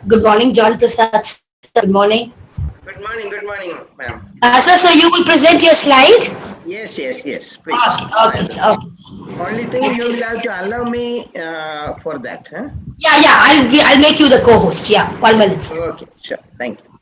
Good morning, John Prasad. Good morning. Good morning, ma'am. So you will present your slide? Yes, please. Okay, I okay, will. okay. Only thing you will have to allow me for that. Huh? Yeah, I'll make you the co-host. Yeah, 1 minute. Okay, sure. Thank you.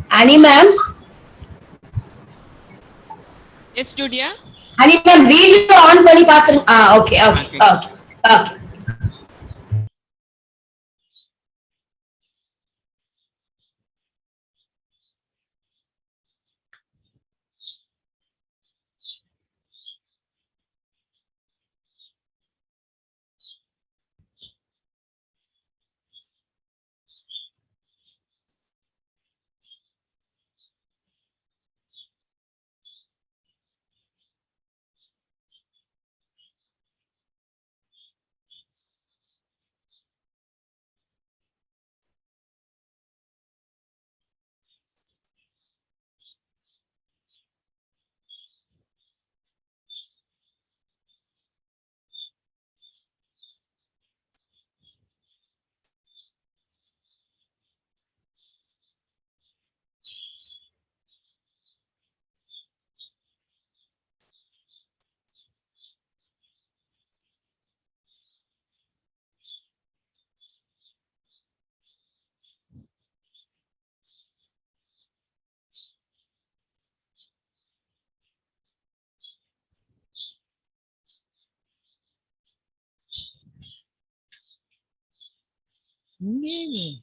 Annie ma'am, Yes, Julia. Annie ma'am, video on பண்ணி பாத்துருங்க. Okay. Okay. Mm.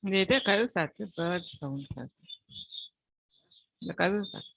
Dia kau satu bird sound. Kau satu.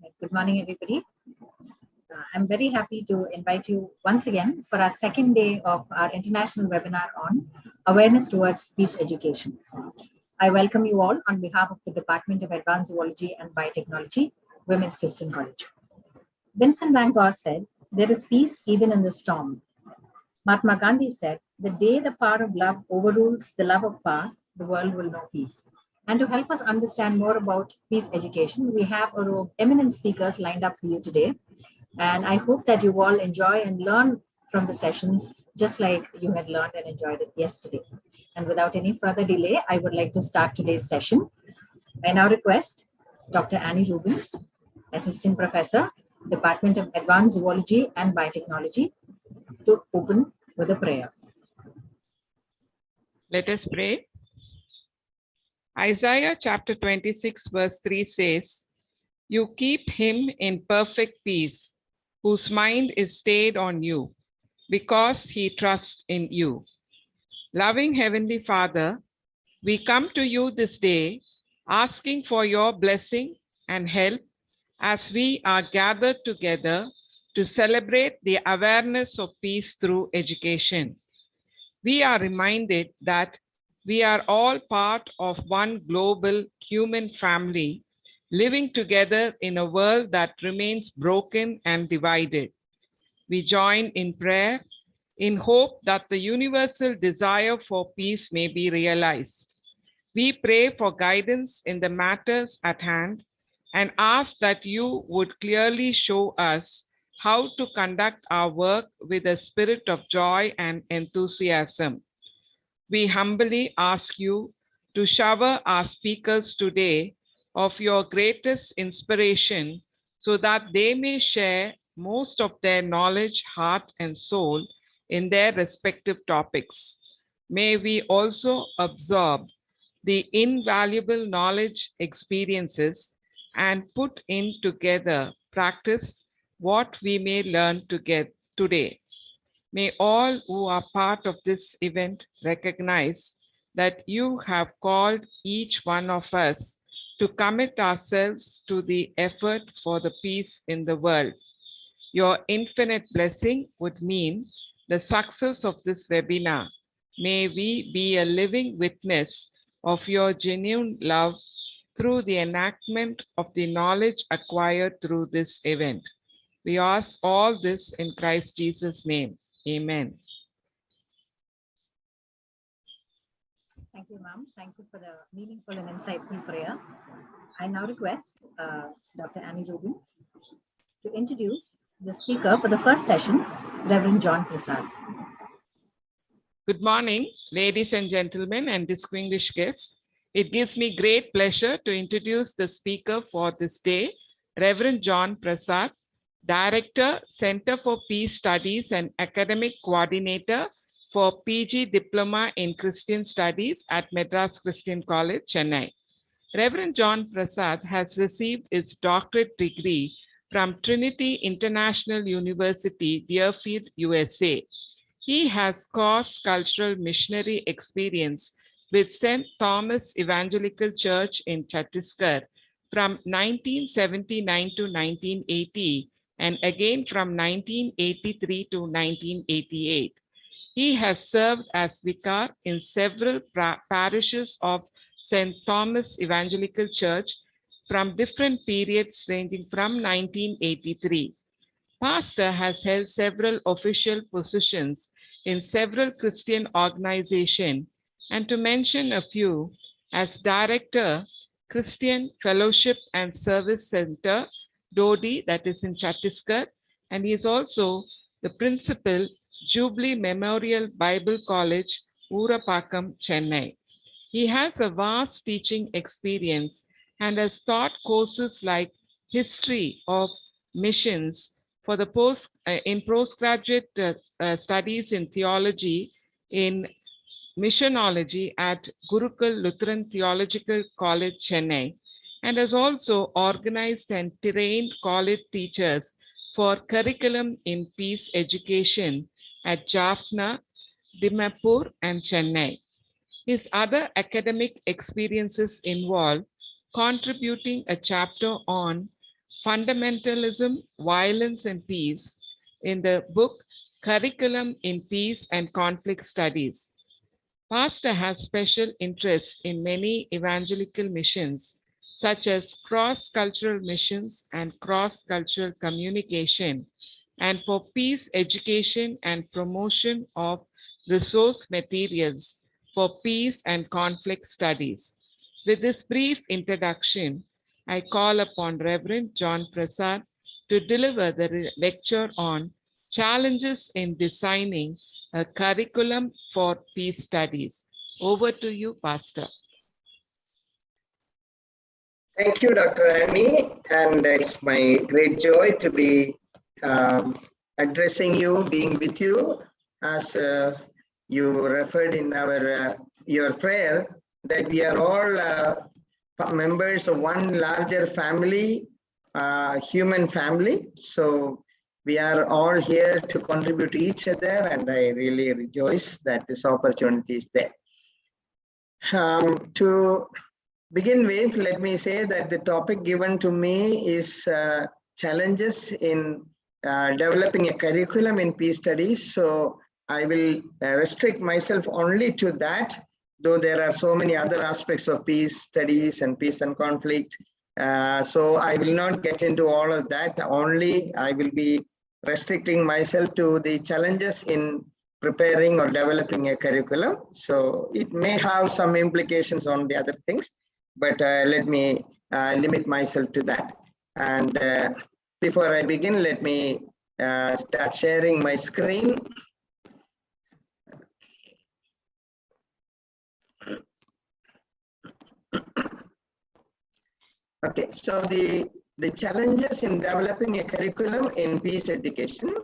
Good morning, everybody. I'm very happy to invite you once again for our second day of our international webinar on awareness towards peace education. I welcome you all on behalf of the Department of Advanced Zoology and Biotechnology, Women's Christian College. Vincent van Gogh said, "There is peace even in the storm." Mahatma Gandhi said, "The day the power of love overrules the love of power, the world will know peace." And to help us understand more about peace education, we have our eminent speakers lined up for you today. And I hope that you all enjoy and learn from the sessions just like you had learned and enjoyed it yesterday. And without any further delay, I would like to start today's session. I now request Dr. Annie Rubens, Assistant Professor, Department of Advanced Zoology and Biotechnology, to open with a prayer. Let us pray. Isaiah chapter 26 verse 3 says, "You keep him in perfect peace, whose mind is stayed on you, because he trusts in you." Loving Heavenly Father, we come to you this day asking for your blessing and help as we are gathered together to celebrate the awareness of peace through education. We are reminded that we are all part of one global human family, living together in a world that remains broken and divided. We join in prayer in hope that the universal desire for peace may be realized. We pray for guidance in the matters at hand and ask that you would clearly show us how to conduct our work with a spirit of joy and enthusiasm. We humbly ask you to shower our speakers today of your greatest inspiration so that they may share most of their knowledge, heart, and soul in their respective topics. May we also absorb the invaluable knowledge, experiences, and put in together practice what we may learn today. May all who are part of this event recognize that you have called each one of us to commit ourselves to the effort for the peace in the world. Your infinite blessing would mean the success of this webinar. May we be a living witness of your genuine love through the enactment of the knowledge acquired through this event. We ask all this in Christ Jesus' name. Amen. Thank you, ma'am. Thank you for the meaningful and insightful prayer. I now request Dr. Annie Rubens to introduce the speaker for the first session, Reverend John Prasad. Good morning, ladies and gentlemen and distinguished guests. It gives me great pleasure to introduce the speaker for this day, Reverend John Prasad, Director, Center for Peace Studies and Academic Coordinator for PG Diploma in Christian Studies at Madras Christian College, Chennai. Reverend John Prasad has received his doctorate degree from Trinity International University, Deerfield, USA. He has cross-cultural missionary experience with St. Thomas Evangelical Church in Chhattisgarh from 1979 to 1980, and again from 1983 to 1988. He has served as vicar in several parishes of St. Thomas Evangelical Church from different periods ranging from 1983. Pastor has held several official positions in several Christian organizations, and to mention a few, as Director, Christian Fellowship and Service Center, Dodi, that is in Chhattisgarh, and he is also the Principal, Jubilee Memorial Bible College, Urapakam, Chennai. He has a vast teaching experience and has taught courses like History of Missions for the postgraduate studies in theology in missionology at Gurukul Lutheran Theological College, Chennai, and has also organized and trained college teachers for curriculum in peace education at Jaffna, Dimapur, and Chennai. His other academic experiences involve contributing a chapter on Fundamentalism, Violence and Peace in the book Curriculum in Peace and Conflict Studies. Pastor has special interest in many evangelical missions, such as cross-cultural missions and cross-cultural communication, and for peace education and promotion of resource materials for peace and conflict studies. With this brief introduction, I call upon Reverend John Prasad to deliver the lecture on challenges in designing a curriculum for peace studies. Over to you, Pastor. Thank you, Dr. Annie, and it's my great joy to be addressing you, being with you, as you referred in your prayer, that we are all members of one larger family, human family. So we are all here to contribute to each other, and I really rejoice that this opportunity is there. To begin with, let me say that the topic given to me is challenges in developing a curriculum in peace studies. So I will restrict myself only to that, though there are so many other aspects of peace studies and peace and conflict. So I will not get into all of that. Only I will be restricting myself to the challenges in preparing or developing a curriculum. So it may have some implications on the other things, but let me limit myself to that. And before I begin, let me start sharing my screen. Okay, so the challenges in developing a curriculum in peace education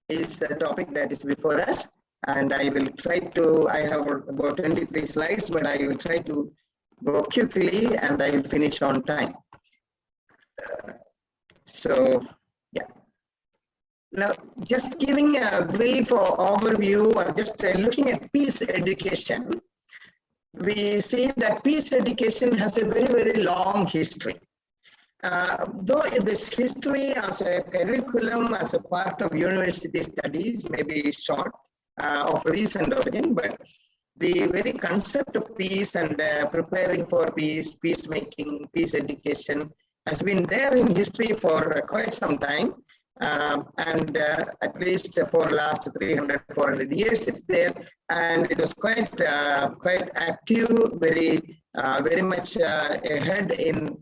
is the topic that is before us. And I will try to, I have about 23 slides, but I will try to go quickly and I will finish on time. So, yeah. Now, just giving a brief overview or just looking at peace education, we see that peace education has a very, very long history. Though this history as a curriculum, as a part of university studies may be short, of recent origin, but the very concept of peace and preparing for peace, peacemaking, peace education has been there in history for quite some time. And at least for last 300, 400 years, it's there. And it was quite active, very much ahead in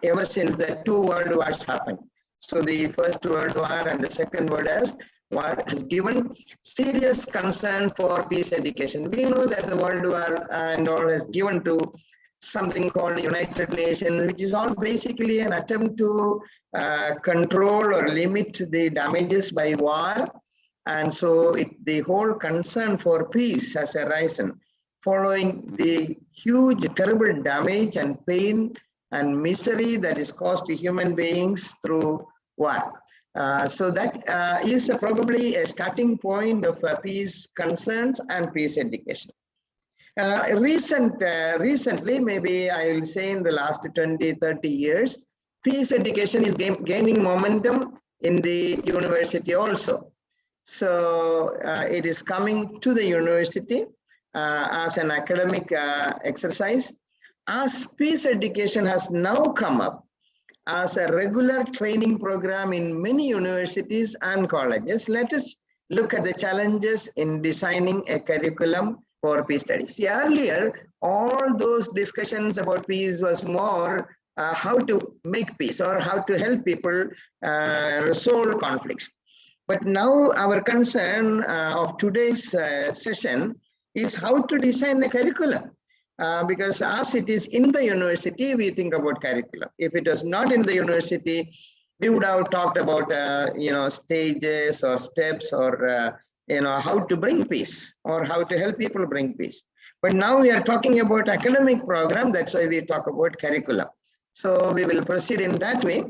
ever since the two world wars happened. So the First World War and the Second World War has given serious concern for peace education. We know that the World War and all has given to something called United Nations, which is all basically an attempt to control or limit the damages by war. And so the whole concern for peace has arisen following the huge, terrible damage and pain and misery that is caused to human beings through war. So that is probably a starting point of peace concerns and peace education. Recently, maybe I will say in the last 20, 30 years, peace education is gaining momentum in the university also. So it is coming to the university as an academic exercise. As peace education has now come up as a regular training program in many universities and colleges, let us look at the challenges in designing a curriculum for peace studies. See, earlier, all those discussions about peace was more how to make peace or how to help people resolve conflicts. But now our concern of today's session is how to design a curriculum. Because as it is in the university, we think about curriculum. If it was not in the university, we would have talked about stages or steps or how to bring peace or how to help people bring peace. But now we are talking about academic program. That's why we talk about curriculum. So we will proceed in that way.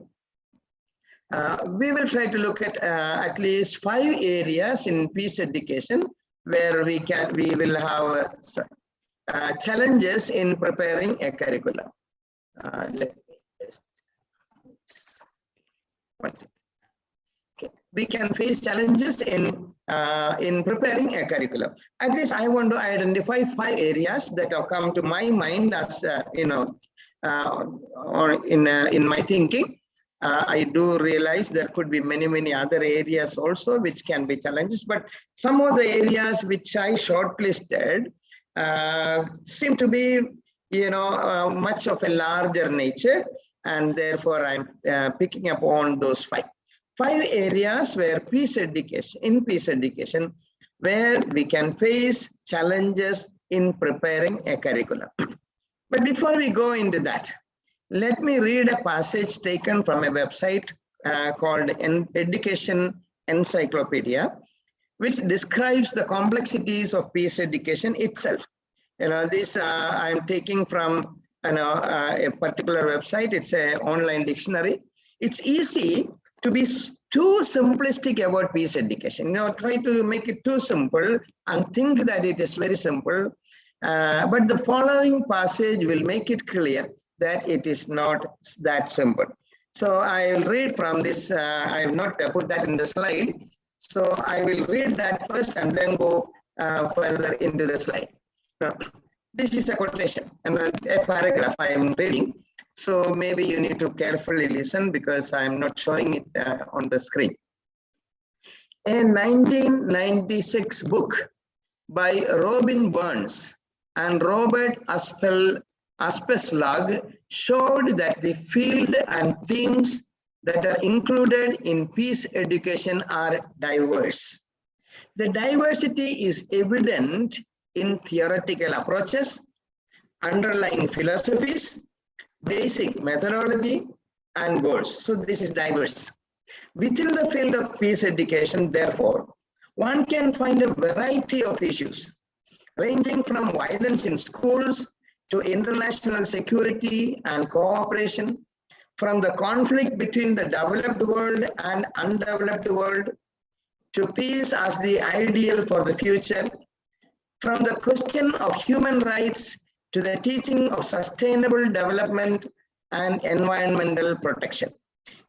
We will try to look at least 5 areas in peace education where we will have challenges in preparing a curriculum. one second. Okay. We can face challenges in preparing a curriculum. At least I want to identify 5 areas that have come to my mind as or in my thinking. I do realize there could be many other areas also which can be challenges, but some of the areas which I shortlisted seem to be much of a larger nature, and therefore I'm picking up on those 5 areas where peace education, where we can face challenges in preparing a curriculum. But before we go into that, let me read a passage taken from a website called Education Encyclopedia, which describes the complexities of peace education itself. This I'm taking from a particular website. It's an online dictionary. It's easy to be too simplistic about peace education. Try to make it too simple and think that it is very simple. But the following passage will make it clear that it is not that simple. So I will read from this. I have not put that in the slide. So I will read that first and then go further into the slide. Now, this is a quotation and a paragraph I am reading. So maybe you need to carefully listen because I'm not showing it on the screen. A 1996 book by Robin Burns and Robert Aspeslag showed that the field and themes that are included in peace education are diverse. The diversity is evident in theoretical approaches, underlying philosophies, basic methodology, and goals. So this is diverse. Within the field of peace education, therefore, one can find a variety of issues, ranging from violence in schools to international security and cooperation, from the conflict between the developed world and undeveloped world, to peace as the ideal for the future, from the question of human rights to the teaching of sustainable development and environmental protection.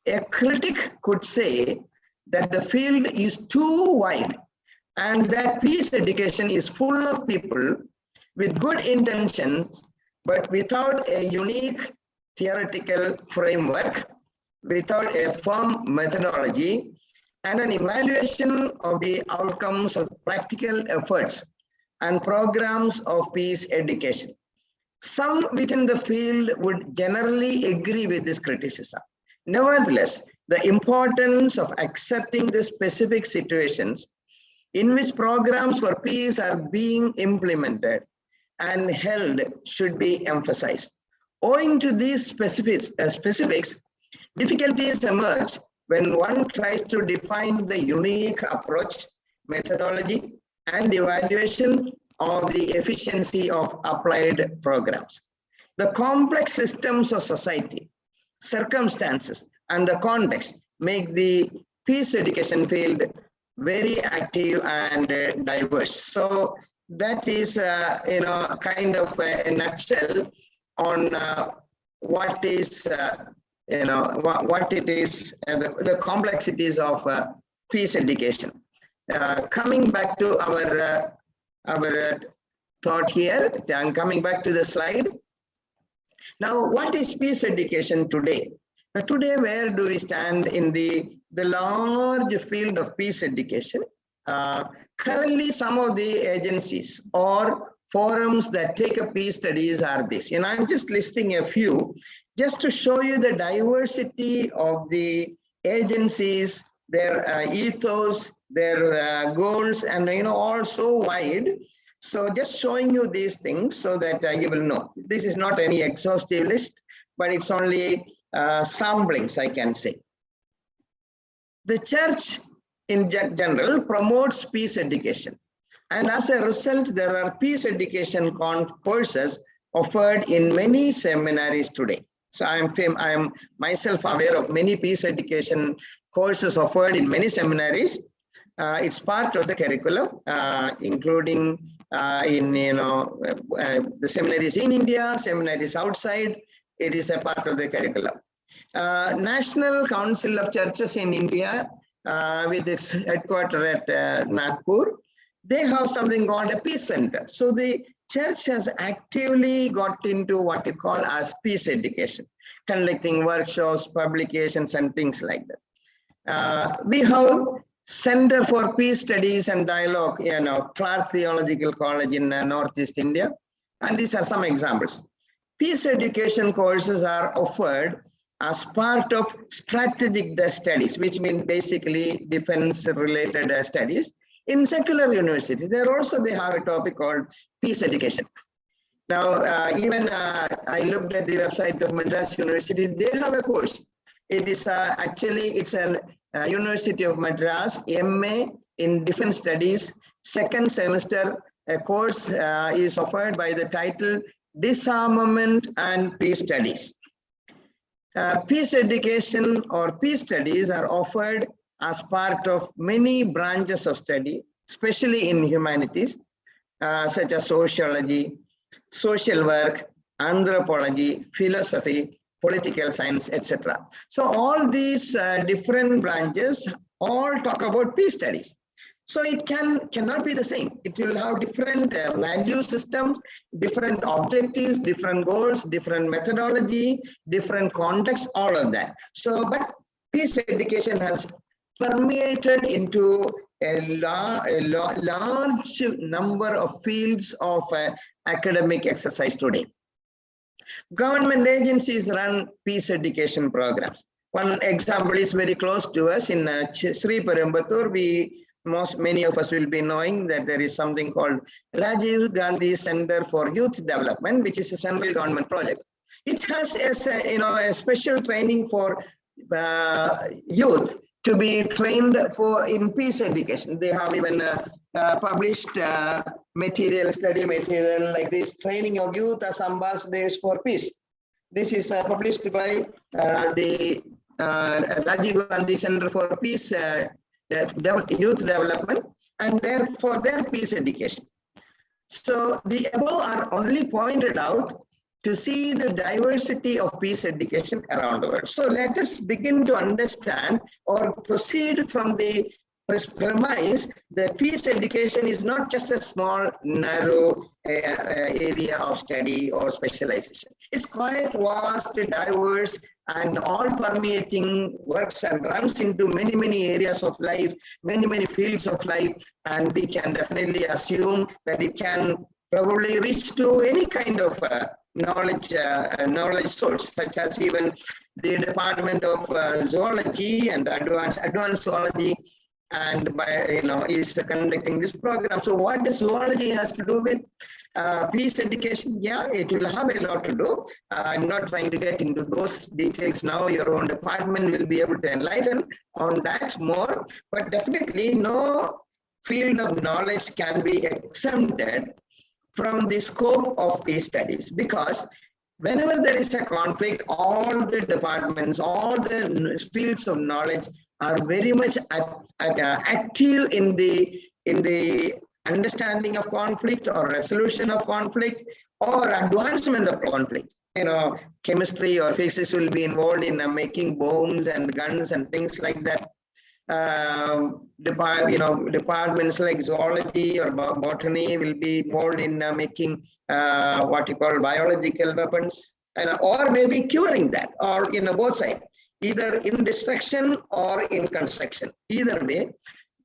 A critic could say that the field is too wide and that peace education is full of people with good intentions, but without a unique theoretical framework, without a firm methodology, and an evaluation of the outcomes of practical efforts and programs of peace education. Some within the field would generally agree with this criticism. Nevertheless, the importance of accepting the specific situations in which programs for peace are being implemented and held should be emphasized. Owing to these specifics, difficulties emerge when one tries to define the unique approach, methodology, and evaluation of the efficiency of applied programs. The complex systems of society, circumstances, and the context make the peace education field very active and diverse. So that is, kind of a nutshell on what is, what it is, the complexities of peace education. Coming back to our thought here, and coming back to the slide. Now, what is peace education today? Now, today, where do we stand in the large field of peace education? Currently, some of the agencies or forums that take up peace studies are this. I'm just listing a few just to show you the diversity of the agencies, their ethos, their goals, and all so wide. So just showing you these things so that you will know. This is not any exhaustive list, but it's only samplings, I can say. The church in general promotes peace education. And as a result, there are peace education courses offered in many seminaries today. So I am myself aware of many peace education courses offered in many seminaries. It's part of the curriculum, including in the seminaries in India, seminaries outside. It is a part of the curriculum. National Council of Churches in India, with its headquarters at Nagpur, they have something called a peace center. So the church has actively got into what you call as peace education, conducting workshops, publications, and things like that. We have Center for Peace Studies and Dialogue, Clark Theological College in Northeast India. And these are some examples. Peace education courses are offered as part of strategic studies, which mean basically defense-related studies. In secular universities, they have a topic called peace education. Now, even I looked at the website of Madras University, they have a course. It is it's a University of Madras MA in Defense Studies, second semester. A course is offered by the title Disarmament and Peace Studies. Peace education or peace studies are offered as part of many branches of study, especially in humanities, such as sociology, social work, anthropology, philosophy, political science, etc. So all these different branches all talk about peace studies. So it cannot be the same. It will have different value systems, different objectives, different goals, different methodology, different context, all of that. So, but peace education has permeated into a large number of fields of academic exercise today. Government agencies run peace education programs. One example is very close to us in Sri Perumbudur. Many of us will be knowing that there is something called Rajiv Gandhi Center for Youth Development, which is a central government project. It has a special training for youth to be trained in peace education. They have even published study material like this, training of youth as ambassadors for peace. This is published by the Rajiv Gandhi Center for Peace Youth Development, and for their peace education. So the above are only pointed out to see the diversity of peace education around the world. So let us begin to understand or proceed from the premise that peace education is not just a small, narrow area of study or specialization. It's quite vast, diverse, and all permeating, works and runs into many, many areas of life, many, many fields of life, and we can definitely assume that it can probably reach to any kind of knowledge source, such as even the Department of Zoology and advanced zoology, and is conducting this program. So what does zoology has to do with peace education? Yeah, it will have a lot to do. I'm not trying to get into those details now. Your own department will be able to enlighten on that more, but definitely no field of knowledge can be exempted from the scope of peace studies, because whenever there is a conflict, all the departments, all the fields of knowledge are very much active in the understanding of conflict or resolution of conflict or advancement of conflict. Chemistry or physics will be involved in making bombs and guns and things like that. Departments like zoology or botany will be involved in making what you call biological weapons, or maybe curing that, or both sides, either in destruction or in construction. Either way,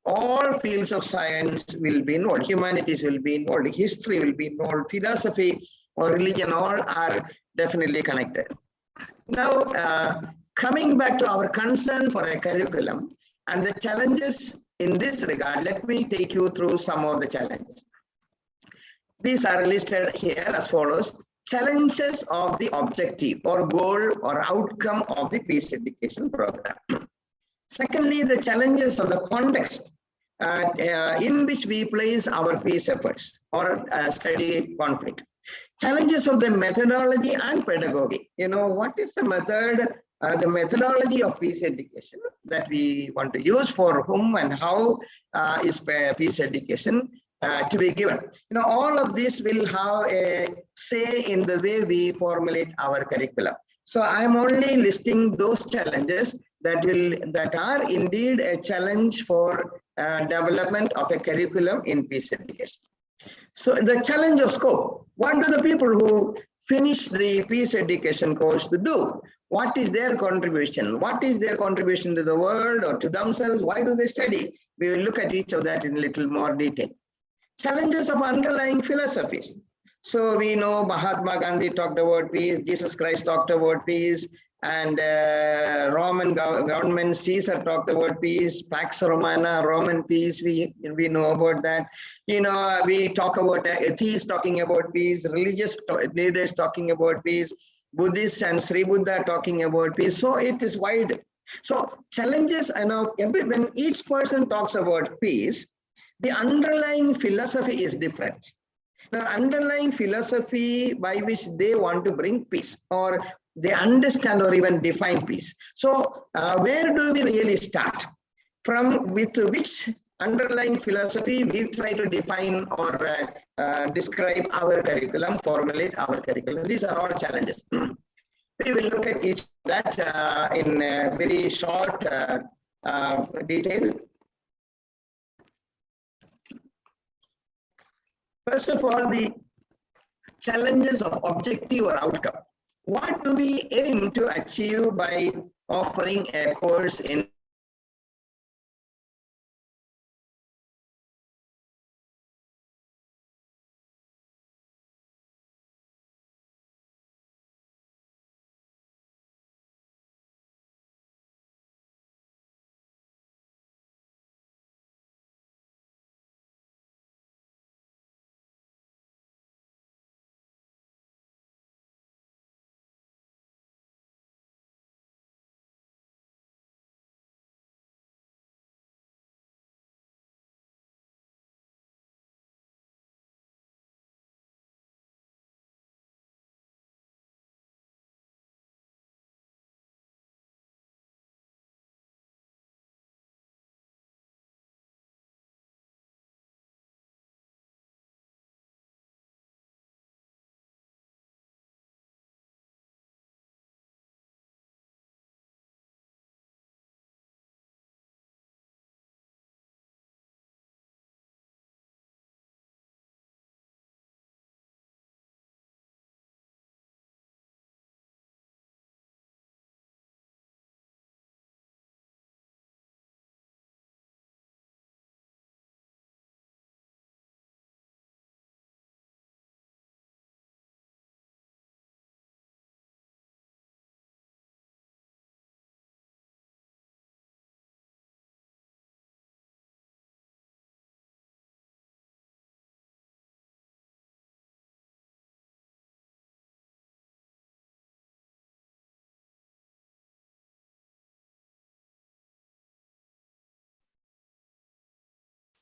all fields of science will be involved. Humanities will be involved. History will be involved. Philosophy or religion, all are definitely connected. Now, coming back to our concern for a curriculum and the challenges in this regard, let me take you through some of the challenges. These are listed here as follows. Challenges of the objective or goal or outcome of the peace education program. Secondly, the challenges of the context in which we place our peace efforts or study conflict. Challenges of the methodology and pedagogy. What is the method, the methodology of peace education that we want to use, for whom and how is peace education to be given. All of this will have a say in the way we formulate our curriculum. So I'm only listing those challenges that are indeed a challenge for development of a curriculum in peace education. So the challenge of scope, what do the people who finish the peace education course do? What is their contribution? What is their contribution to the world or to themselves? Why do they study? We will look at each of that in a little more detail. Challenges of underlying philosophies. So we know Mahatma Gandhi talked about peace, Jesus Christ talked about peace, and Roman government, Caesar talked about peace, Pax Romana, Roman peace, we know about that. You know, we talk about atheists talking about peace, religious leaders talking about peace, Buddhists and Sri Buddha talking about peace. So it is wide. So challenges, and now when each person talks about peace, the underlying philosophy is different. Now, underlying philosophy by which they want to bring peace, or they understand or even define peace. So where do we really start? From with which underlying philosophy we try to define or describe our curriculum, formulate our curriculum. These are all challenges. We will look at each of that in very short detail. First of all, the challenges of objective or outcome. What do we aim to achieve by offering a course in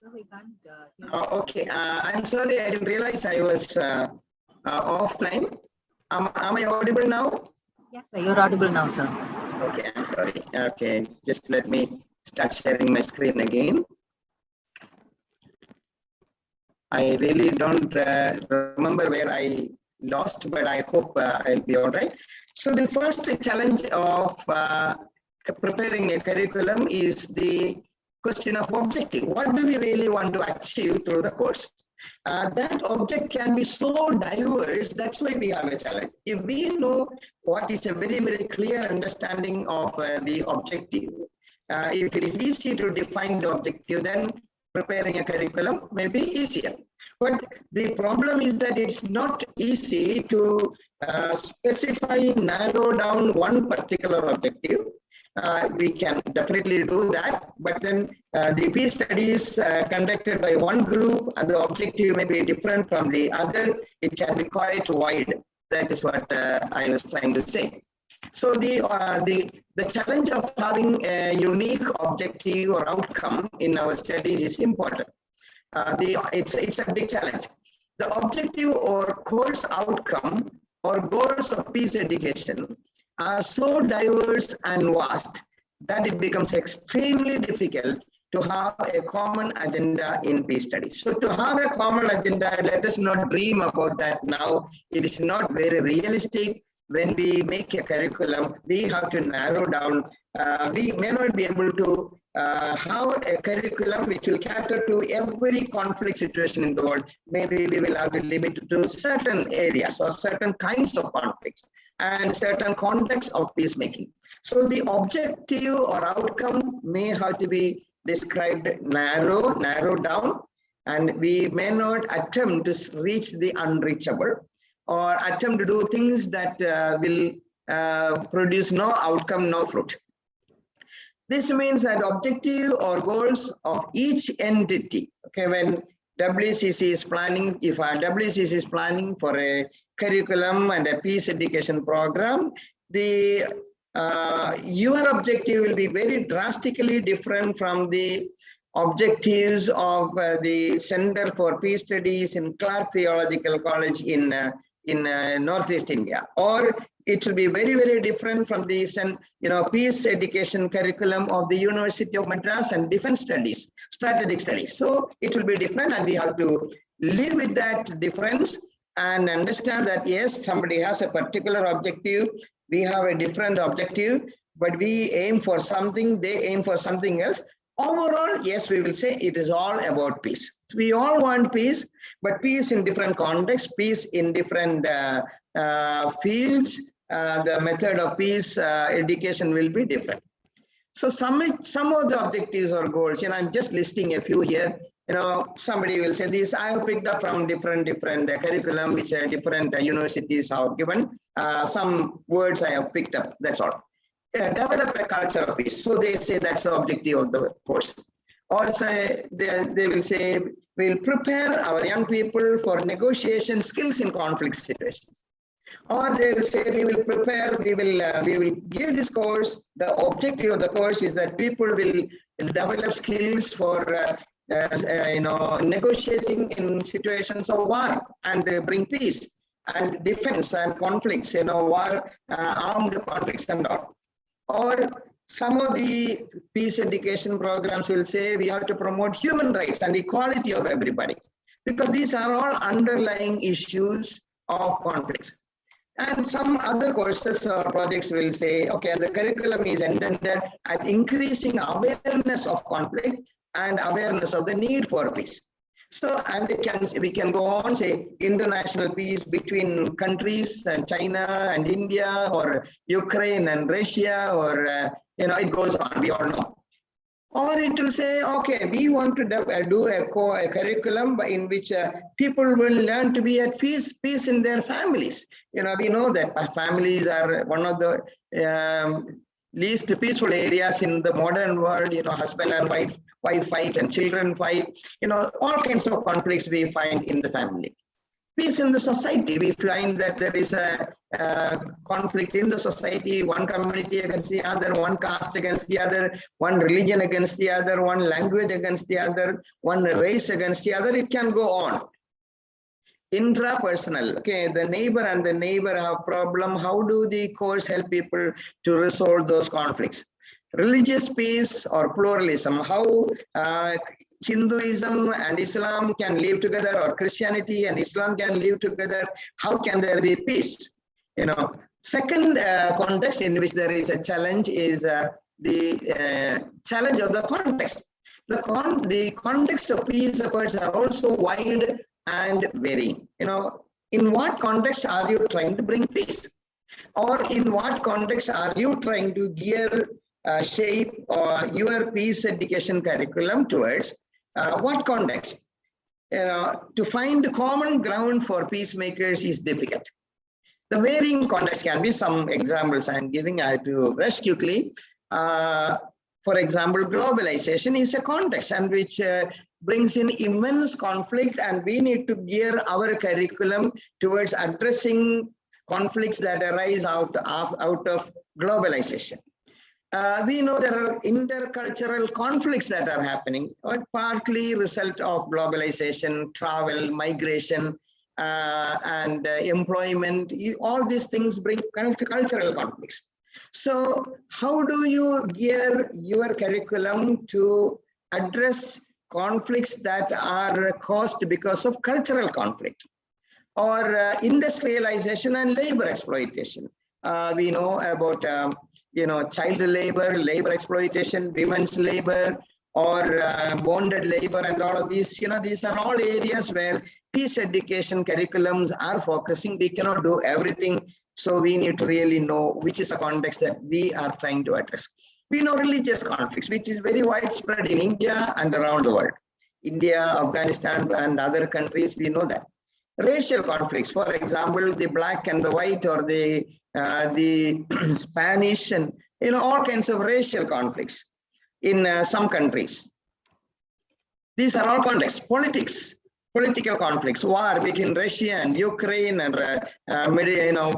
So we can't hear okay, I'm sorry, I didn't realize I was offline. Am I audible now? Yes, sir, you're audible now, sir. Okay, I'm sorry. Okay, just let me start sharing my screen again. I really don't remember where I lost, but I hope I'll be all right. So the first challenge of preparing a curriculum is the question of objective. What do we really want to achieve through the course? That object can be so diverse, that's why we have a challenge. If we know what is a very, very clear understanding of the objective, if it is easy to define the objective, then preparing a curriculum may be easier. But the problem is that it's not easy to specify, narrow down one particular objective. We can definitely do that, but then the peace studies conducted by one group, and the objective may be different from the other. It can be quite wide. That is what I was trying to say. So the challenge of having a unique objective or outcome in our studies is important. It's a big challenge. The objective or course outcome or goals of peace education are so diverse and vast that it becomes extremely difficult to have a common agenda in peace studies. So to have a common agenda, let us not dream about that now. It is not very realistic. when we make a curriculum, we have to narrow down. We may not be able to have a curriculum which will cater to every conflict situation in the world. Maybe we will have to limit it to certain areas or certain kinds of conflicts and certain contexts of peacemaking. So the objective or outcome may have to be described narrow down, and we may not attempt to reach the unreachable or attempt to do things that will produce no outcome, no fruit. This means that objective or goals of each entity, okay, when WCC is planning, if our WCC is planning for a curriculum and a peace education program, your objective will be very drastically different from the objectives of the Center for Peace Studies in Clark Theological College in Northeast India, or it will be very different from the peace education curriculum of the University of Madras and Defense Studies, Strategic Studies. So it will be different, and we have to live with that difference and understand that yes, somebody has a particular objective, we have a different objective, but we aim for something, they aim for something else. Overall, yes, we will say it is all about peace. We all want peace, but peace in different contexts, peace in different fields. The method of peace education will be different. So some of the objectives or goals, I'm just listing a few here. Somebody will say this, I have picked up from different curriculum which different universities have given. Some words I have picked up, that's all. Develop a culture of peace. So they say that's the objective of the course. Also, they will say, we'll prepare our young people for negotiation skills in conflict situations. Or they will say, we will give this course, the objective of the course is that people will develop skills for negotiating in situations of war and bring peace and defense and conflicts, war, armed conflicts and all. Or some of the peace education programs will say we have to promote human rights and equality of everybody, because these are all underlying issues of conflicts. And some other courses or projects will say, okay, the curriculum is intended at increasing awareness of conflict and awareness of the need for peace. So, and we can go on, say, international peace between countries and China and India, or Ukraine and Russia, or, it goes on, we all know. Or it will say, okay, we want to do a curriculum in which people will learn to be at peace in their families. We know that families are one of the least peaceful areas in the modern world. Husband and wife fight and children fight. All kinds of conflicts we find in the family. Peace in the society, we find that there is a conflict in the society, one community against the other, one caste against the other, one religion against the other, one language against the other, one race against the other. It can go on. Intrapersonal, okay, the neighbor and the neighbor have problem. How do the course help people to resolve those conflicts? Religious peace or pluralism, how Hinduism and Islam can live together, or Christianity and Islam can live together. How can there be peace? Second context in which there is a challenge is the challenge of the context. The context of peace efforts are also wide and varying. In what context are you trying to bring peace? Or in what context are you trying to gear, shape your peace education curriculum towards? What context? To find common ground for peacemakers is difficult. The varying context can be some examples I'm giving. I have to rush quickly. For example, globalization is a context and which brings in immense conflict, and we need to gear our curriculum towards addressing conflicts that arise out of globalization. We know there are intercultural conflicts that are happening, but partly result of globalization, travel, migration, and employment. All these things bring cultural conflicts. So how do you gear your curriculum to address conflicts that are caused because of cultural conflict? Or industrialization and labor exploitation. We know about, child labor, labor exploitation, women's labor, or bonded labor, and all of these. These are all areas where peace education curriculums are focusing. We cannot do everything. So we need to really know which is a context that we are trying to address. We know religious conflicts, which is very widespread in India and around the world. India, Afghanistan, and other countries, we know that. Racial conflicts, for example, the black and the white, or the Spanish, and all kinds of racial conflicts in some countries. These are all contexts. Political conflicts, war between Russia and Ukraine, and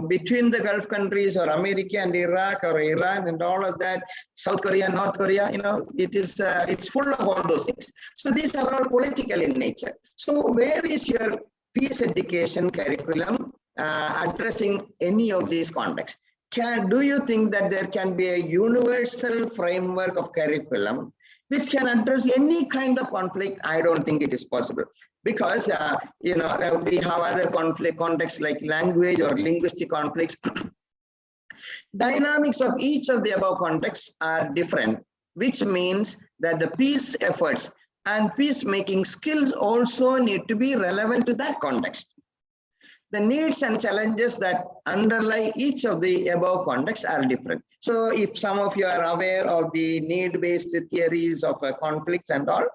between the Gulf countries, or America and Iraq, or Iran, and all of that, South Korea, North Korea, it's full of all those things. So these are all political in nature. So where is your peace education curriculum addressing any of these contexts? Do you think that there can be a universal framework of curriculum which can address any kind of conflict? I don't think it is possible, because we have other contexts like language or linguistic conflicts. Dynamics of each of the above contexts are different, which means that the peace efforts and peacemaking skills also need to be relevant to that context. The needs and challenges that underlie each of the above contexts are different. So if some of you are aware of the need-based theories of conflicts and all,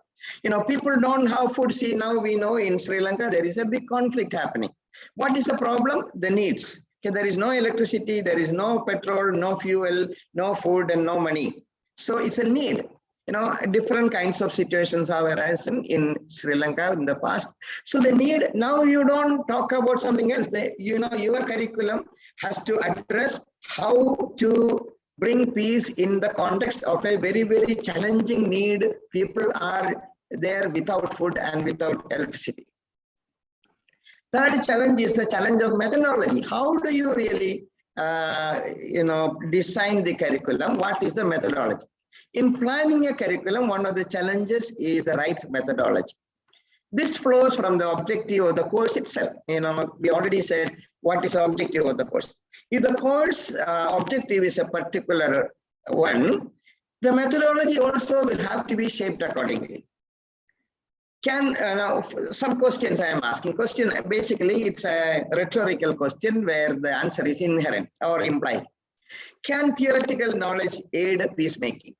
people don't have food. See, now we know in Sri Lanka, there is a big conflict happening. What is the problem? The needs. Okay, there is no electricity, there is no petrol, no fuel, no food, and no money. So it's a need. Different kinds of situations have arisen in Sri Lanka in the past. So the need, now you don't talk about something else. Your curriculum has to address how to bring peace in the context of a very, very challenging need. People are there without food and without electricity. Third challenge is the challenge of methodology. How do you really, design the curriculum? What is the methodology? In planning a curriculum, one of the challenges is the right methodology. This flows from the objective of the course itself. We already said what is the objective of the course. If the course objective is a particular one, the methodology also will have to be shaped accordingly. Some questions I am asking. Basically, it's a rhetorical question where the answer is inherent or implied. Can theoretical knowledge aid peacemaking?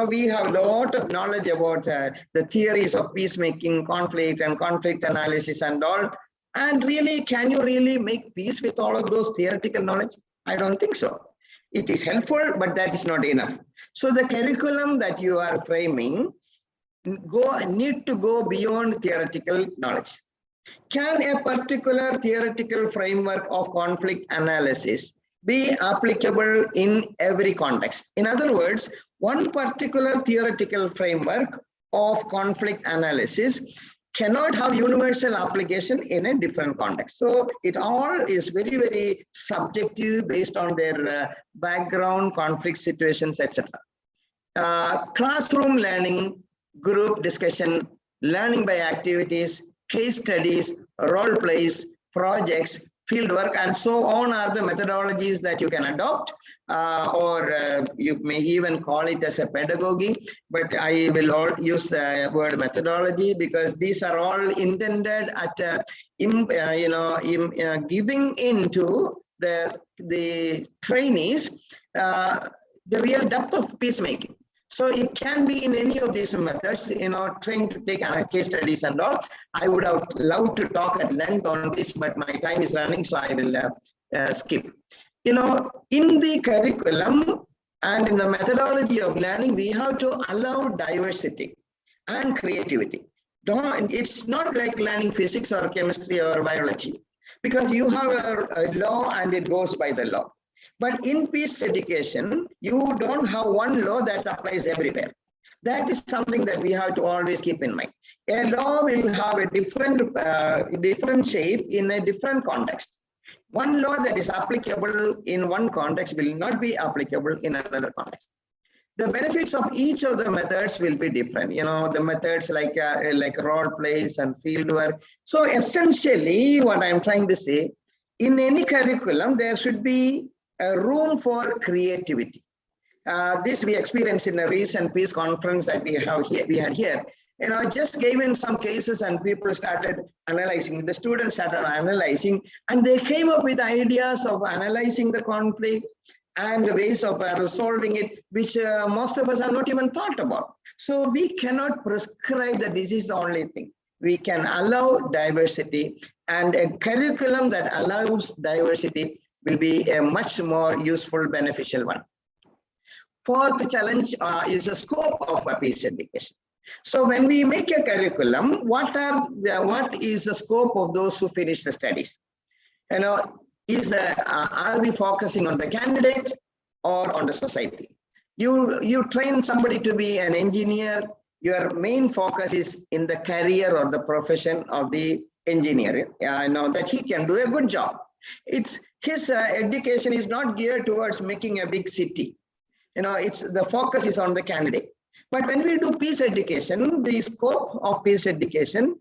We have a lot of knowledge about the theories of peacemaking, conflict, and conflict analysis and all. And really, can you really make peace with all of those theoretical knowledge? I don't think so. It is helpful, but that is not enough. So the curriculum that you are framing need to go beyond theoretical knowledge. Can a particular theoretical framework of conflict analysis be applicable in every context? In other words, one particular theoretical framework of conflict analysis cannot have universal application in a different context. So it all is very, very subjective based on their background, conflict situations, etc. Classroom learning, group discussion, learning by activities, case studies, role plays, projects, field work, and so on are the methodologies that you can adopt, or you may even call it as a pedagogy, but I will use the word methodology because these are all intended at giving into the trainees the real depth of peacemaking. So it can be in any of these methods, trying to take case studies and all. I would have loved to talk at length on this, but my time is running, so I will skip. In the curriculum and in the methodology of learning, we have to allow diversity and creativity. It's not like learning physics or chemistry or biology, because you have a law and it goes by the law. But in peace education, you don't have one law that applies everywhere. That is something that we have to always keep in mind. A law will have a different shape in a different context. One law that is applicable in one context will not be applicable in another context. The benefits of each of the methods will be different. The methods like role plays and field work. So essentially, what I'm trying to say, in any curriculum, there should be a room for creativity. This we experienced in a recent peace conference that we had here. Just gave in some cases and people started analyzing, the students started analyzing, and they came up with ideas of analyzing the conflict and ways of resolving it, which most of us have not even thought about. So we cannot prescribe that this is the only thing. We can allow diversity, and a curriculum that allows diversity will be a much more useful, beneficial one. Fourth challenge is the scope of a peace education. So when we make a curriculum, what is the scope of those who finish the studies? Are we focusing on the candidates or on the society? You train somebody to be an engineer, your main focus is in the career or the profession of the engineer. That he can do a good job. His education is not geared towards making a big city. The focus is on the candidate. But when we do peace education, the scope of peace education,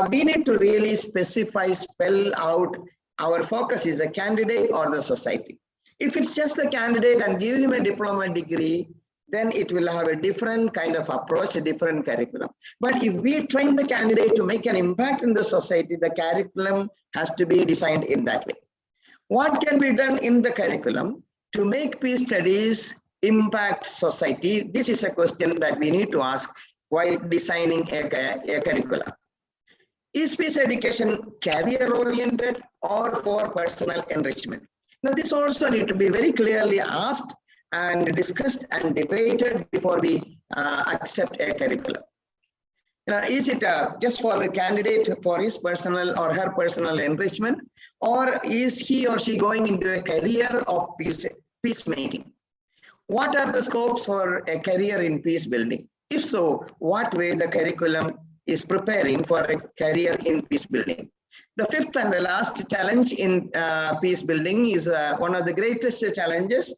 we need to really spell out our focus is the candidate or the society. If it's just the candidate and give him a diploma degree, then it will have a different kind of approach, a different curriculum. But if we train the candidate to make an impact in the society, the curriculum has to be designed in that way. What can be done in the curriculum to make peace studies impact society? This is a question that we need to ask while designing a curriculum. Is peace education career-oriented or for personal enrichment? Now, this also needs to be very clearly asked and discussed and debated before we accept a curriculum. Is it just for the candidate for his personal or her personal enrichment, or is he or she going into a career of peacemaking? What are the scopes for a career in peace building? If so, what way the curriculum is preparing for a career in peace building? The fifth and the last challenge in peace building is one of the greatest challenges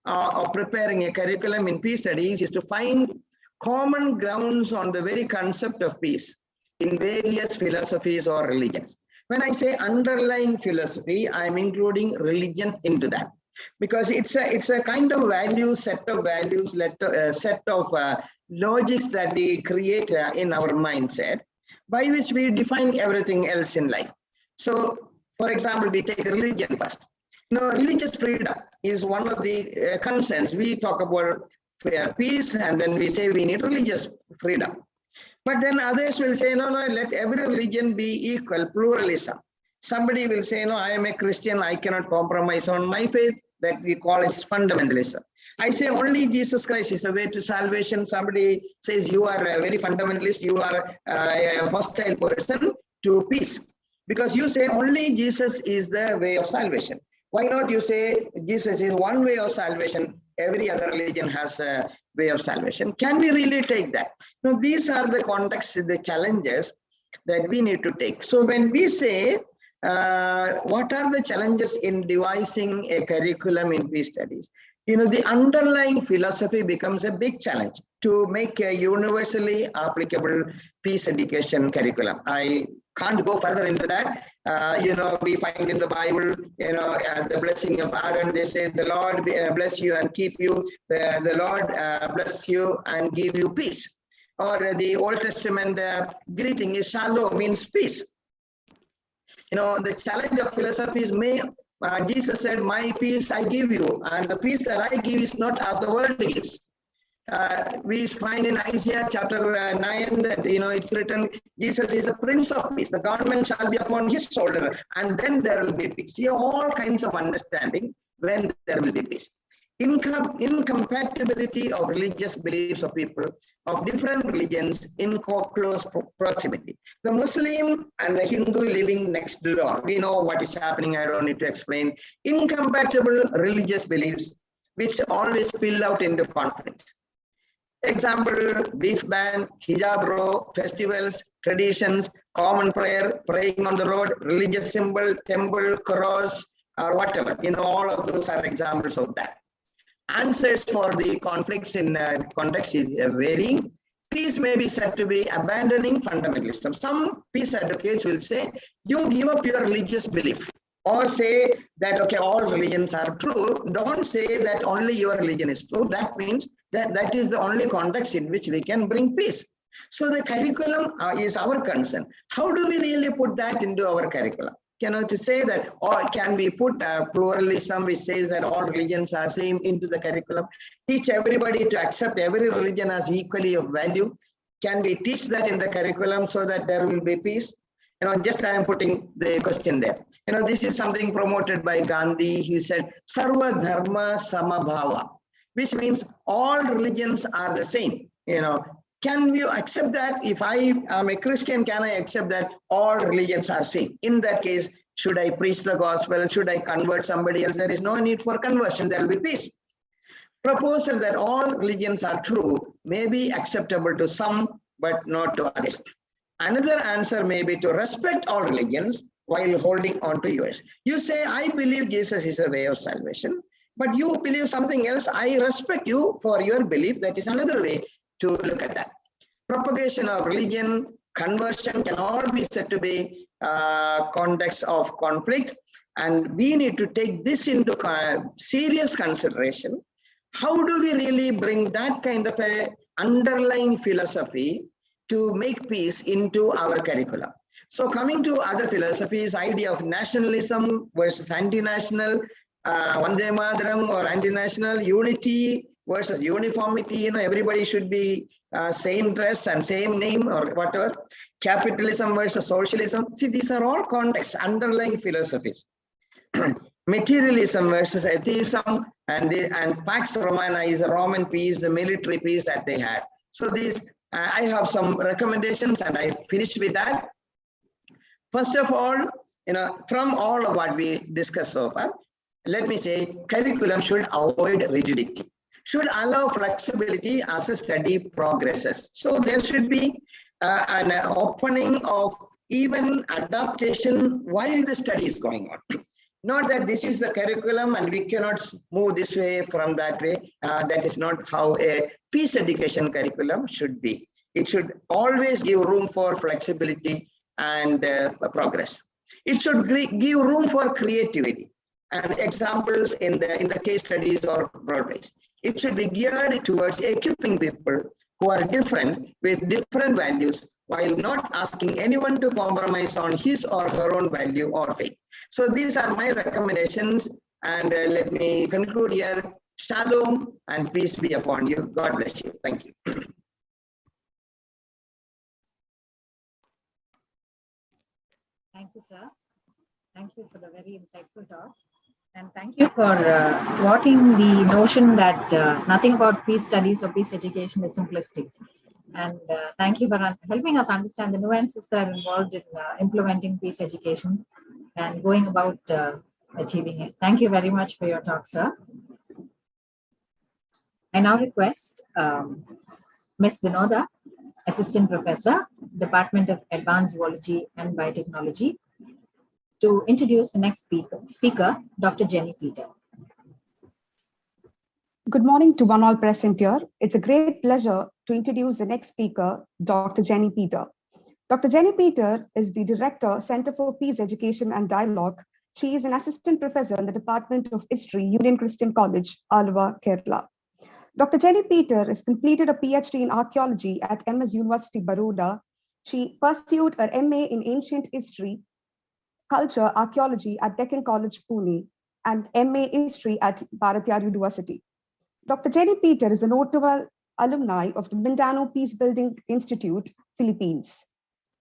of preparing a curriculum in peace studies is to find common grounds on the very concept of peace in various philosophies or religions. When I say underlying philosophy, I'm including religion into that, because it's a kind of value, set of values, set of logics that we create in our mindset, by which we define everything else in life. So, for example, we take religion first. Religious freedom is one of the concerns. We talk about peace, and then we say we need religious freedom. But then others will say, no, let every religion be equal, pluralism. Somebody will say, no, I am a Christian, I cannot compromise on my faith. That we call as fundamentalism. I say only Jesus Christ is the way to salvation. Somebody says you are a very fundamentalist, you are a hostile person to peace, because you say only Jesus is the way of salvation. Why not you say Jesus is one way of salvation, every other religion has a way of salvation? Can we really take that? These are the contexts, the challenges that we need to take. So when we say, what are the challenges in devising a curriculum in peace studies? The underlying philosophy becomes a big challenge to make a universally applicable peace education curriculum. I can't go further into that. We find in the Bible, the blessing of Aaron, they say, the Lord bless you and keep you. The Lord bless you and give you peace. Or the Old Testament greeting is shalom, means peace. The challenge of philosophy is, Jesus said, my peace I give you, and the peace that I give is not as the world gives. We find in Isaiah chapter 9 that, it's written, Jesus is the Prince of Peace. The government shall be upon his shoulder, and then there will be peace. See, all kinds of understanding when there will be peace. Incompatibility of religious beliefs of people of different religions in close proximity. The Muslim and the Hindu living next door. We know what is happening. I don't need to explain. Incompatible religious beliefs which always spill out into conflicts. Example, beef ban, hijab row, festivals, traditions, common prayer, praying on the road, religious symbol, temple, cross, or whatever. All of those are examples of that. Answers for the conflicts in context is varying. Peace may be said to be abandoning fundamentalism. Some peace advocates will say, you give up your religious belief. or say that, okay, all religions are true. Don't say that only your religion is true. That means that is the only context in which we can bring peace. So the curriculum is our concern. How do we really put that into our curriculum? To say that, or can we put pluralism, which says that all religions are same, into the curriculum? Teach everybody to accept every religion as equally of value. Can we teach that in the curriculum so that there will be peace? Just I am putting the question there. This is something promoted by Gandhi. He said, Sarva Dharma Samabhava, which means all religions are the same. Can we accept that? If I am a Christian, can I accept that all religions are same? In that case, should I preach the gospel? Should I convert somebody else? There is no need for conversion. There will be peace. Proposal that all religions are true may be acceptable to some, but not to others. Another answer may be to respect all religions while holding on to yours. You say, I believe Jesus is a way of salvation, but you believe something else. I respect you for your belief. That is another way to look at that. Propagation of religion, conversion can all be said to be context of conflict, and we need to take this into serious consideration. How do we really bring that kind of a underlying philosophy to make peace into our curriculum? So coming to other philosophies, idea of nationalism versus anti-national, Vande Mataram or anti-national, unity versus uniformity, everybody should be same dress and same name or whatever, capitalism versus socialism. See, these are all contexts, underlying philosophies. Materialism versus atheism, and Pax Romana is a Roman peace, the military peace that they had. So these, I have some recommendations and I finished with that. First of all, from all of what we discussed so far, let me say curriculum should avoid rigidity, should allow flexibility as a study progresses. So there should be an opening of even adaptation while the study is going on. Not that this is the curriculum and we cannot move this way from that way. That is not how a peace education curriculum should be. It should always give room for flexibility and progress. It should give room for creativity and examples in the case studies or role plays. It should be geared towards equipping people who are different with different values, while not asking anyone to compromise on his or her own value or faith. So these are my recommendations, and let me conclude here. Shalom and peace be upon you. God bless you. Thank you. Thank you, sir. Thank you for the very insightful talk. And thank you for thwarting the notion that nothing about peace studies or peace education is simplistic. And thank you for helping us understand the nuances that are involved in implementing peace education and going about achieving it. Thank you very much for your talk, sir. I now request Ms. Vinoda, Assistant Professor, Department of Advanced Zoology and Biotechnology, to introduce the next speaker, Dr. Jenny Peter. Good morning to one all present here. It's a great pleasure to introduce the next speaker, Dr. Jenny Peter. Dr. Jenny Peter is the Director, Center for Peace Education and Dialogue. She is an Assistant Professor in the Department of History, Union Christian College, Alva, Kerala. Dr. Jenny Peter has completed a PhD in Archaeology at MS University, Baroda. She pursued her MA in Ancient History, Culture, Archaeology at Deccan College, Pune, and MA History at Bharatiyar University. Dr. Jenny Peter is a notable alumni of the Mindanao Peace Building Institute, Philippines.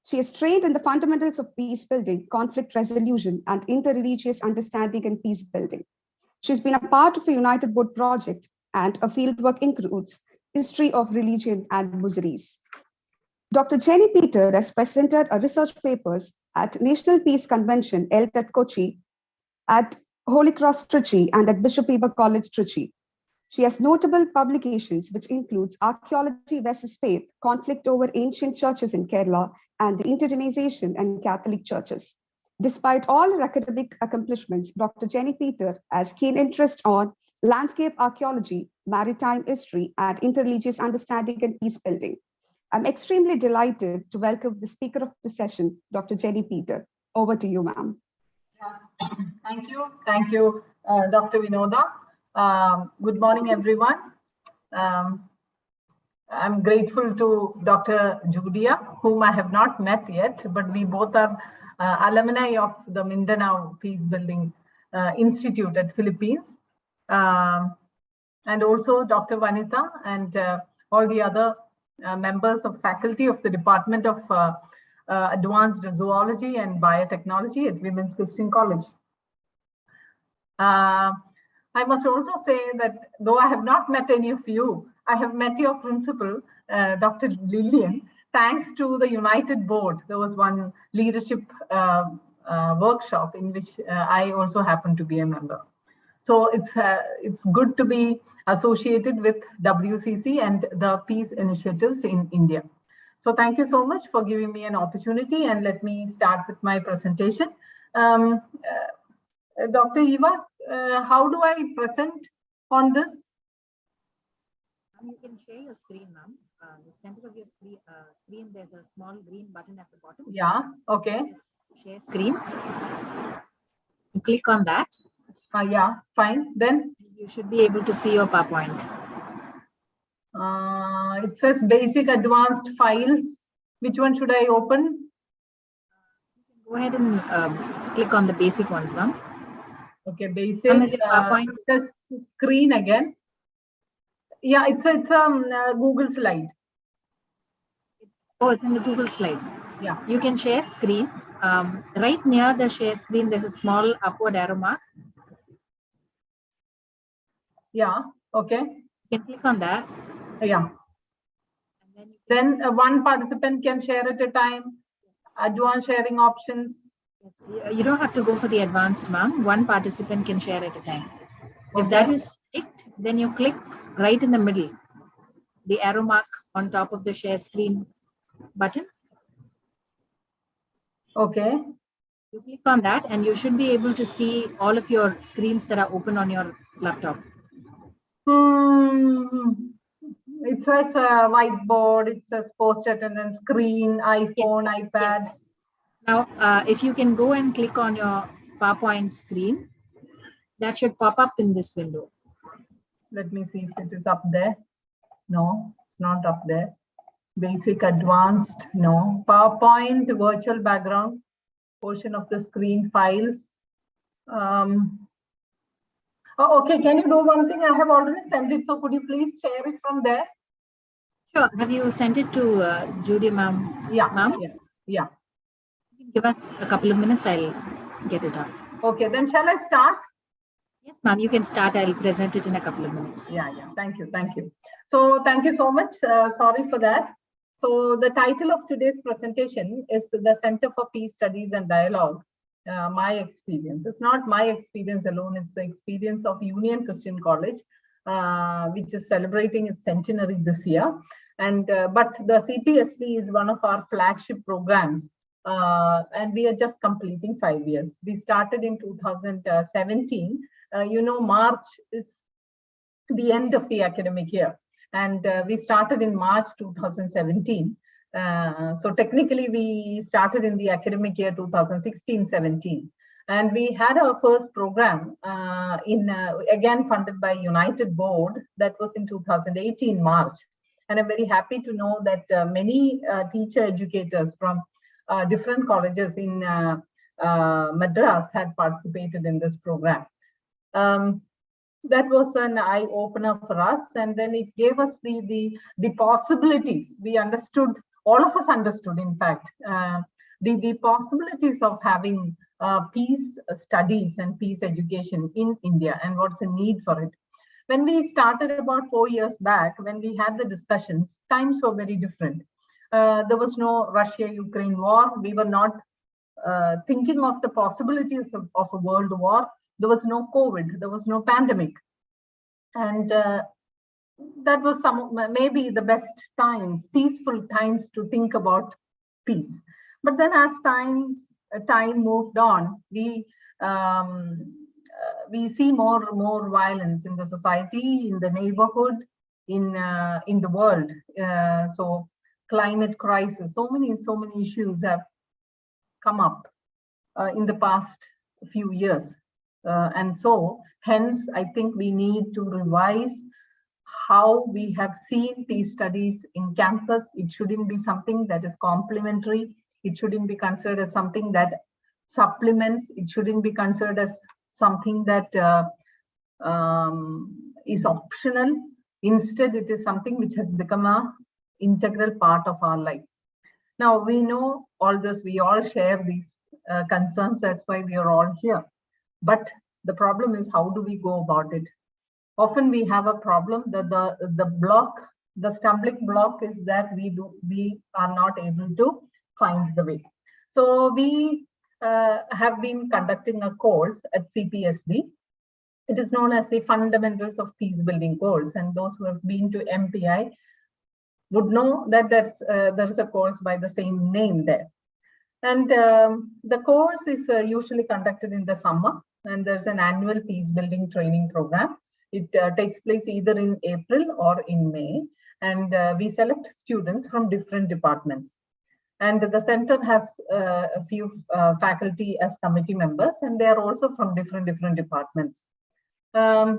She is trained in the fundamentals of peace building, conflict resolution, and interreligious understanding and peace building. She's been a part of the United Board project, and her fieldwork includes history of religion and Muziris. Dr. Jenny Peter has presented her research papers at National Peace Convention held at Kochi, at Holy Cross Trichy, and at Bishop Weber College Trichy. She has notable publications, which includes Archaeology versus Faith, Conflict over Ancient Churches in Kerala, and the Indigenization and Catholic Churches. Despite all her academic accomplishments, Dr. Jenny Peter has keen interest on landscape archaeology, maritime history, and interreligious understanding and peace building. I'm extremely delighted to welcome the speaker of the session, Dr. Jenny Peter. Over to you, ma'am. Thank you, Dr. Vinoda. Good morning, everyone. I'm grateful to Dr. Judia, whom I have not met yet, but we both are alumni of the Mindanao Peace Building Institute at Philippines. And also Dr. Vanitha and all the other members of faculty of the Department of Advanced Zoology and Biotechnology at Women's Christian College. I must also say that though I have not met any of you, I have met your principal, Dr. Lillian, thanks to the United Board. There was one leadership workshop in which I also happened to be a member. So it's good to be associated with WCC and the peace initiatives in India. So thank you so much for giving me an opportunity, and let me start with my presentation. Dr. Eva, how do I present on this? You can share your screen, ma'am. The center of your screen, there's a small green button at the bottom. Yeah, okay. Share screen. You click on that. Yeah, fine. Then you should be able to see your PowerPoint. It says basic advanced files. Which one should I open? Go ahead and click on the basic ones, ma'am. Okay, basic. PowerPoint. It says screen again. Yeah, it's a Google slide. Oh, it's in the Google slide. Yeah. You can share screen. Right near the share screen, there's a small upward arrow mark. Yeah, okay. You can click on that. Yeah. And then one participant can share at a time. Advanced sharing options. You don't have to go for the advanced, ma'am. One participant can share at a time. Okay. If that is ticked, then you click right in the middle, the arrow mark on top of the share screen button. Okay. You click on that and you should be able to see all of your screens that are open on your laptop. It says whiteboard, it says post attendance screen, iPhone, yes. iPad. Yes. Now, if you can go and click on your PowerPoint screen, that should pop up in this window. Let me see if it is up there. No, it's not up there. Basic, advanced, no. PowerPoint, virtual background, portion of the screen, files. Oh, okay, can you do one thing? I have already sent it, so could you please share it from there? Sure. Have you sent it to Judy, ma'am? Yeah, ma'am? Yeah. Give us a couple of minutes, I'll get it up. Okay, then shall I start? Yes, ma'am, you can start. I'll present it in a couple of minutes. Yeah, thank you. So thank you so much. Sorry for that. So the title of today's presentation is the Center for Peace Studies and Dialogue, my experience. It's not my experience alone, it's the experience of Union Christian College, which is celebrating its centenary this year. And but the CPSD is one of our flagship programs. And we are just completing 5 years. We started in 2017. March is the end of the academic year, and we started in March 2017. So technically, we started in the academic year 2016-17, and we had our first program again funded by United Board. That was in 2018 March, and I'm very happy to know that many teacher educators from different colleges in Madras had participated in this program. That was an eye-opener for us, and then it gave us the possibilities. We understood, all of us understood, in fact, the possibilities of having peace studies and peace education in India, and what's the need for it. When we started about 4 years back, when we had the discussions, times were very different. There was no Russia-Ukraine war. We were not thinking of the possibilities of a world war. There was no COVID. There was no pandemic. And that was maybe the best times, peaceful times to think about peace. But then as time moved on, we see more violence in the society, in the neighborhood, in the world. So climate crisis, so many issues have come up in the past few years. And so hence, I think we need to revise how we have seen peace studies in campus. It shouldn't be something that is complementary. It shouldn't be considered as something that supplements. It shouldn't be considered as something that is optional. Instead, it is something which has become an integral part of our life. Now, we know all this, we all share these concerns, that's why we are all here. But the problem is, how do we go about it? Often we have a problem that the stumbling block is that we are not able to find the way. So we have been conducting a course at CPSD. It is known as the Fundamentals of Peace Building course, and those who have been to MPI would know that there is a course by the same name there. And the course is usually conducted in the summer, and there's an annual peace building training program. It takes place either in April or in May, and we select students from different departments. And the center has a few faculty as committee members, and they are also from different departments. So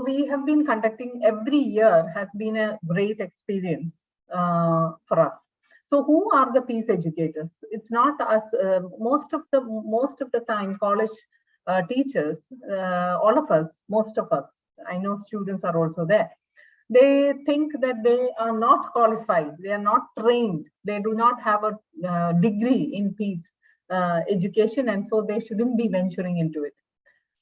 we have been conducting every year, has been a great experience for us. So who are the peace educators? It's not us. Most of the time, college teachers, all of us, most of us, I know students are also there. They think that they are not qualified, they are not trained, they do not have a degree in peace education, and so they shouldn't be venturing into it.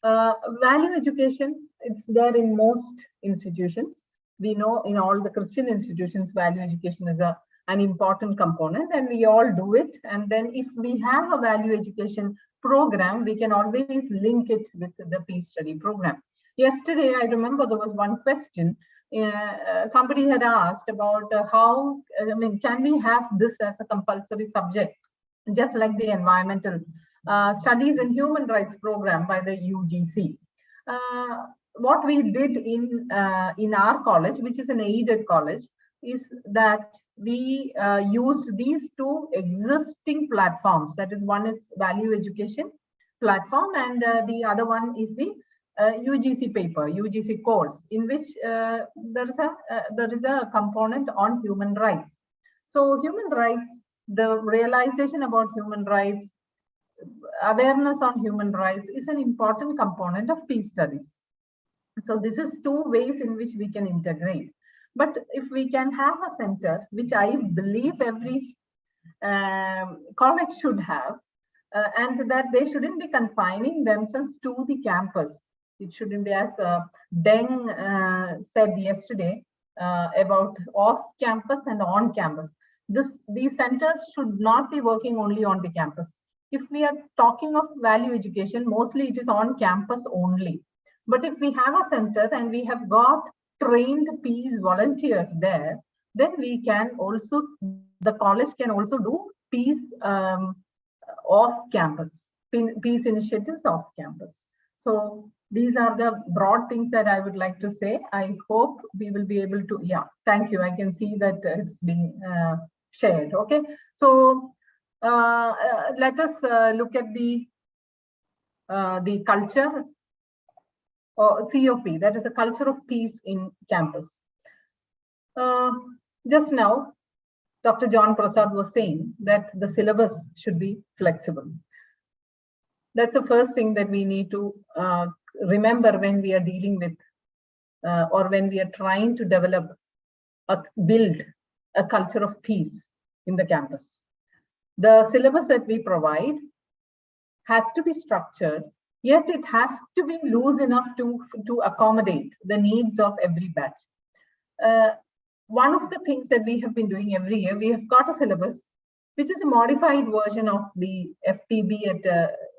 Value education, it's there in most institutions. We know in all the Christian institutions, value education is an important component, and we all do it. And then if we have a value education program, we can always link it with the peace study program. Yesterday, I remember there was one question. Somebody had asked about can we have this as a compulsory subject, just like the environmental studies and human rights program by the UGC. What we did in our college, which is an aided college, is that we used these two existing platforms. That is, one is value education platform, and the other one is the UGC paper, UGC course, in which there is a component on human rights. So human rights, the realization about human rights, awareness on human rights is an important component of peace studies. So this is two ways in which we can integrate. But if we can have a center, which I believe every college should have, and that they shouldn't be confining themselves to the campus. It shouldn't be, as Deng said yesterday, about off-campus and on-campus. These centers should not be working only on the campus. If we are talking of value education, mostly it is on campus only. But if we have a center and we have got trained peace volunteers there, then we can also, the college can also do peace off campus, peace initiatives off campus. So these are the broad things that I would like to say. I hope we will be able to, thank you. I can see that it's been shared. Okay, so let us look at the culture, or COP, that is a culture of peace in campus. Just now, Dr. John Prasad was saying that the syllabus should be flexible. That's the first thing that we need to remember when we are dealing with or when we are trying to develop, build a culture of peace in the campus. The syllabus that we provide has to be structured, yet it has to be loose enough to accommodate the needs of every batch. One of the things that we have been doing every year, we have got a syllabus, which is a modified version of the FPB at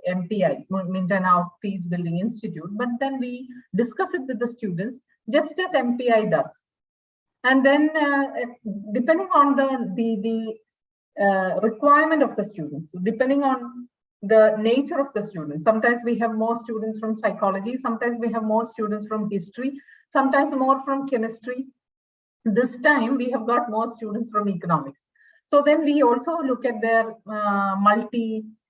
MPI, Mindanao Peace Building Institute, but then we discuss it with the students, just as MPI does. And then depending on the requirement of the students, depending on the nature of the students, sometimes we have more students from psychology, sometimes we have more students from history, sometimes more from chemistry. This time we have got more students from economics. So then we also look at their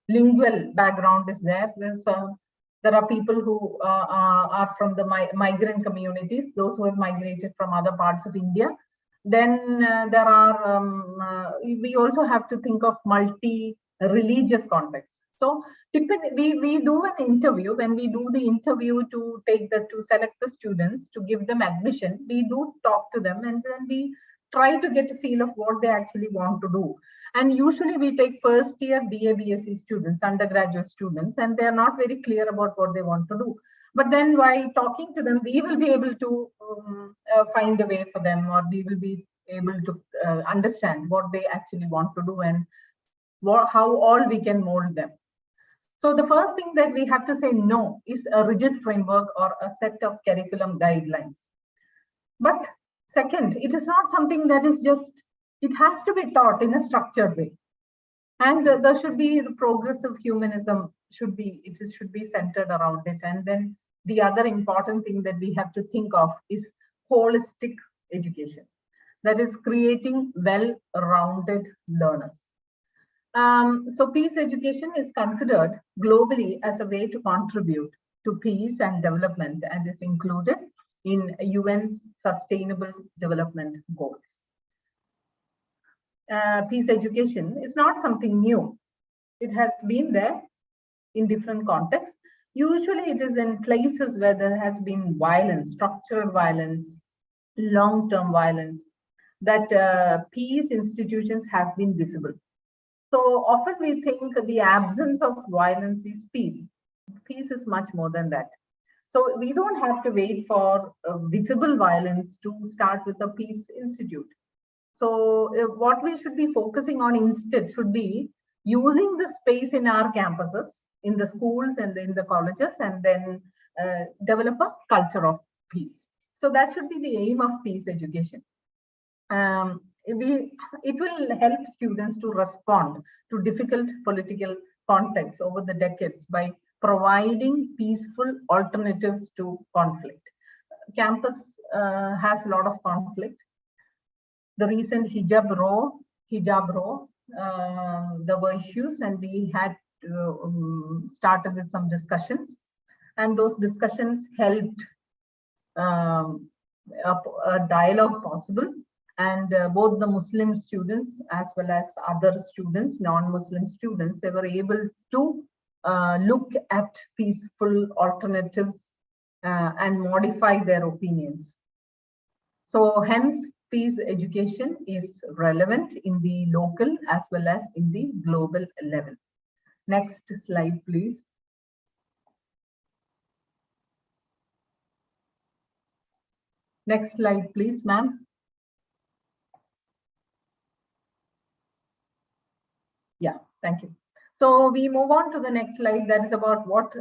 lingual background is there. There are people who are from the migrant communities, those who have migrated from other parts of India. Then there are, we also have to think of multi-religious contexts. So we do an interview. When we do the interview to select the students, to give them admission, we do talk to them, and then we try to get a feel of what they actually want to do. And usually we take first year BA BSc students, undergraduate students, and they are not very clear about what they want to do. But then while talking to them, we will be able to find a way for them, or we will be able to understand what they actually want to do and how all we can mold them. So the first thing that we have to say no is a rigid framework or a set of curriculum guidelines. But second, it is not something that is just, it has to be taught in a structured way. And there should be the progressive humanism should be centered around it. And then the other important thing that we have to think of is holistic education. That is creating well-rounded learners. So peace education is considered globally as a way to contribute to peace and development, and is included in UN's Sustainable Development Goals. Peace education is not something new. It has been there in different contexts. Usually it is in places where there has been violence, structural violence, long-term violence, that peace institutions have been visible. So often we think the absence of violence is peace. Peace is much more than that. So we don't have to wait for visible violence to start with a peace institute. So what we should be focusing on instead should be using the space in our campuses, in the schools and in the colleges, and then develop a culture of peace. So that should be the aim of peace education. It will help students to respond to difficult political contexts over the decades by providing peaceful alternatives to conflict. Campus has a lot of conflict. The recent hijab row, there were issues, and we had started with some discussions, and those discussions helped a dialogue possible. And both the Muslim students as well as other students, non-Muslim students, they were able to look at peaceful alternatives and modify their opinions. So hence, peace education is relevant in the local as well as in the global level. Next slide, please. Next slide, please, ma'am. Yeah, thank you. So we move on to the next slide, that is about what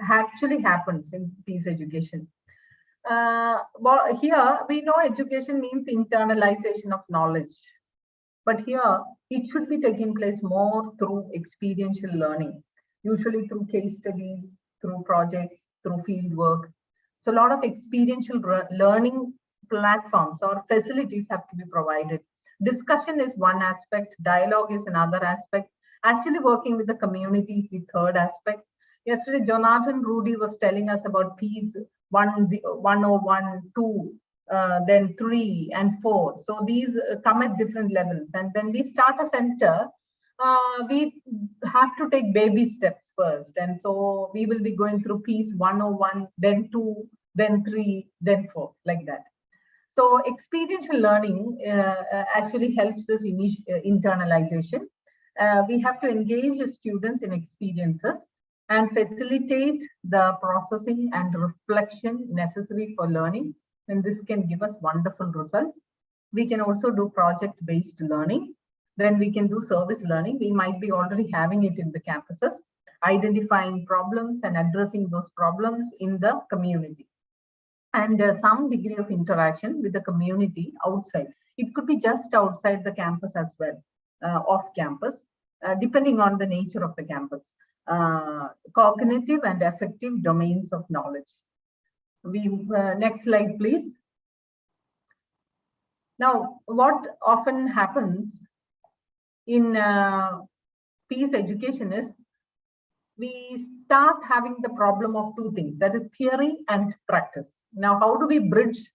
actually happens in peace education. Well, here we know education means internalization of knowledge, but here it should be taking place more through experiential learning, usually through case studies, through projects, through field work. So a lot of experiential learning platforms or facilities have to be provided. Discussion is one aspect, dialogue is another aspect, actually working with the community is the third aspect. Yesterday, Jonathan Rudy was telling us about peace 101, 2, then 3 and 4. So these come at different levels. And when we start a center, we have to take baby steps first. And so we will be going through peace 101, then 2, then 3, then 4, like that. So experiential learning actually helps us in internalization. We have to engage the students in experiences and facilitate the processing and reflection necessary for learning. And this can give us wonderful results. We can also do project-based learning. Then we can do service learning. We might be already having it in the campuses, identifying problems and addressing those problems in the community. And some degree of interaction with the community outside. It could be just outside the campus as well, off campus, depending on the nature of the campus. Cognitive and affective domains of knowledge. Next slide, please. Now, what often happens in peace education is we start having the problem of two things, that is theory and practice. Now, how do we bridge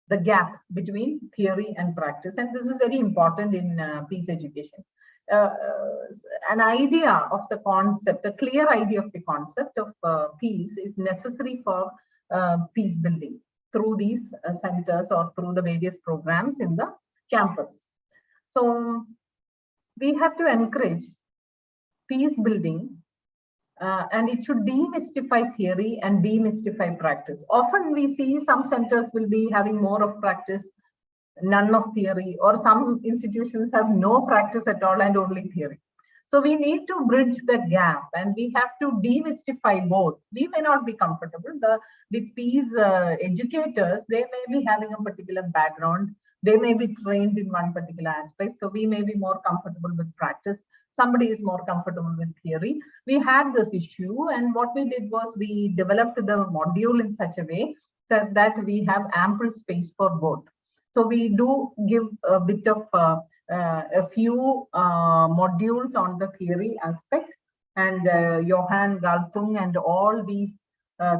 the gap between theory and practice? And this is very important in peace education. An idea of the concept, a clear idea of the concept of peace is necessary for peace building through these centers or through the various programs in the campus. So we have to encourage peace building, and it should demystify theory and demystify practice. Often we see some centers will be having more of practice, none of theory, or some institutions have no practice at all and only theory. So we need to bridge the gap, and we have to demystify both. We may not be comfortable. The peace educators, they may be having a particular background. They may be trained in one particular aspect. So we may be more comfortable with practice. Somebody is more comfortable with theory. We had this issue, and what we did was we developed the module in such a way that we have ample space for both. So we do give a bit of a few modules on the theory aspect, and Johan Galtung and all these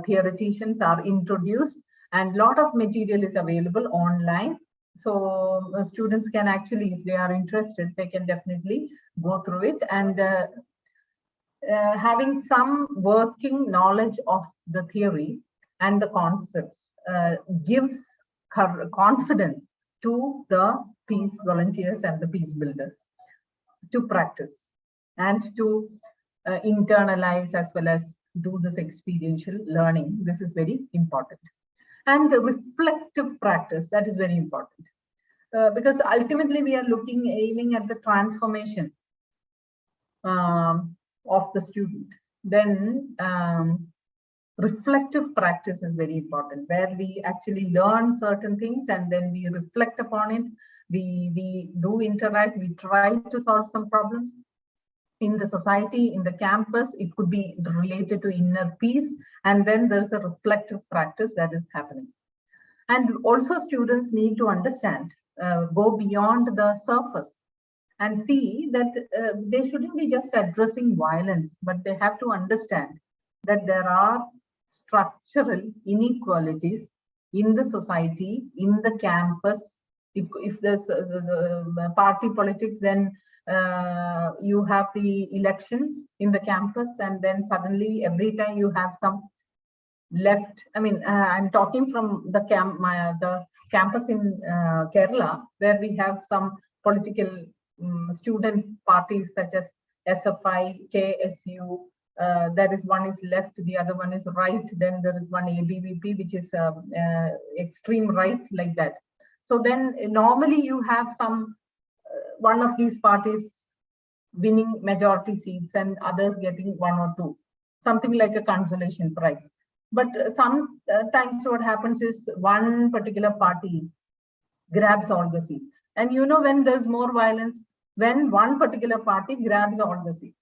theoreticians are introduced, and a lot of material is available online. So students can actually, if they are interested, they can definitely go through it, and having some working knowledge of the theory and the concepts gives confidence to the peace volunteers and the peace builders to practice and to internalize as well as do this experiential learning. This is very important. And the reflective practice, that is very important. Because ultimately we are aiming at the transformation of the student. Then reflective practice is very important, where we actually learn certain things and then we reflect upon it. We do interact, we try to solve some problems in the society, in the campus. It could be related to inner peace, and then there's a reflective practice that is happening. And also students need to understand, go beyond the surface and see that they shouldn't be just addressing violence, but they have to understand that there are structural inequalities in the society, in the campus. If there's party politics, then you have the elections in the campus, and then suddenly every time you have some left. I mean, I'm talking from the campus in Kerala, where we have some political student parties such as SFI, KSU. That is, one is left, the other one is right. Then there is one ABVP, which is extreme right, like that. So then normally you have some one of these parties winning majority seats and others getting 1 or 2, something like a consolation prize. But sometimes what happens is one particular party grabs all the seats. And you know, when there's more violence, when one particular party grabs all the seats.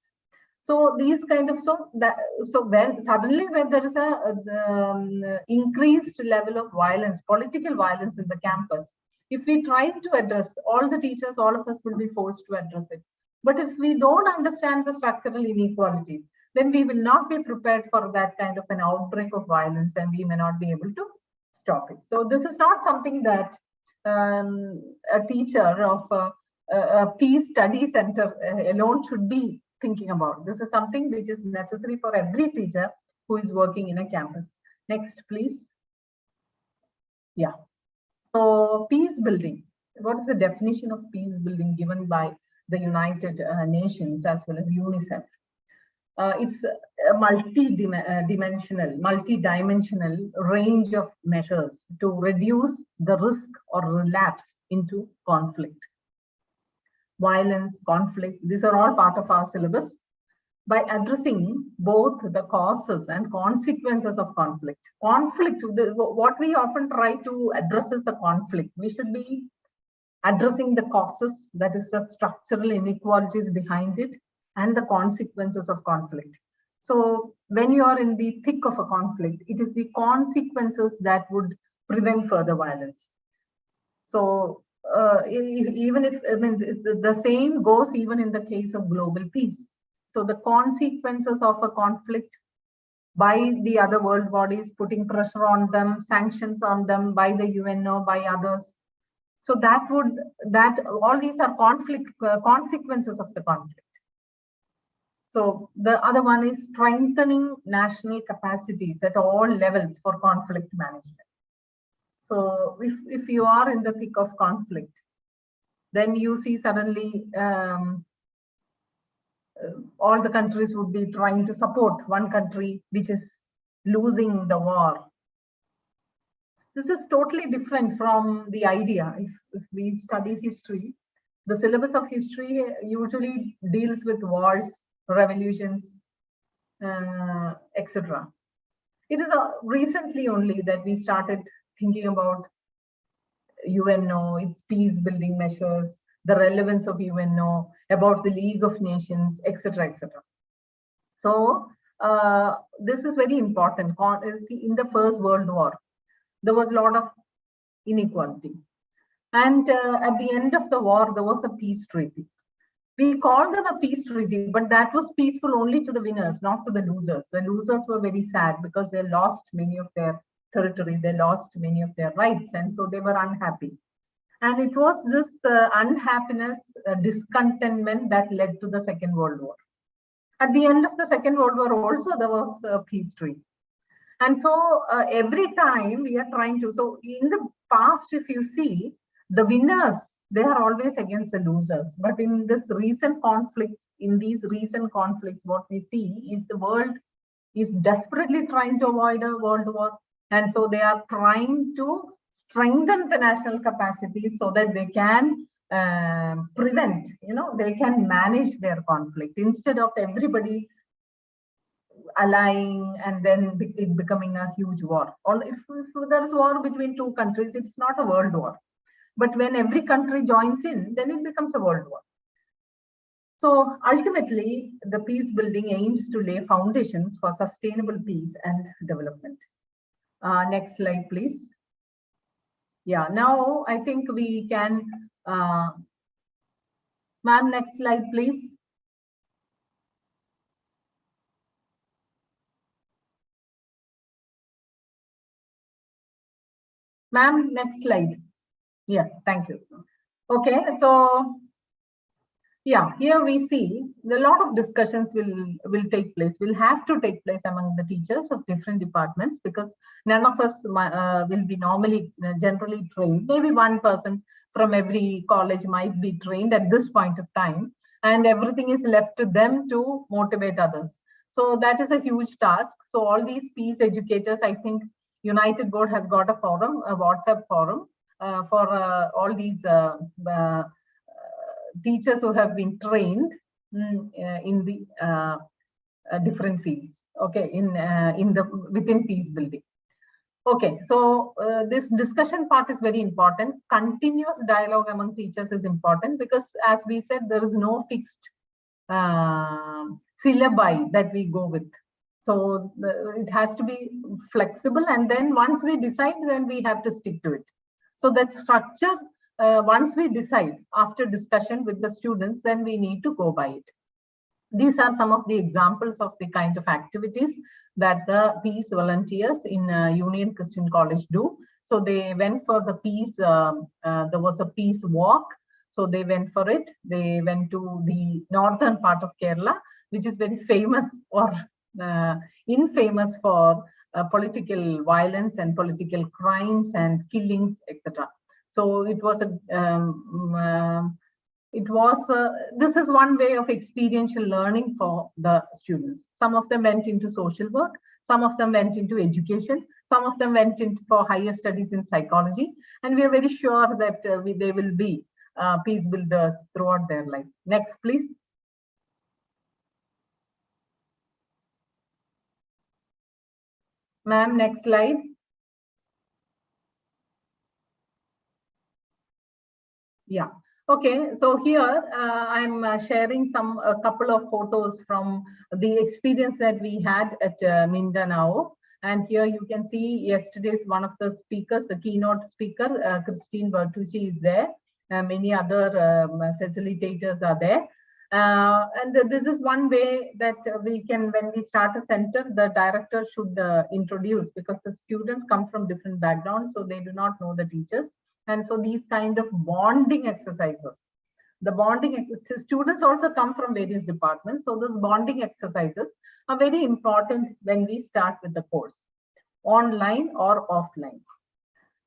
So these kind of, so when suddenly when there is a increased level of violence, political violence in the campus, if we try to address, all the teachers, all of us will be forced to address it. But if we don't understand the structural inequalities, then we will not be prepared for that kind of an outbreak of violence, and we may not be able to stop it. So this is not something that a teacher of a peace study center alone should be thinking about. This is something which is necessary for every teacher who is working in a campus. Next, please. Yeah. So peace building. What is the definition of peace building given by the United Nations as well as UNICEF? It's a multi-dimensional range of measures to reduce the risk or relapse into conflict. Violence, conflict, these are all part of our syllabus. By addressing both the causes and consequences of conflict. Conflict, what we often try to address is the conflict. We should be addressing the causes, that is the structural inequalities behind it, and the consequences of conflict. So when you are in the thick of a conflict, it is the consequences that would prevent further violence. So even if, I mean, the same goes even in the case of global peace. So the consequences of a conflict by the other world bodies, putting pressure on them, sanctions on them by the UNO, by others. So all these are consequences of the conflict. So the other one is strengthening national capacities at all levels for conflict management. So if you are in the thick of conflict, then you see suddenly all the countries would be trying to support one country which is losing the war. This is totally different from the idea. If we study history, the syllabus of history usually deals with wars, revolutions, etc. It is recently only that we started thinking about UNO, its peace building measures, the relevance of UNO, about the League of Nations, etc., etc. So this is very important. In the First World War, there was a lot of inequality. And at the end of the war, there was a peace treaty. We called them a peace treaty, but that was peaceful only to the winners, not to the losers. The losers were very sad because they lost many of their territory, they lost many of their rights, and so they were unhappy. And it was this unhappiness, discontentment that led to the Second World War. At the end of the Second World War also, there was a peace treaty. And so every time we are trying to, so in the past, if you see, the winners, they are always against the losers. But in these recent conflicts, what we see is the world is desperately trying to avoid a world war. And so they are trying to strengthen the national capacity so that they can prevent, they can manage their conflict instead of everybody allying and then it becoming a huge war. Or if there is war between two countries, it's not a world war. But when every country joins in, then it becomes a world war. So ultimately, the peace building aims to lay foundations for sustainable peace and development. Next slide, please. Yeah, now I think we can, ma'am, next slide, please. Ma'am, next slide. Yeah, thank you. Okay, so yeah, here we see a lot of discussions will take place, will have to take place among the teachers of different departments because none of us will be normally generally trained. Maybe one person from every college might be trained at this point of time, and everything is left to them to motivate others. So that is a huge task. So all these peace educators, I think United Board has got a forum, a WhatsApp forum for all these teachers who have been trained in the different fields. Okay, within peace building. Okay, so this discussion part is very important. Continuous dialogue among teachers is important because, as we said, there is no fixed syllabi that we go with. So it has to be flexible, and then once we decide, then we have to stick to it. So that structure, once we decide after discussion with the students, then we need to go by it. These are some of the examples of the kind of activities that the peace volunteers in Union Christian College do. So they went for the peace, there was a peace walk. So they went for it. They went to the northern part of Kerala, which is very famous or infamous for political violence and political crimes and killings, etc. So it was this is one way of experiential learning for the students. Some of them went into social work, some of them went into education, some of them went into for higher studies in psychology, and we are very sure that they will be peace builders throughout their life. Next, please. Ma'am, next slide. Yeah. Okay, so here I'm sharing a couple of photos from the experience that we had at Mindanao. And here you can see yesterday's one of the speakers, the keynote speaker, Christine Bertucci is there. Many other facilitators are there. This is one way that we can, when we start a center, the director should introduce, because the students come from different backgrounds, so they do not know the teachers. And so these kind of bonding exercises, the students also come from various departments. So those bonding exercises are very important when we start with the course, online or offline.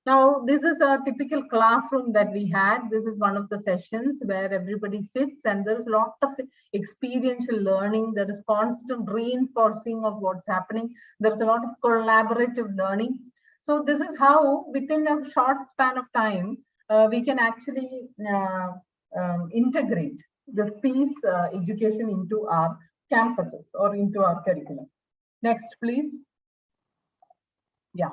Now, this is a typical classroom that we had. This is one of the sessions where everybody sits, and there is a lot of experiential learning. There is constant reinforcing of what's happening. There's a lot of collaborative learning. So this is how, within a short span of time, we can actually integrate this peace education into our campuses or into our curriculum. Next, please. Yeah.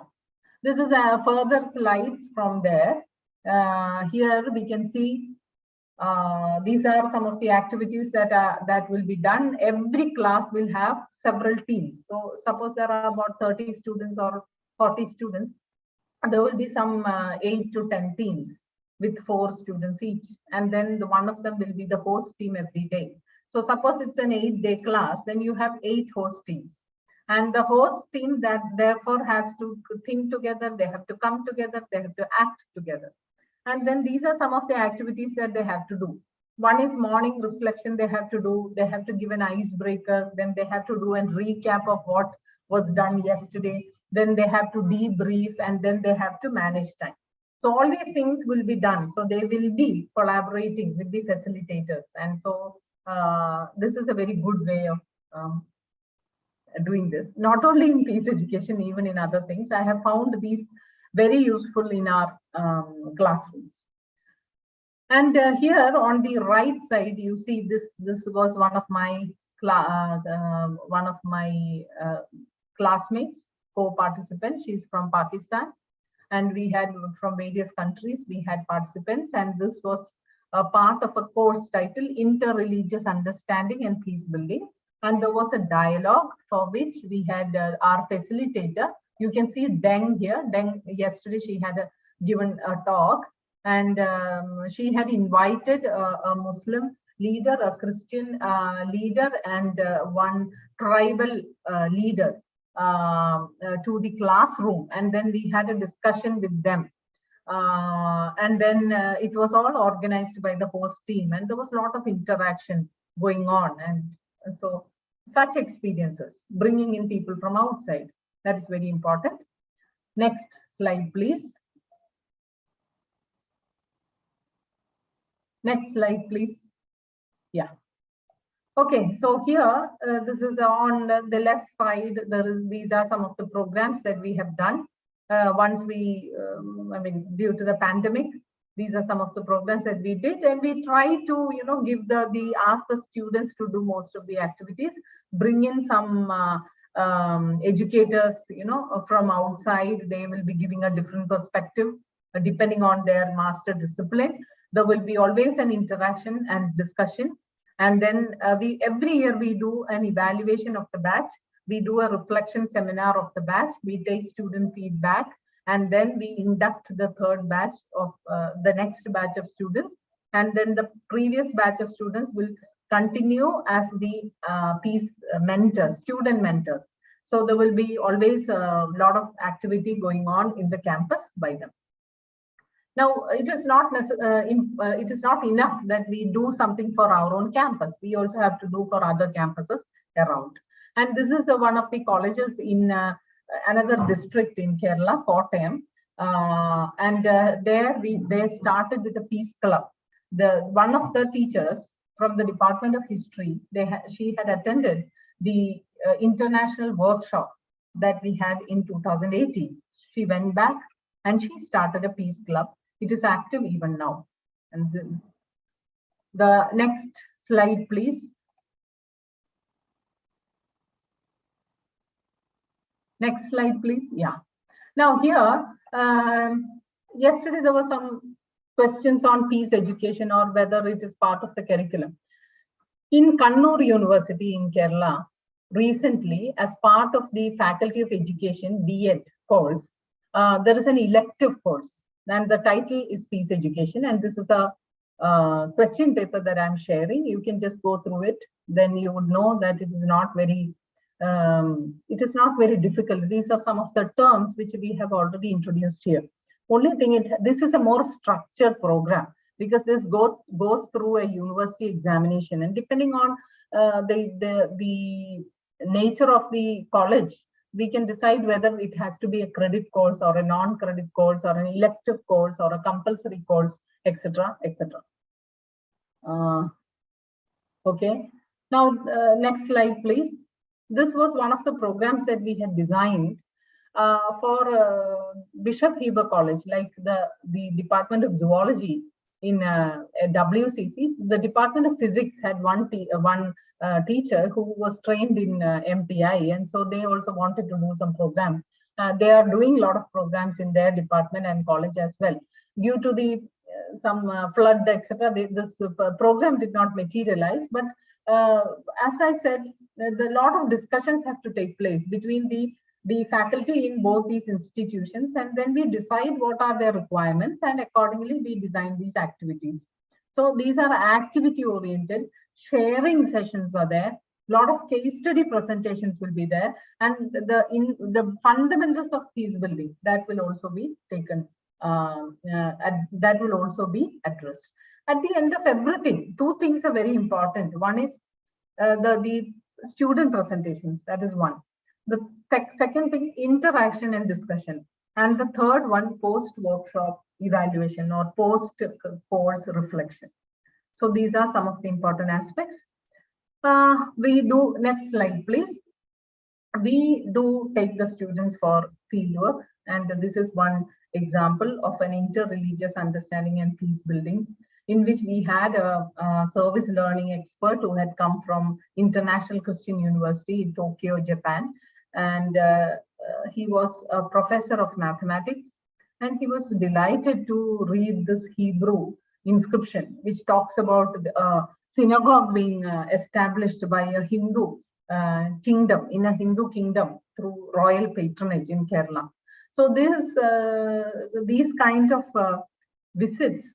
This is further slides from there. Here we can see these are some of the activities that will be done. Every class will have several teams. So suppose there are about 30 students or 40 students, there will be some 8 to 10 teams with 4 students each. And then one of them will be the host team every day. So suppose it's an 8-day class, then you have 8 host teams. And the host team that therefore has to think together, they have to come together, they have to act together. And then these are some of the activities that they have to do. One is morning reflection they have to do. They have to give an icebreaker. Then they have to do a recap of what was done yesterday. Then they have to debrief, and then they have to manage time. So all these things will be done. So they will be collaborating with the facilitators. And so this is a very good way of doing this, not only in peace education, even in other things. I have found these very useful in our classrooms. And here on the right side, you see this was one of my classmates, co-participant. She's from Pakistan, and we had from various countries, we had participants, and this was a part of a course titled Interreligious Understanding and Peace Building. And there was a dialogue for which we had our facilitator. You can see Deng here. Deng, yesterday she had given a talk, and she had invited a Muslim leader, a Christian leader, and one tribal leader to the classroom. And then we had a discussion with them. And then it was all organized by the host team, and there was a lot of interaction going on. And so such experiences, bringing in people from outside, that is very important. Next slide, please. Next slide, please. Yeah. Okay, so here, this is on the left side. These are some of the programs that we have done. Once we, due to the pandemic, these are some of the programs that we did, and we try to, give ask the students to do most of the activities, bring in some educators, from outside. They will be giving a different perspective depending on their master discipline. There will be always an interaction and discussion. And then every year we do an evaluation of the batch. We do a reflection seminar of the batch. We take student feedback, and then we induct the third batch of the next batch of students. And then the previous batch of students will continue as the peace mentors, student mentors. So there will be always a lot of activity going on in the campus by them. Now, it is not enough that we do something for our own campus. We also have to do for other campuses around. And this is one of the colleges in another district in Kerala, Kottayam. There they started with a peace club. One of the teachers from the Department of History, she had attended the international workshop that we had in 2018. She went back and she started a peace club. It is active even now. And the next slide, please. Next slide, please. Yeah. Now here, yesterday there were some questions on peace education or whether it is part of the curriculum. In Kannur University in Kerala, recently, as part of the Faculty of Education Dept course, there is an elective course, and the title is Peace Education, and this is a question paper that I'm sharing. You can just go through it. Then you would know that it is not very difficult. These are some of the terms which we have already introduced here. Only thing, this is a more structured program because this goes through a university examination, and depending on the nature of the college, we can decide whether it has to be a credit course or a non-credit course or an elective course or a compulsory course, etc., etc. Okay. Now, next slide, please. This was one of the programs that we had designed for Bishop Heber College, like the Department of Zoology in WCC. The Department of Physics had one teacher who was trained in MPI, and so they also wanted to do some programs. They are doing a lot of programs in their department and college as well. Due to the some flood, etc., this program did not materialize. But as I said, a lot of discussions have to take place between the faculty in both these institutions, and then we decide what are their requirements, and accordingly we design these activities. So these are activity oriented. Sharing sessions are there. A lot of case study presentations will be there, and the fundamentals of peace building, that will also be taken. That will also be addressed. At the end of everything, two things are very important. One is the student presentations. That is one. The second thing, interaction and discussion. And the third one, post-workshop evaluation or post-course reflection. So these are some of the important aspects. We do, next slide, please. We do take the students for fieldwork, and this is one example of an inter-religious understanding and peace building, in which we had a service learning expert who had come from International Christian University in Tokyo, Japan. And he was a professor of mathematics, and he was delighted to read this Hebrew inscription, which talks about the synagogue being established by a Hindu kingdom, in a Hindu kingdom through royal patronage in Kerala. So these kind of visits,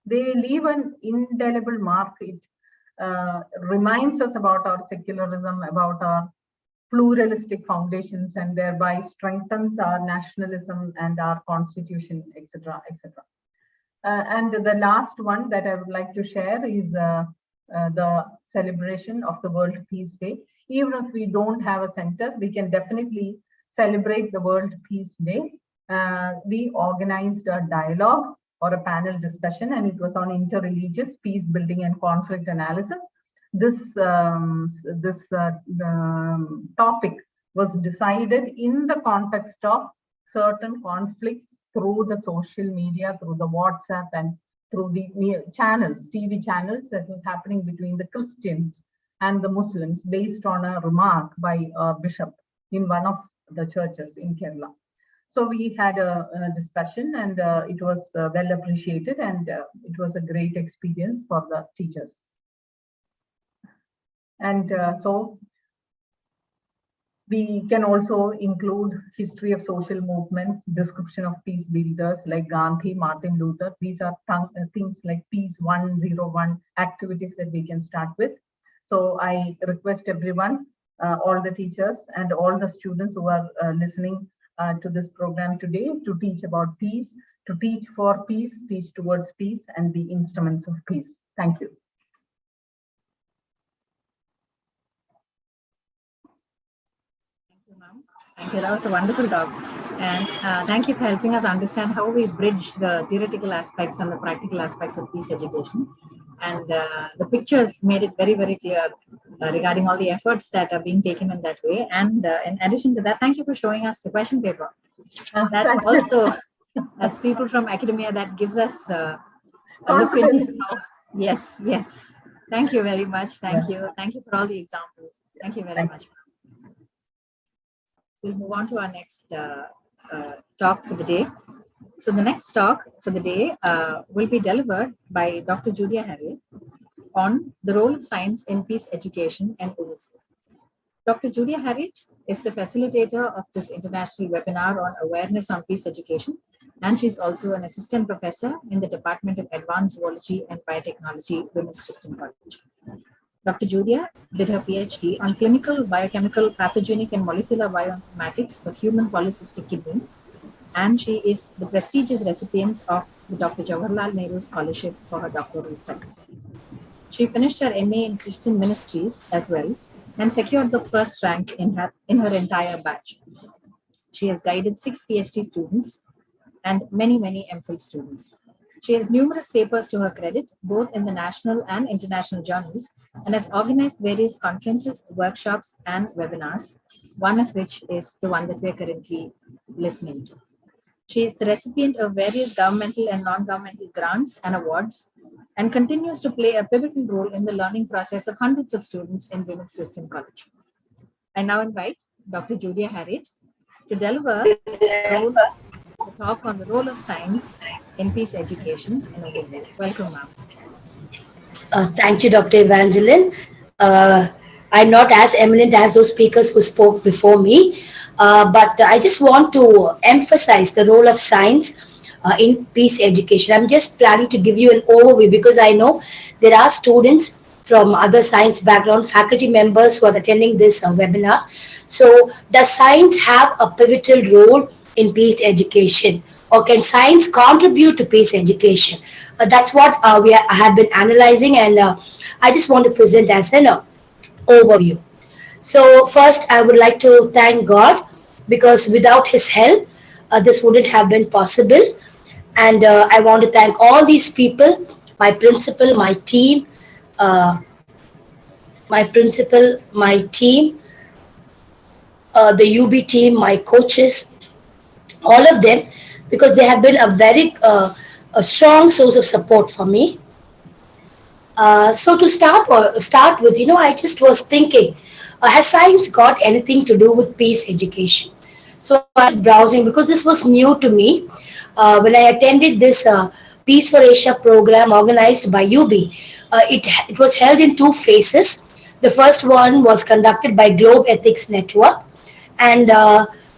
they leave an indelible mark. It reminds us about our secularism, about our pluralistic foundations, and thereby strengthens our nationalism and our constitution, etc., etc. And the last one that I would like to share is the celebration of the World Peace Day. Even if we don't have a center, we can definitely celebrate the World Peace Day. We organized a dialogue or a panel discussion, and it was on interreligious peace building and conflict analysis. This topic was decided in the context of certain conflicts through the social media, through the WhatsApp, and through the channels, TV channels, that was happening between the Christians and the Muslims, based on a remark by a bishop in one of the churches in Kerala. So we had a discussion, and it was well appreciated, and it was a great experience for the teachers. And so we can also include history of social movements, description of peace builders like Gandhi, Martin Luther. These are things like Peace 101 activities that we can start with. So I request everyone, all the teachers and all the students who are listening to this program today, to teach about peace, to teach for peace, teach towards peace, and be instruments of peace. Thank you. Thank you. That was a wonderful talk. And thank you for helping us understand how we bridge the theoretical aspects and the practical aspects of peace education. And the pictures made it very, very clear regarding all the efforts that are being taken in that way. And in addition to that, thank you for showing us the question paper. That also, as people from academia, that gives us a look into how, yes, yes. Thank you very much. Thank you. Thank you for all the examples. Thank you very much. We'll move on to our next talk for the day. So the next talk for the day will be delivered by Dr. Julia Harriet on the role of science in peace education and Urdu. Dr. Julia Harriet is the facilitator of this international webinar on awareness on peace education and she's also an assistant professor in the Department of Advanced Zoology and Biotechnology, Women's Christian College. Dr. Julia did her PhD on clinical, biochemical, pathogenic, and molecular bioinformatics for human polycystic kidney, and she is the prestigious recipient of the Dr. Jawaharlal Nehru Scholarship for her doctoral studies. She finished her MA in Christian Ministries as well and secured the first rank in her entire batch. She has guided 6 PhD students and many MPhil students. She has numerous papers to her credit, both in the national and international journals, and has organized various conferences, workshops, and webinars, one of which is the one that we're currently listening to. She is the recipient of various governmental and non-governmental grants and awards, and continues to play a pivotal role in the learning process of hundreds of students in Women's Christian College. I now invite Dr. Julia Harriet to deliver a talk on the role of science in peace education in India. Welcome, ma'am. Thank you, Dr. Evangeline. I'm not as eminent as those speakers who spoke before me, but I just want to emphasize the role of science in peace education. I'm just planning to give you an overview because I know there are students from other science background, faculty members who are attending this webinar. So does science have a pivotal role in peace education, or can science contribute to peace education? That's what I have been analyzing, and I just want to present as an overview. So first, I would like to thank God, because without His help, this wouldn't have been possible. And I want to thank all these people, my principal, my team, the UB team, my coaches, all of them, because they have been a very a strong source of support for me. So to start with, I just was thinking, has science got anything to do with peace education? So I was browsing because this was new to me. When I attended this Peace for Asia program organized by UB, it was held in 2 phases. The first one was conducted by Globe Ethics Network, and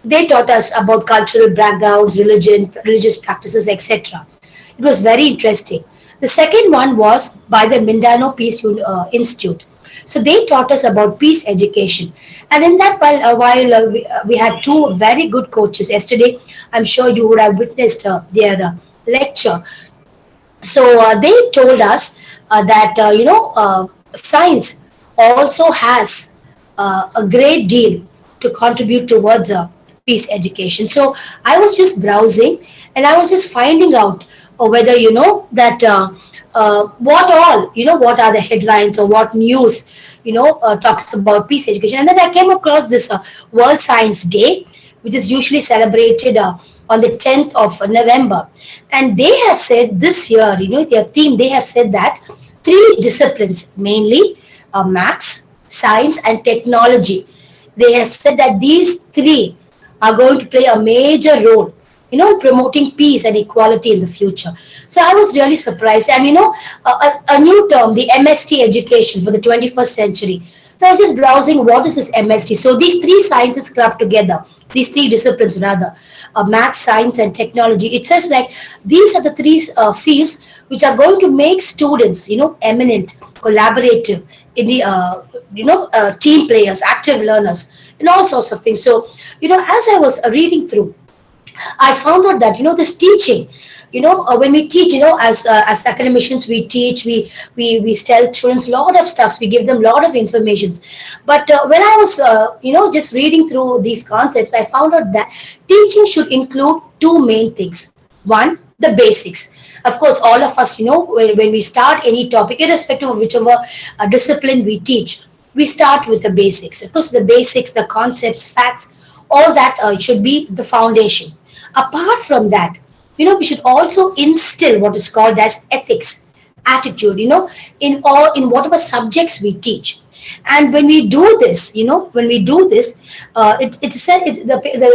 they taught us about cultural backgrounds, religious practices, etc. It was very interesting. The second one was by the Mindanao Peace Institute. So they taught us about peace education. And in that, while we had 2 very good coaches. Yesterday, I'm sure you would have witnessed their lecture. So they told us that, science also has a great deal to contribute towards peace education. So I was just browsing and I was just finding out whether that what are the headlines or what news talks about peace education. And then I came across this World Science Day, which is usually celebrated on the 10th of November. And they have said this year, their theme, they have said that 3 disciplines, mainly maths, science, and technology, they have said that these 3 are going to play a major role, in promoting peace and equality in the future. So I was really surprised. And, a new term, the MST education for the 21st century. So I was just browsing, what is this MST? So these 3 sciences clubbed together, these 3 disciplines rather, math, science, and technology. It says like these are the 3 fields which are going to make students, eminent, collaborative, in the team players, active learners, and all sorts of things. So, as I was reading through, I found out that this teaching, when we teach, as academicians, we teach, we tell students a lot of stuff, we give them a lot of information. But when I was just reading through these concepts, I found out that teaching should include 2 main things. One, the basics. Of course, all of us, when we start any topic, irrespective of whichever discipline we teach, we start with the basics. Of course, the basics, the concepts, facts, all that should be the foundation. Apart from that, we should also instill what is called as ethics, attitude, in whatever subjects we teach. And when we do this, the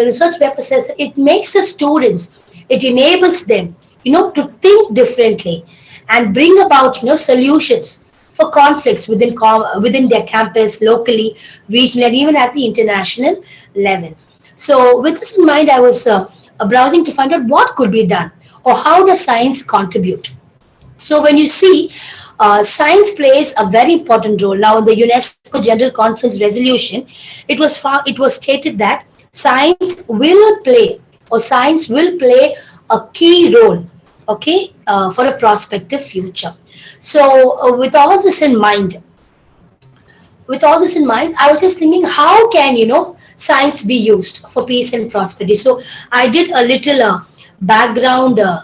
research paper says that it makes the students, it enables them, to think differently and bring about, solutions for conflicts within their campus, locally, regionally, and even at the international level. So with this in mind, I was browsing to find out what could be done or how does science contribute. So when you see, science plays a very important role. Now, in the UNESCO General Conference resolution, it was stated that science will play, or science will play a key role, okay, for a prospective future. So, with all this in mind, I was just thinking, how can science be used for peace and prosperity? So, I did a little background uh,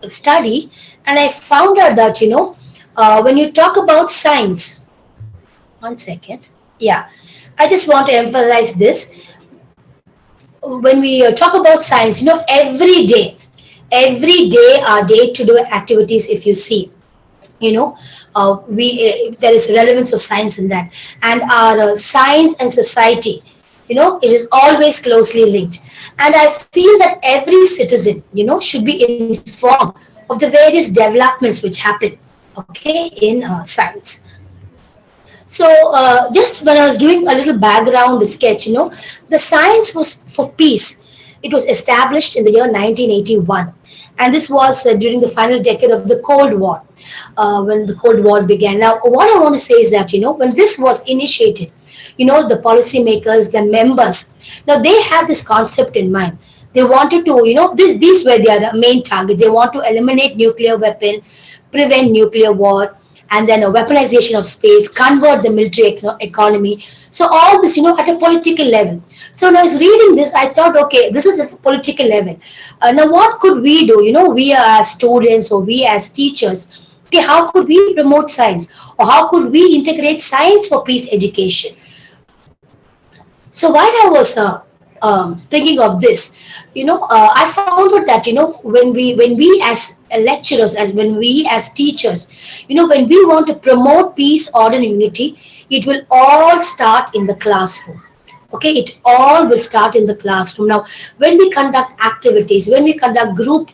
study, and I found out that when you talk about science, one second, yeah, I just want to emphasize this. When we talk about science, every day our day-to-day activities, if you see, we there is relevance of science in that, and our science and society, it is always closely linked. And I feel that every citizen, should be informed of the various developments which happen, okay, in science. So just when I was doing a little background sketch, the science was for peace. It was established in the year 1981, and this was during the final decade of the Cold War, when the Cold War began. Now, what I want to say is that when this was initiated, the policymakers, the members, now they had this concept in mind. They wanted to, these were their main targets. They want to eliminate nuclear weapon, prevent nuclear war, and then a weaponization of space, convert the military economy. So all this, at a political level. So when I was reading this, I thought, okay, this is a political level. Now, what could we do? We as students or we as teachers, okay, how could we promote science, or how could we integrate science for peace education? So while I was thinking of this, I found out that when we as lecturers, as when we as teachers, when we want to promote peace, order, and unity, it will all start in the classroom. Okay, it all will start in the classroom. Now, when we conduct activities, when we conduct group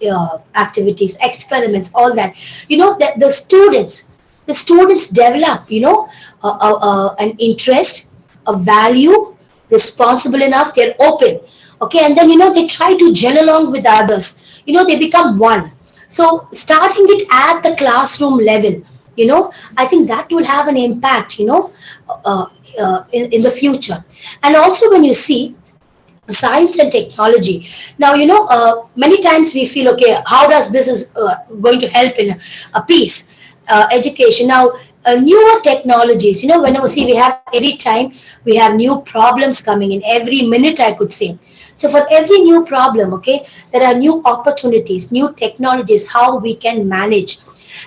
activities, experiments, all that, the students develop, an interest, a value, responsible enough, they're open. Okay, and then they try to gel along with others. They become one. So starting it at the classroom level, I think that will have an impact, in the future. And also when you see science and technology, now many times we feel, okay, how does this is going to help in a peace education? Now, newer technologies, whenever see we have every time we have new problems coming in every minute, I could say. So for every new problem, okay, there are new opportunities, new technologies, how we can manage.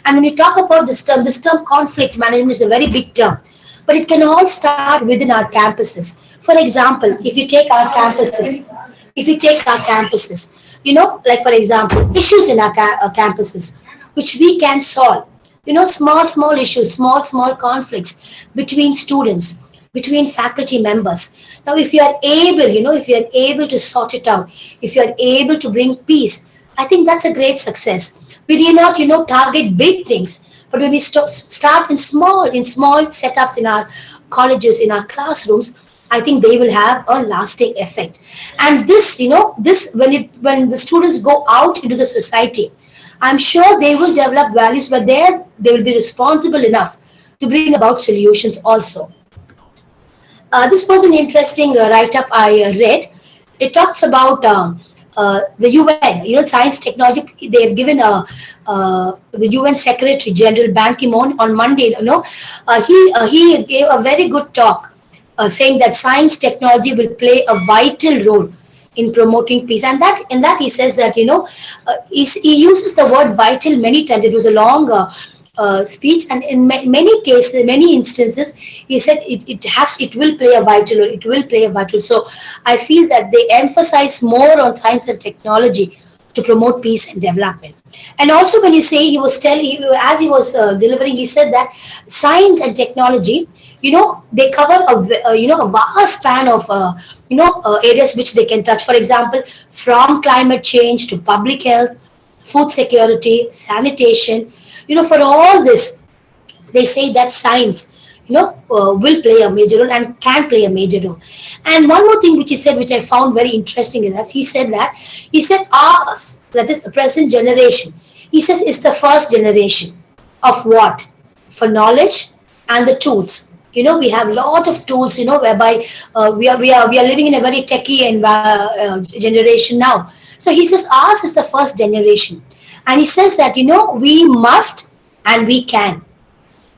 And when you talk about this term conflict management is a very big term, but it can all start within our campuses. For example, like for example, issues in our campuses, which we can solve. Small issues, small conflicts between students, between faculty members. Now, if you are able to sort it out, if you are able to bring peace, I think that's a great success. We need not, target big things, but when we start in small setups in our colleges, in our classrooms, I think they will have a lasting effect. And this, when the students go out into the society, I'm sure they will develop values, but they will be responsible enough to bring about solutions also. This was an interesting write-up I read. It talks about the UN, science technology. They have given the UN Secretary General Ban Ki-moon on Monday. He gave a very good talk, saying that science technology will play a vital role in promoting peace, and that he says that he uses the word vital many times. It was a long speech, and in many cases, many instances, he said it will play a vital role. It will play a vital. So I feel that they emphasize more on science and technology to promote peace and development. And also, when you say as he was delivering, he said that science and technology, they cover a vast span of areas which they can touch. For example, from climate change to public health, food security, sanitation. For all this, they say that science, will play a major role and can play a major role. And one more thing which he said, which I found very interesting, is that he said ours, that is the present generation, he says is the first generation of what? For knowledge and the tools. We have a lot of tools, whereby we are living in a very techie generation now. So he says ours is the first generation, and he says that we must and we can.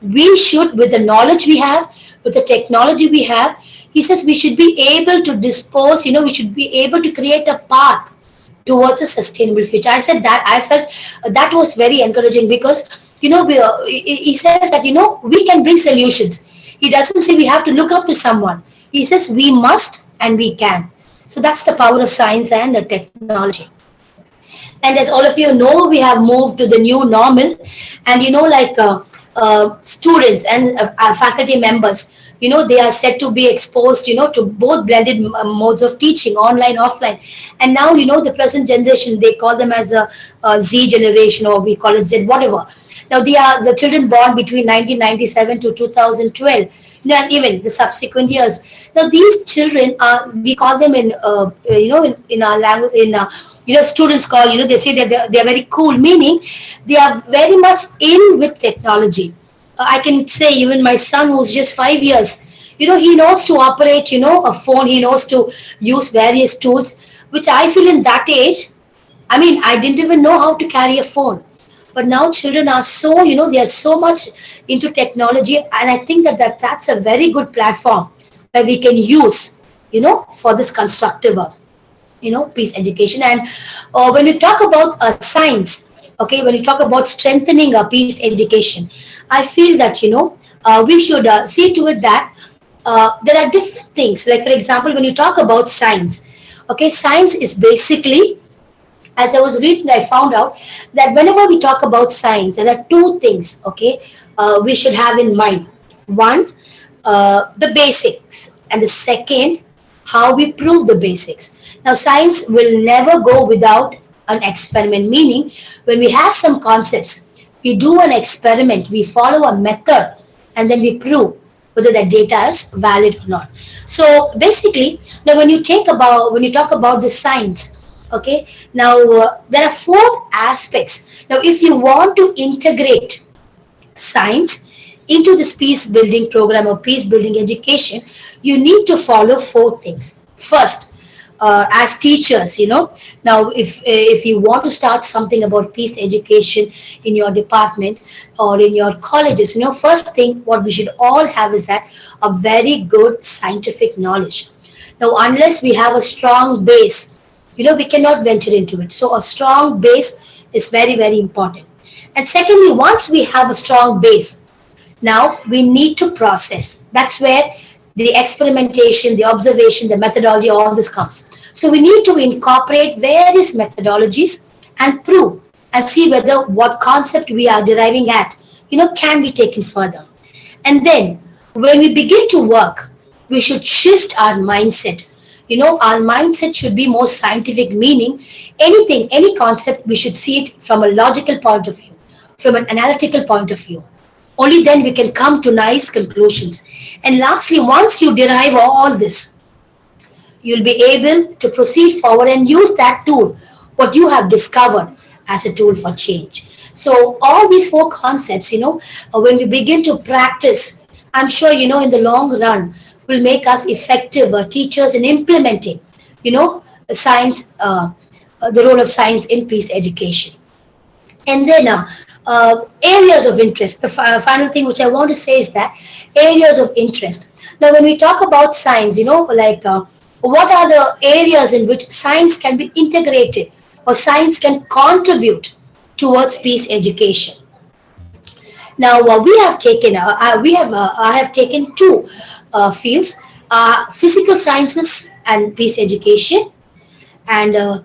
We should, with the knowledge we have, with the technology we have, he says we should be able to dispose. We should be able to create a path towards a sustainable future. I said that I felt that was very encouraging, because he says that we can bring solutions. He doesn't say we have to look up to someone. He says we must and we can. So that's the power of science and the technology. And as all of you know, we have moved to the new normal, and like students and faculty members, they are said to be exposed, to both blended modes of teaching, online, offline. And now, the present generation, they call them as a Z generation, or we call it Z, whatever. Now, they are the children born between 1997 to 2012, and even the subsequent years. Now, these children are, we call them in our language, students call, they say that they are very cool, meaning they are very much in with technology. I can say even my son, who's just 5 years, he knows to operate, a phone. He knows to use various tools, which I feel in that age, I mean, I didn't even know how to carry a phone. But now children are so, they are so much into technology, and I think that's a very good platform that we can use, for this constructive, peace education. And when we talk about science, okay, when we talk about strengthening our peace education, I feel that, we should see to it that there are different things. Like, for example, when you talk about science, okay, science is basically, as I was reading, I found out that whenever we talk about science, there are two things, okay, we should have in mind. One, the basics, and the second, how we prove the basics. Now, science will never go without an experiment, meaning when we have some concepts, we do an experiment, we follow a method, and then we prove whether that data is valid or not. So basically, now when you talk about the science, okay, now there are four aspects. Now, if you want to integrate science into this peace building program or peace building education, you need to follow four things. First, as teachers, now if you want to start something about peace education in your department or in your colleges, first thing what we should all have is that a very good scientific knowledge. Now, unless we have a strong base, we cannot venture into it. So a strong base is very, very important. And secondly, once we have a strong base, now we need to process. That's where the experimentation, the observation, the methodology, all this comes. So we need to incorporate various methodologies and prove and see whether what concept we are deriving at, can be taken further. And then when we begin to work, we should shift our mindset. Our mindset should be more scientific, meaning any concept, we should see it from a logical point of view, from an analytical point of view. Only then we can come to nice conclusions. And lastly, once you derive all this, you'll be able to proceed forward and use that tool, what you have discovered, as a tool for change. So all these four concepts, when we begin to practice, I'm sure, in the long run, will make us effective teachers in implementing, science, the role of science in peace education. And then areas of interest. The final thing which I want to say is that areas of interest. Now, when we talk about science, what are the areas in which science can be integrated or science can contribute towards peace education? Now, we have taken, I have taken two fields, physical sciences and peace education, and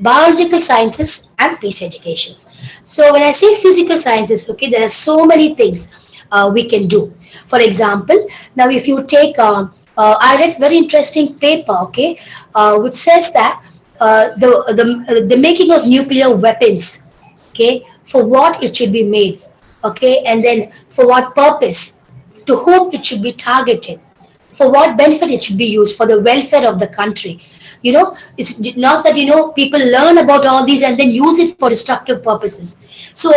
biological sciences and peace education. So when I say physical sciences, okay, there are so many things we can do. For example, now if you take, I read very interesting paper, okay, which says that the making of nuclear weapons, okay, for what it should be made, okay, and then for what purpose, to whom it should be targeted, for what benefit it should be used, for the welfare of the country. It's not that people learn about all these and then use it for destructive purposes. So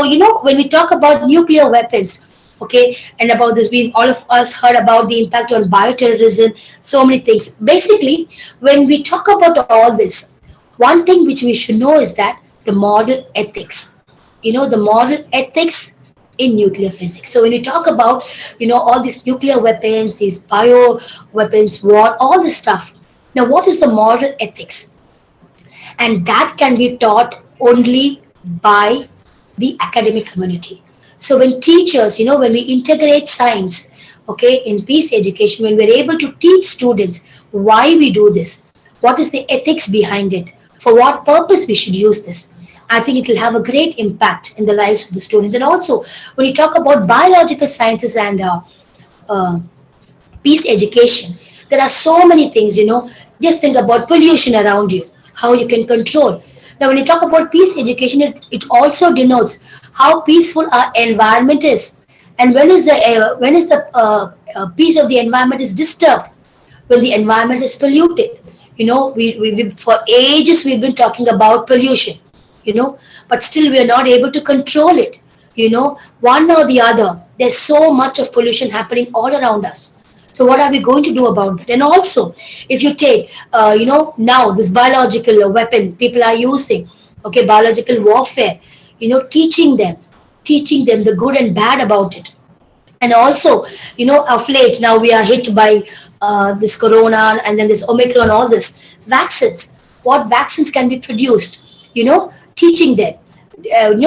when we talk about nuclear weapons, okay, and about this, we've all of us heard about the impact on bioterrorism, so many things. Basically, when we talk about all this, one thing which we should know is that the moral ethics, the moral ethics in nuclear physics. So when you talk about all these nuclear weapons, these bio weapons, war, all this stuff, now what is the moral ethics? And that can be taught only by the academic community. So when teachers, when we integrate science, okay, in peace education, when we're able to teach students why we do this, what is the ethics behind it, for what purpose we should use this, I think it will have a great impact in the lives of the students. And also, when you talk about biological sciences and uh, peace education, there are so many things. Just think about pollution around you, how you can control. Now, when you talk about peace education, it also denotes how peaceful our environment is, and when is the peace of the environment is disturbed, when the environment is polluted. We for ages we've been talking about pollution, but still we are not able to control it. One or the other, there's so much of pollution happening all around us. So what are we going to do about that? And also, if you take, now this biological weapon people are using, okay, biological warfare, teaching them the good and bad about it. And also, of late now we are hit by this corona and then this Omicron, all this vaccines. What vaccines can be produced? Teaching them,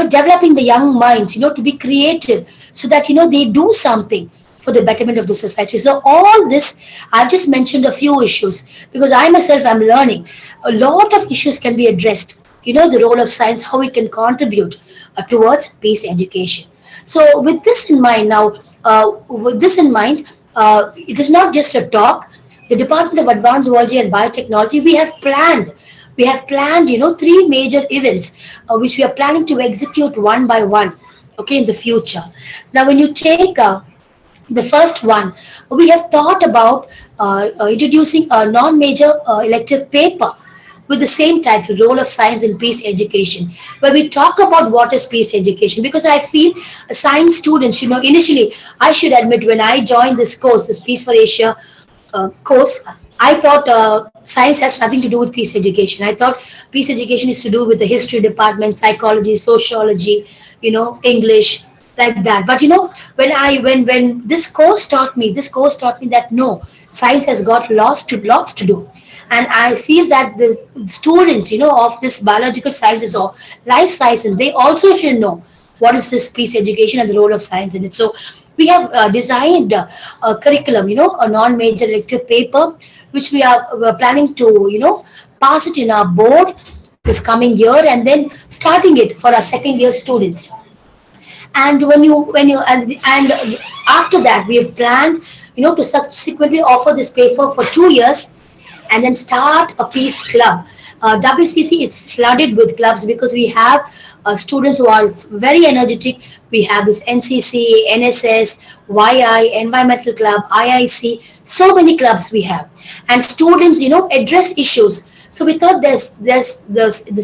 developing the young minds, to be creative, so that they do something for the betterment of the society. So all this, I've just mentioned a few issues because I myself am learning. A lot of issues can be addressed. The role of science, how it can contribute towards peace education. So with this in mind now, it is not just a talk. The Department of Advanced Zoology and Biotechnology, we have planned, three major events which we are planning to execute one by one, okay, in the future. Now, when you take the first one, we have thought about introducing a non-major elective paper with the same title, Role of Science in Peace Education, where we talk about what is peace education. Because I feel science students, initially, I should admit, when I joined this course, this Peace for Asia course, I thought science has nothing to do with peace education. I thought peace education is to do with the history department, psychology, sociology, English, like that. But when this course taught me that no, science has got lots to do. And I feel that the students, of this biological sciences or life sciences, they also should know what is this peace education and the role of science in it. So we have designed a curriculum, a non-major elective paper, which we're planning to, pass it in our board this coming year, and then starting it for our second year students. And and after that, we have planned, to subsequently offer this paper for 2 years, and then start a peace club. WCC is flooded with clubs because we have students who are very energetic. We have this NCC, NSS, YI, Environmental Club, IIC, so many clubs we have. And students, address issues. So we thought this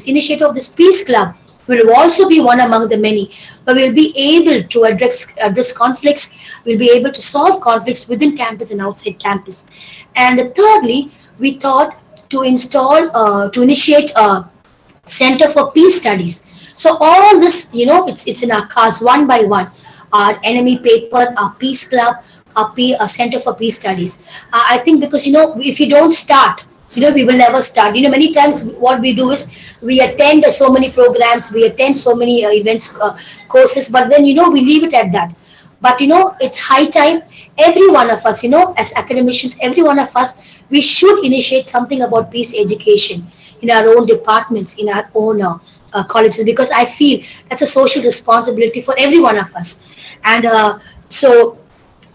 initiative of this peace club will also be one among the many, but we'll be able to address conflicts. We'll be able to solve conflicts within campus and outside campus. And thirdly, we thought to initiate a Center for Peace Studies. So all this, it's in our cards one by one. Our enemy paper, our peace club, our Center for Peace Studies. I think because, if you don't start, we will never start. Many times what we do is we attend so many programs, we attend so many events, courses, but then, we leave it at that. But, it's high time, every one of us, as academicians, every one of us, we should initiate something about peace education in our own departments, in our own colleges, because I feel that's a social responsibility for every one of us. And so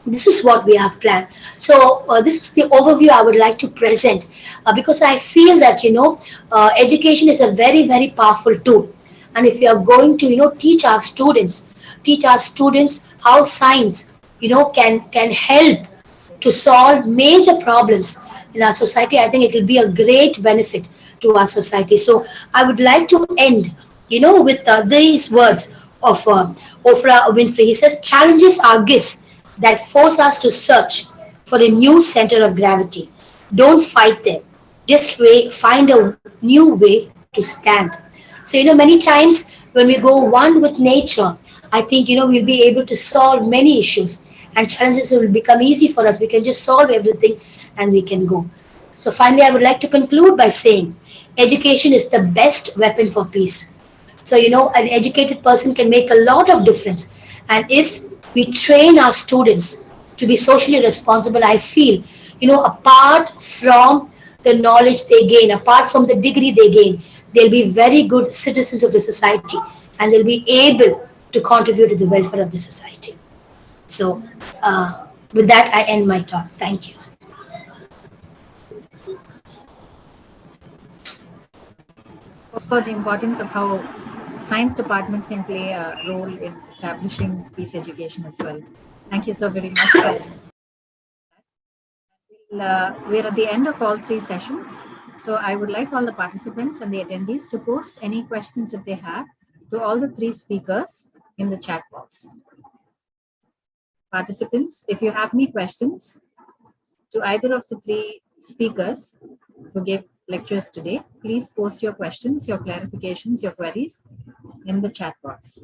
this is what we have planned. So this is the overview I would like to present, because I feel that, education is a very, very powerful tool. And if we are going to, teach our students how science can help to solve major problems in our society. I think it will be a great benefit to our society. So I would like to end, with these words of Oprah Winfrey. He says, "Challenges are gifts that force us to search for a new center of gravity. Don't fight them. Just find a new way to stand." So, many times when we go one with nature, I think, we'll be able to solve many issues, and challenges will become easy for us. We can just solve everything and we can go. So, finally, I would like to conclude by saying education is the best weapon for peace. So, an educated person can make a lot of difference. And if we train our students to be socially responsible, I feel, apart from the knowledge they gain, apart from the degree they gain, they'll be very good citizens of the society, and they'll be able to contribute to the welfare of the society. So, with that, I end my talk. Thank you. Spoke about the importance of how science departments can play a role in establishing peace education as well. Thank you so very much. We're at the end of all three sessions. So I would like all the participants and the attendees to post any questions that they have to all the three speakers in the chat box. Participants, if you have any questions to either of the three speakers who gave lectures today, please post your questions, your clarifications, your queries in the chat box.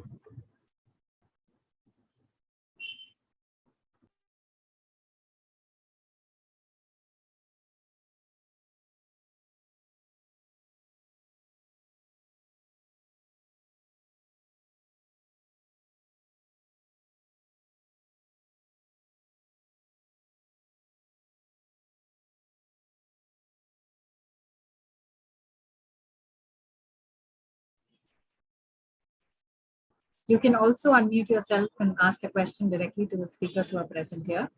You can also unmute yourself and ask the question directly to the speakers who are present here.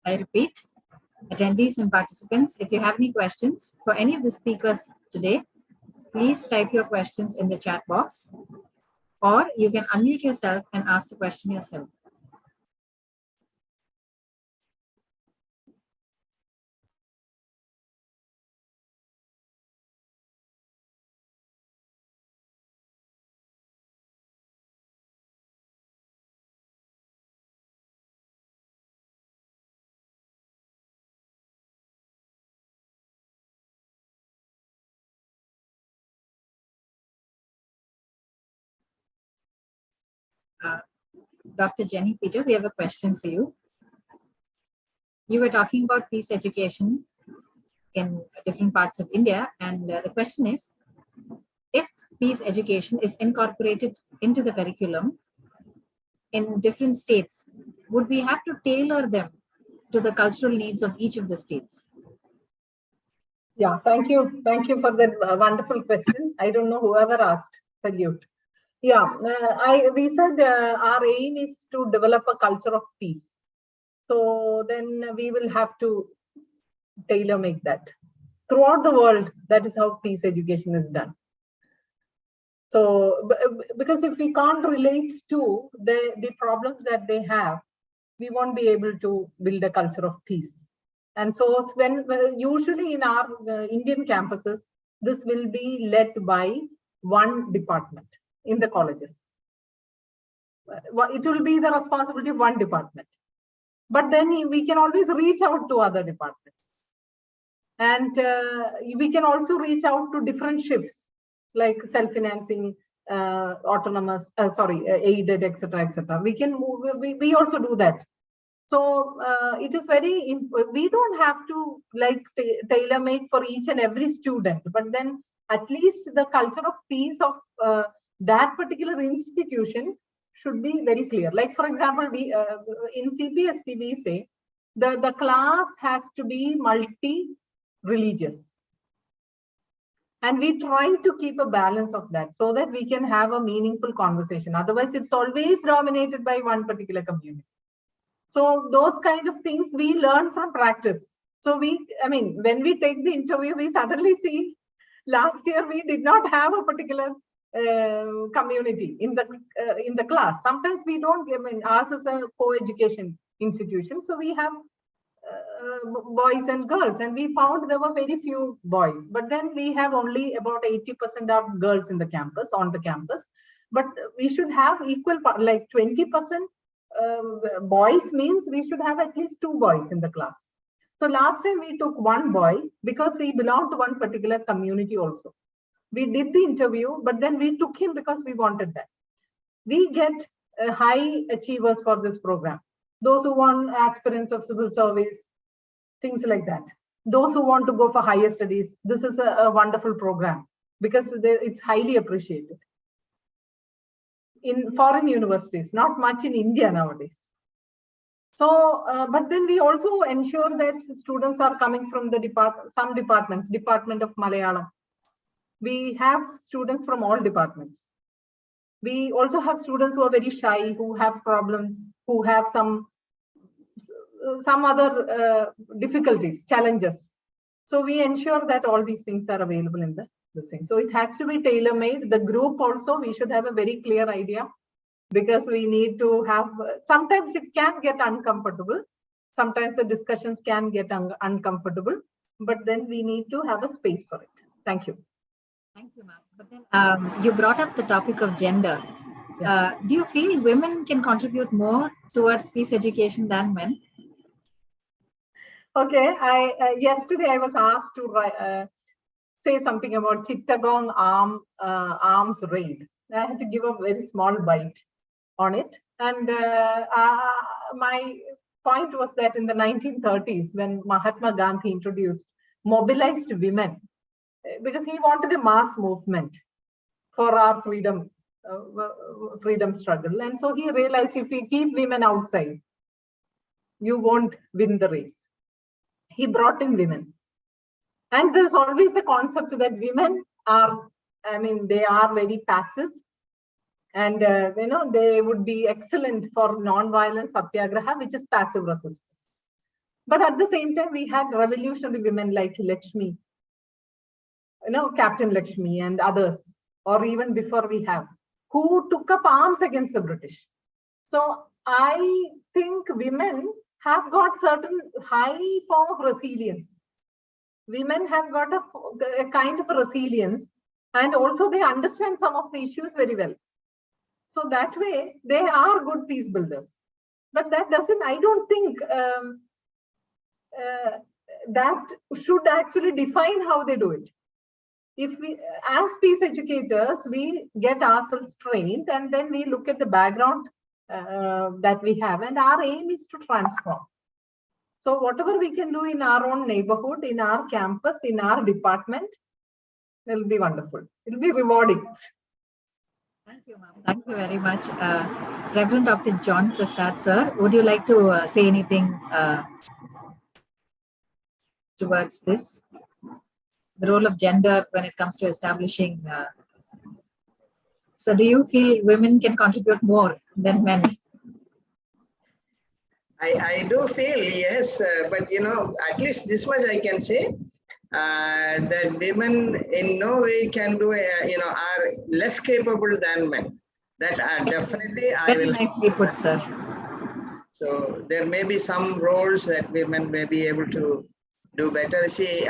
I repeat, attendees and participants, if you have any questions for any of the speakers today, please type your questions in the chat box, or you can unmute yourself and ask the question yourself. Dr. Jenny Peter, we have a question for you. You were talking about peace education in different parts of India, and the question is, if peace education is incorporated into the curriculum in different states, would we have to tailor them to the cultural needs of each of the states? Yeah, thank you. Thank you for that wonderful question. I don't know whoever asked. Salute. Yeah, we said our aim is to develop a culture of peace. So then we will have to tailor make that. Throughout the world, that is how peace education is done. So, because if we can't relate to the problems that they have, we won't be able to build a culture of peace. And so when usually in our Indian campuses, this will be led by one department in the colleges. It will be the responsibility of one department. But then we can always reach out to other departments. And we can also reach out to different shifts, like self-financing, autonomous, aided, etc., etc. We can move, we also do that. So it is very, we don't have to like tailor make for each and every student, but then at least the culture of peace of that particular institution should be very clear. Like, for example, we in CPST, we say the class has to be multi-religious. And we try to keep a balance of that so that we can have a meaningful conversation. Otherwise, it's always dominated by one particular community. So those kind of things we learn from practice. So when we take the interview, we suddenly see last year we did not have a particular community in the class. Sometimes we don't. Ours is a co-education institution, so we have boys and girls, and we found there were very few boys. But then we have only about 80% of girls in the campus, on the campus. But we should have equal, like 20% boys means we should have at least 2 boys in the class. So last time we took 1 boy because he belonged to one particular community also. We did the interview, but then we took him because we wanted that. We get high achievers for this program. Those who want aspirants of civil service, things like that. Those who want to go for higher studies, this is a wonderful program because it's highly appreciated. In foreign universities, not much in India nowadays. So, but then we also ensure that students are coming from some departments, Department of Malayalam. We have students from all departments. We also have students who are very shy, who have problems, who have some other difficulties, challenges. So we ensure that all these things are available in this thing. So it has to be tailor-made. The group also, we should have a very clear idea, because we need to have, sometimes it can get uncomfortable. Sometimes the discussions can get uncomfortable, but then we need to have a space for it. Thank you. Thank you, ma'am. But then you brought up the topic of gender. Yeah. Do you feel women can contribute more towards peace education than men? Okay, yesterday I was asked to say something about Chittagong arms raid. I had to give a very small bite on it. And my point was that in the 1930s, when Mahatma Gandhi introduced mobilized women, because he wanted a mass movement for our freedom struggle. And so he realized if we keep women outside, you won't win the race. He brought in women. And there's always the concept that women are, they are very passive. And, they would be excellent for non-violent satyagraha, which is passive resistance. But at the same time, we had revolutionary women like Lakshmi, Captain Lakshmi and others, or even before we have, who took up arms against the British. So I think women have got certain high form of resilience. Women have got a kind of resilience, and also they understand some of the issues very well. So that way, they are good peace builders. But that doesn't, I don't think that should actually define how they do it. If we, as peace educators, we get ourselves trained, and then we look at the background that we have, and our aim is to transform. So whatever we can do in our own neighborhood, in our campus, in our department, will be wonderful. It will be rewarding. Thank you, ma'am. Thank you very much. Reverend Dr. John Prasad, sir, would you like to say anything towards this? The role of gender when it comes to establishing. So do you feel women can contribute more than men? I do feel, yes, but at least this much I can say, that women in no way can do, are less capable than men. That definitely I will. Very nicely put, sir. So there may be some roles that women may be able to do better. See,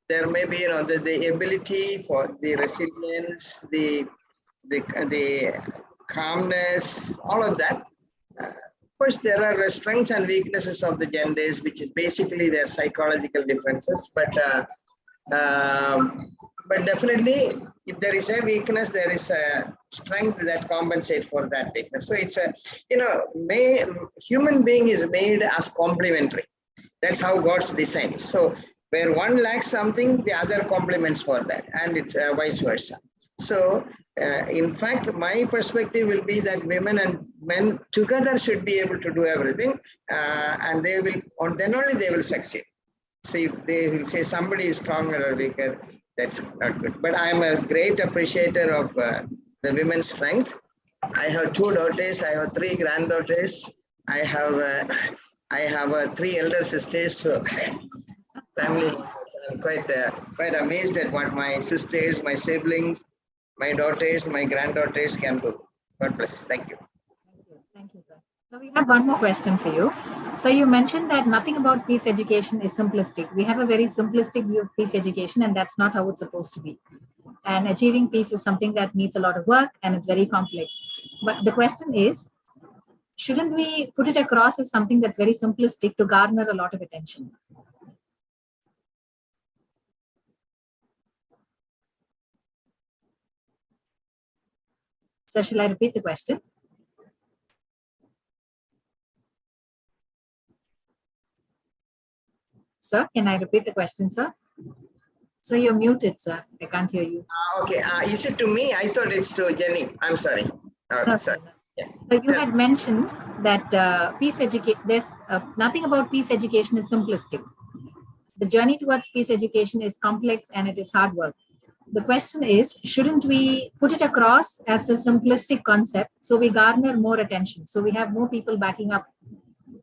there may be, the ability for the resilience, the calmness, all of that. Of course, there are strengths and weaknesses of the genders, which is basically their psychological differences. But definitely, if there is a weakness, there is a strength that compensates for that weakness. So it's a, human being is made as complementary. That's how God's designed. So where one lacks something, the other complements for that, and it's vice versa. So in fact, my perspective will be that women and men together should be able to do everything, and they will, then only they will succeed. See, they will say somebody is stronger or weaker. That's not good. But I'm a great appreciator of the women's strength. I have 2 daughters. I have 3 granddaughters. I have 3 elder sisters. So family. I'm quite amazed at what my sisters, my siblings, my daughters, my granddaughters can do. God bless. Thank you. Thank you, sir. So we have one more question for you. So you mentioned that nothing about peace education is simplistic. We have a very simplistic view of peace education, and that's not how it's supposed to be. And achieving peace is something that needs a lot of work and it's very complex. But the question is, shouldn't we put it across as something that's very simplistic to garner a lot of attention? So shall I repeat the question? Sir, can I repeat the question, sir? So you're muted, sir. I can't hear you. Okay. Is it to me? I thought it's to Jenny. I'm sorry. No, Sorry. sir. Yeah. So you had mentioned that there's nothing about peace education is simplistic. The journey towards peace education is complex and it is hard work. The question is, shouldn't we put it across as a simplistic concept so we garner more attention, so we have more people backing up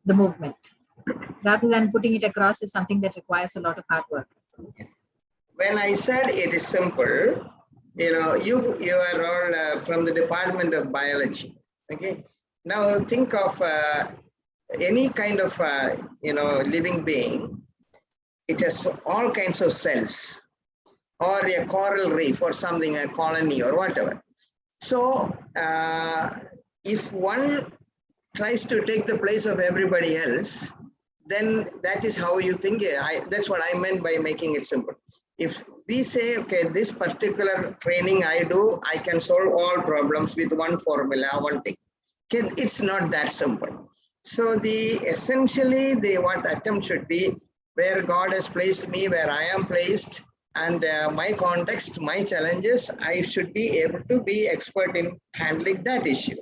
the movement, rather than putting it across as something that requires a lot of hard work? When I said it is simple, you are all from the Department of Biology. Okay. Now think of any kind of living being. It has all kinds of cells, or a coral reef, or something, a colony, or whatever. So if one tries to take the place of everybody else, then that is how you think. That's what I meant by making it simple. If we say, okay, this particular training I do, I can solve all problems with one formula, one thing. Okay, it's not that simple. So essentially what attempt should be, where God has placed me, where I am placed, and my context, my challenges, I should be able to be expert in handling that issue.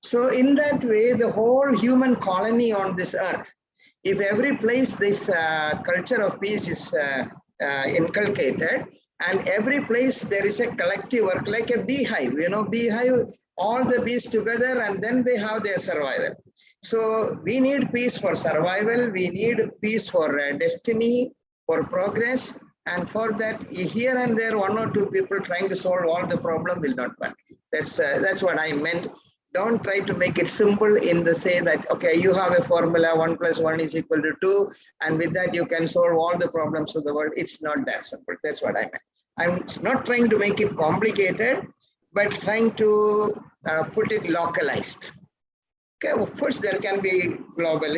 So in that way, the whole human colony on this earth, if every place this culture of peace is inculcated, and every place there is a collective work, like a beehive, beehive, all the bees together, and then they have their survival. So we need peace for survival, we need peace for destiny, for progress, and for that, here and there, 1 or 2 people trying to solve all the problem will not work. That's what I meant. Don't try to make it simple in the say that, okay, you have a formula, 1 + 1 = 2, and with that you can solve all the problems of the world. It's not that simple. That's what I meant. I'm not trying to make it complicated, but trying to put it localized. Okay, of course, there can be global,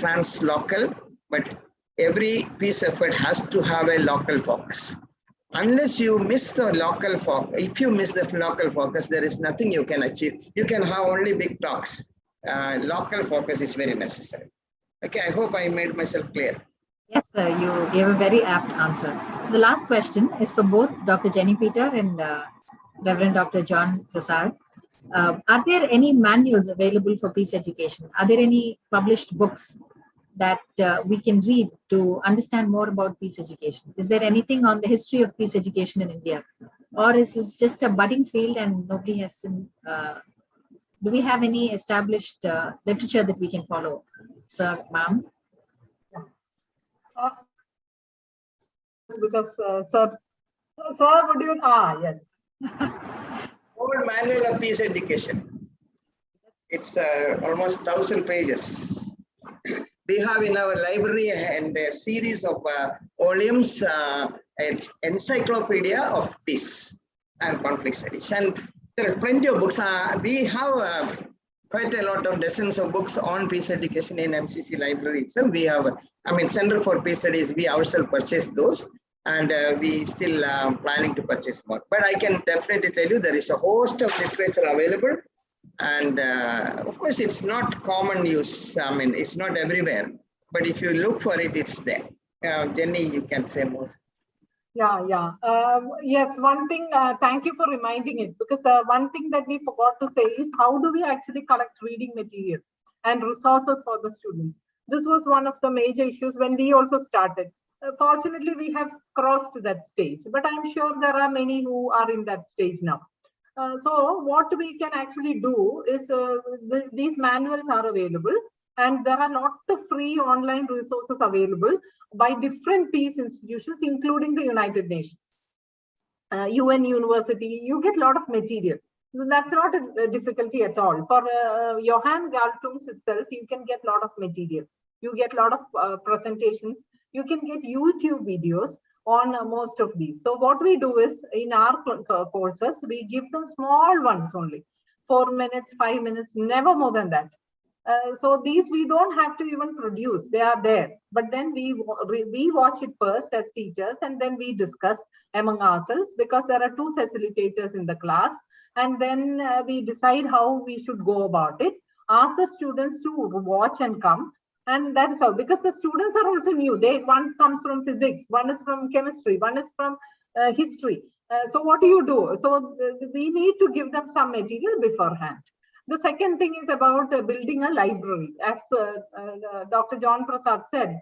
translocal, but every peace effort has to have a local focus. Unless you miss the local focus, if you miss the local focus, there is nothing you can achieve. You can have only big talks. Local focus is very necessary. Okay, I hope I made myself clear. Yes, sir, you gave a very apt answer. The last question is for both Dr. Jenny Peter and Reverend Dr. John Prasad. Are there any manuals available for peace education? Are there any published books that we can read to understand more about peace education? Is there anything on the history of peace education in India? Or is this just a budding field and nobody has do we have any established literature that we can follow? Sir, ma'am? Because, sir, would you, yes. Old manual of peace education. It's almost 1,000 pages. We have in our library and a series of volumes, an encyclopedia of peace and conflict studies. And there are plenty of books. We have quite a lot of dozens of books on peace education in MCC library itself. We have, Center for Peace Studies, we ourselves purchased those, and we still planning to purchase more. But I can definitely tell you there is a host of literature available. And of course, it's not common use. It's not everywhere. But if you look for it, it's there. Jenny, you can say more. Yeah. Yes, one thing, thank you for reminding it, because one thing that we forgot to say is how do we actually collect reading material and resources for the students? This was one of the major issues when we also started. Fortunately, we have crossed that stage, but I'm sure there are many who are in that stage now. So what we can actually do is these manuals are available, and there are lots of free online resources available by different peace institutions, including the United Nations. UN University, you get a lot of material. That's not a difficulty at all. For Johann Galtung's itself, you can get a lot of material. You get a lot of presentations. You can get YouTube videos on most of these. So what we do is, in our courses, we give them small ones only, 4 minutes, 5 minutes, never more than that. So these we don't have to even produce, they are there. But then we watch it first as teachers, and then we discuss among ourselves, because there are 2 facilitators in the class, and then we decide how we should go about it. Ask the students to watch and come, and that's how, because the students are also new. One comes from physics, one is from chemistry, one is from history. So what do you do? So we need to give them some material beforehand. The second thing is about building a library. As Dr. John Prasad said,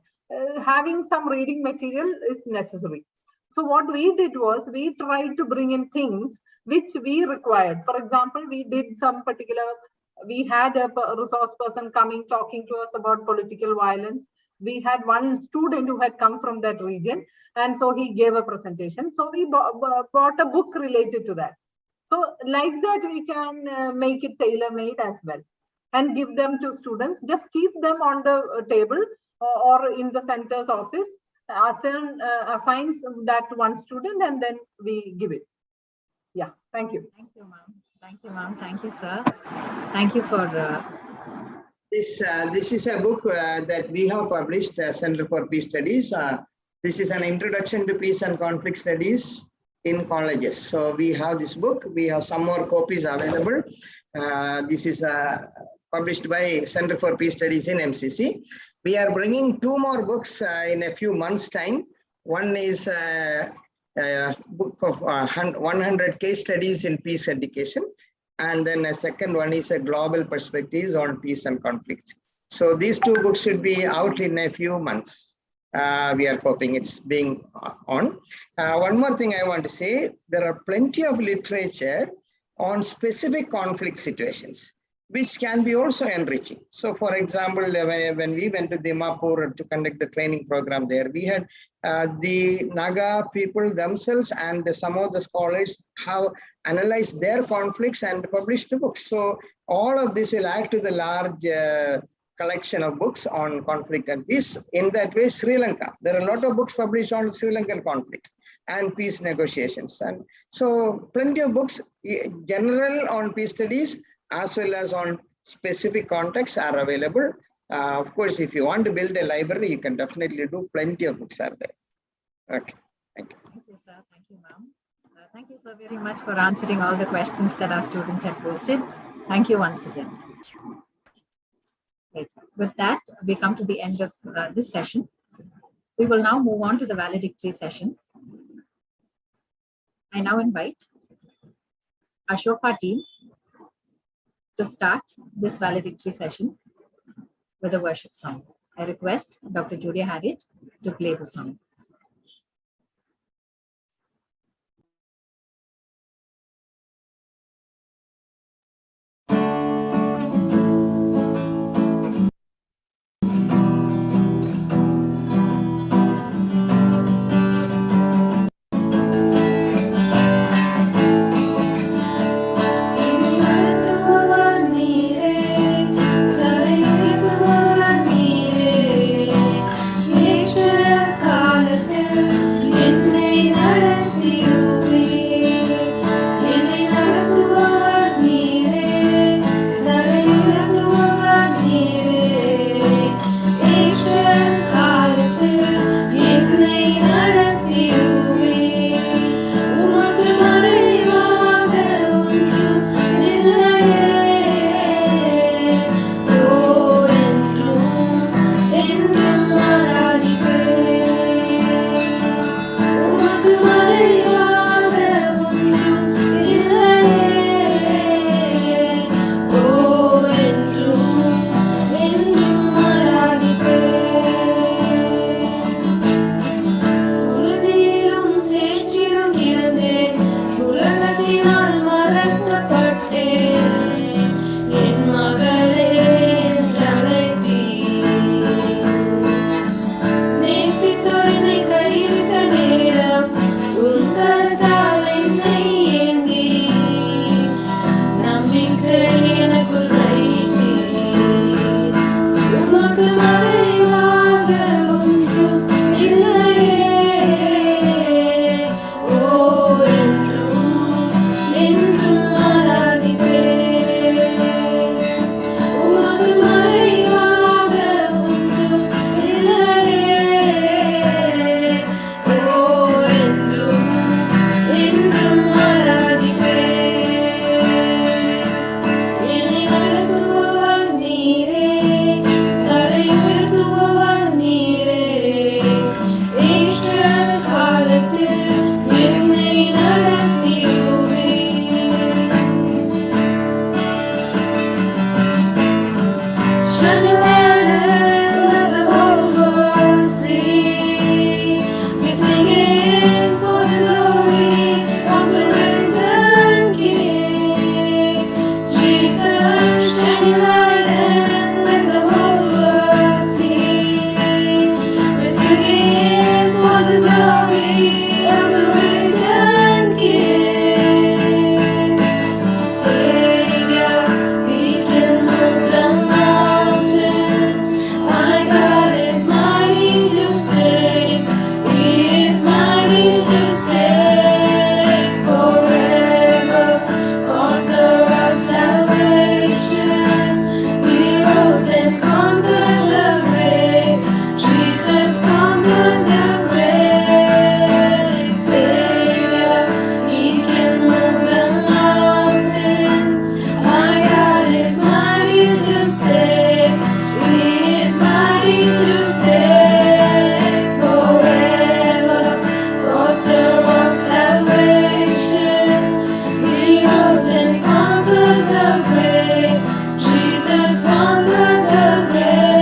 having some reading material is necessary. So what we did was, we tried to bring in things which we required. For example, we had a resource person coming talking to us about political violence. We had one student who had come from that region, and so he gave a presentation. So we bought a book related to that. So like that, we can make it tailor-made as well, and give them to students. Just keep them on the table or in the center's office, assigns that one student, and then we give it. Yeah, thank you. Thank you, ma'am. Thank you, ma'am. Thank you, sir. Thank you for... This is a book that we have published, Center for Peace Studies. This is an introduction to peace and conflict studies in colleges. So we have this book. We have some more copies available. This is published by Center for Peace Studies in MCC. We are bringing 2 more books in a few months' time. One is a book of 100 case studies in peace education. And then a second one is a global perspectives on peace and conflict. So these 2 books should be out in a few months. We are hoping it's being on. One more thing I want to say, there are plenty of literature on specific conflict situations, which can be also enriching. So for example, when we went to Dimapur to conduct the training program there, we had the Naga people themselves and some of the scholars have analyzed their conflicts and published books. So all of this will add to the large collection of books on conflict and peace. In that way, Sri Lanka, there are a lot of books published on Sri Lankan conflict and peace negotiations. And so plenty of books, general on peace studies, as well as on specific contexts are available. Of course, if you want to build a library, you can definitely do. Plenty of books are there. Okay, thank you. Thank you, sir. Thank you, ma'am. Thank you, sir, very much for answering all the questions that our students had posted. Thank you once again. Right. With that, we come to the end of this session. We will now move on to the valedictory session. I now invite Ashoka team to start this valedictory session with a worship song. I request Dr. Julia Harriet to play the song. Nature Shine your light and let the whole world see. We're singing for the glory of the risen King. Jesus, shine your light and let the whole world see. We're singing for the glory of the risen King. Savior, He can move the mountains. My God is mighty to save. He is mighty to save forever. Author of salvation, He rose and conquered the grave. Jesus conquered the grave. Savior, He can move the mountains. My God is mighty to save. He is mighty to save forever. Author of salvation, He rose and conquered the grave. Jesus conquered the grave.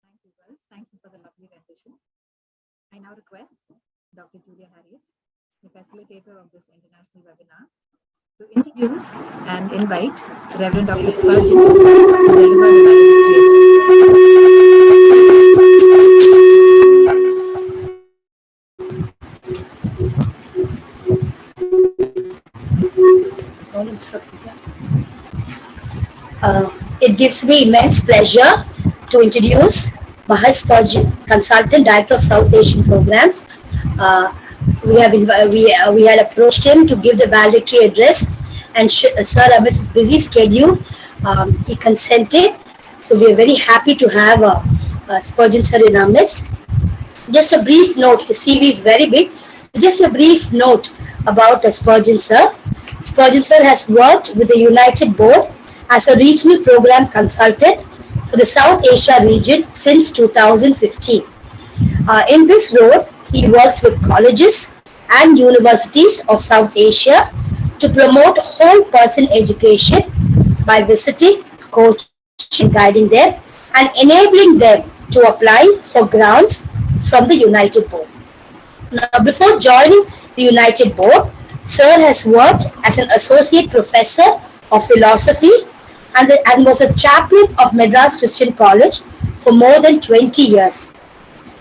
Thank you, girls. Thank you for the lovely rendition. I now request Dr. Julia Harriet, the facilitator of this international webinar, to introduce and invite Reverend Dr. Spurgeon to deliver the It gives me immense pleasure to introduce Mahas Spurgeon, Consultant Director of South Asian Programs. We had approached him to give the valedictory address, and Sir, amidst his busy schedule, he consented. So we are very happy to have Spurgeon Sir in our midst. Just a brief note, his CV is very big. Just a brief note about Spurgeon Sir. Spurgeon Sir has worked with the United Board as a regional program consultant for the South Asia region since 2015. In this role, he works with colleges and universities of South Asia to promote whole person education by visiting, coaching, and guiding them, and enabling them to apply for grants from the United Board. Now, before joining the United Board, Sir has worked as an associate professor of philosophy and was a chaplain of Madras Christian College for more than 20 years.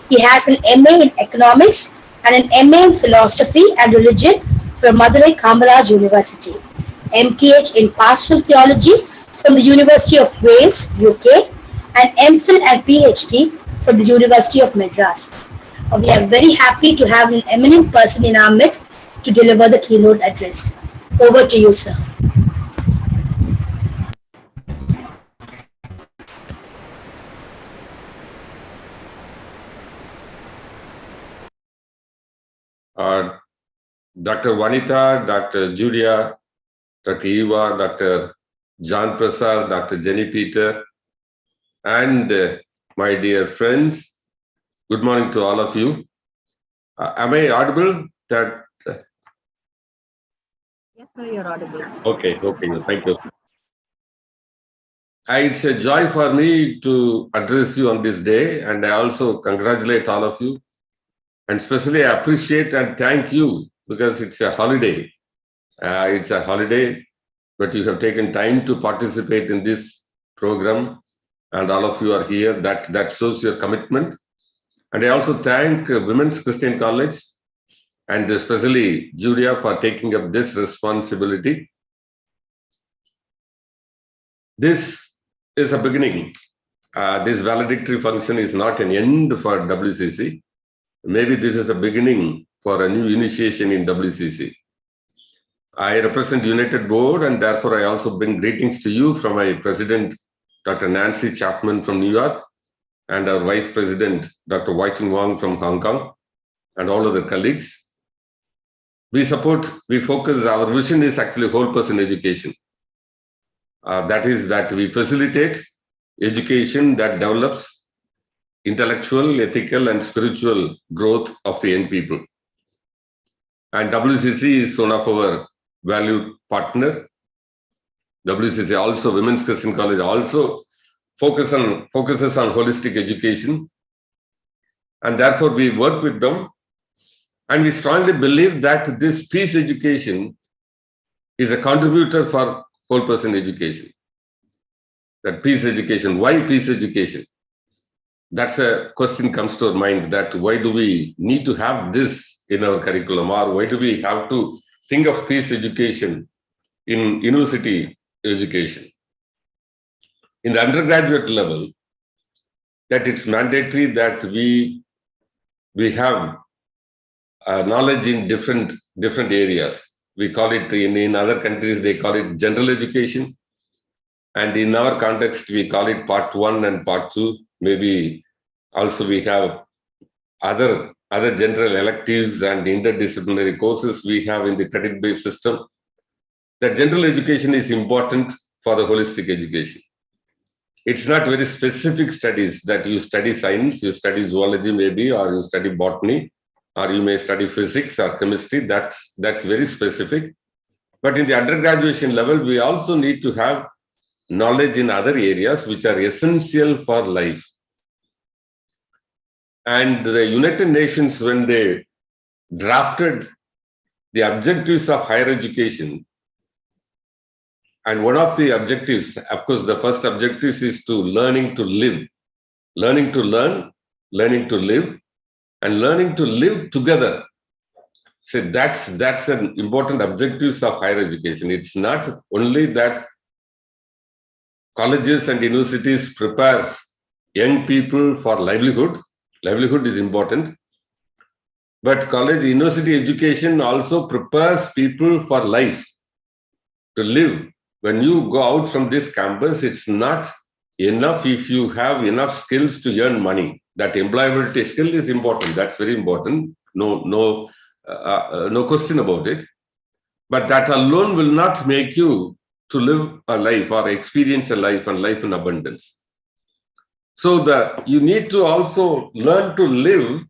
He has an MA in economics and an MA in philosophy and religion from Madurai Kamaraj University, MTH in pastoral theology from the University of Wales, UK, and MPhil and PhD from the University of Madras. We are very happy to have an eminent person in our midst to deliver the keynote address. Over to you, sir. Dr. Vanitha, Dr. Julia, Dr. Eva, Dr. John Prasad, Dr. Jenny Peter, and my dear friends, good morning to all of you. Am I audible? Yes, sir, you're audible. Okay, thank you. It's a joy for me to address you on this day, and I also congratulate all of you, and especially I appreciate and thank you because it's a holiday. It's a holiday, but you have taken time to participate in this program, and all of you are here. That shows your commitment. And I also thank Women's Christian College and especially Julia for taking up this responsibility. This is a beginning. This valedictory function is not an end for WCC. Maybe this is a beginning for a new initiation in WCC. I represent United Board, and therefore I also bring greetings to you from my president, Dr. Nancy Chapman from New York, and our vice president, Dr. Wai-Ching Wong from Hong Kong, and all other colleagues. We focus, our vision is actually whole person education. That is that we facilitate education that develops intellectual, ethical, and spiritual growth of the young people. And WCC is one of our valued partner. WCC also, Women's Christian College also focuses on holistic education. And therefore we work with them. And we strongly believe that this peace education is a contributor for whole person education. That peace education, why peace education? That's a question comes to our mind, that why do we need to have this in our curriculum, or why do we have to think of peace education in university education? In the undergraduate level, that it's mandatory that we have knowledge in different areas. We call it, in other countries, they call it general education. And in our context, we call it part 1 and part 2. Maybe also we have other general electives and interdisciplinary courses we have in the credit-based system. That general education is important for the holistic education. It's not very specific studies that you study science, you study zoology maybe, or you study botany, or you may study physics or chemistry. That's very specific. But in the undergraduate level, we also need to have knowledge in other areas which are essential for life. And the United Nations, when they drafted the objectives of higher education, and one of the objectives, of course, the first objective is to learning to live, learning to learn, learning to live, and learning to live together. So that's an important objectives of higher education. It's not only that colleges and universities prepare young people for livelihood. Livelihood is important. But college, university education also prepares people for life, to live. When you go out from this campus, it's not enough if you have enough skills to earn money. That employability skill is important. That's very important. No question about it. But that alone will not make you to live a life or experience a life and life in abundance. So you need to also learn to live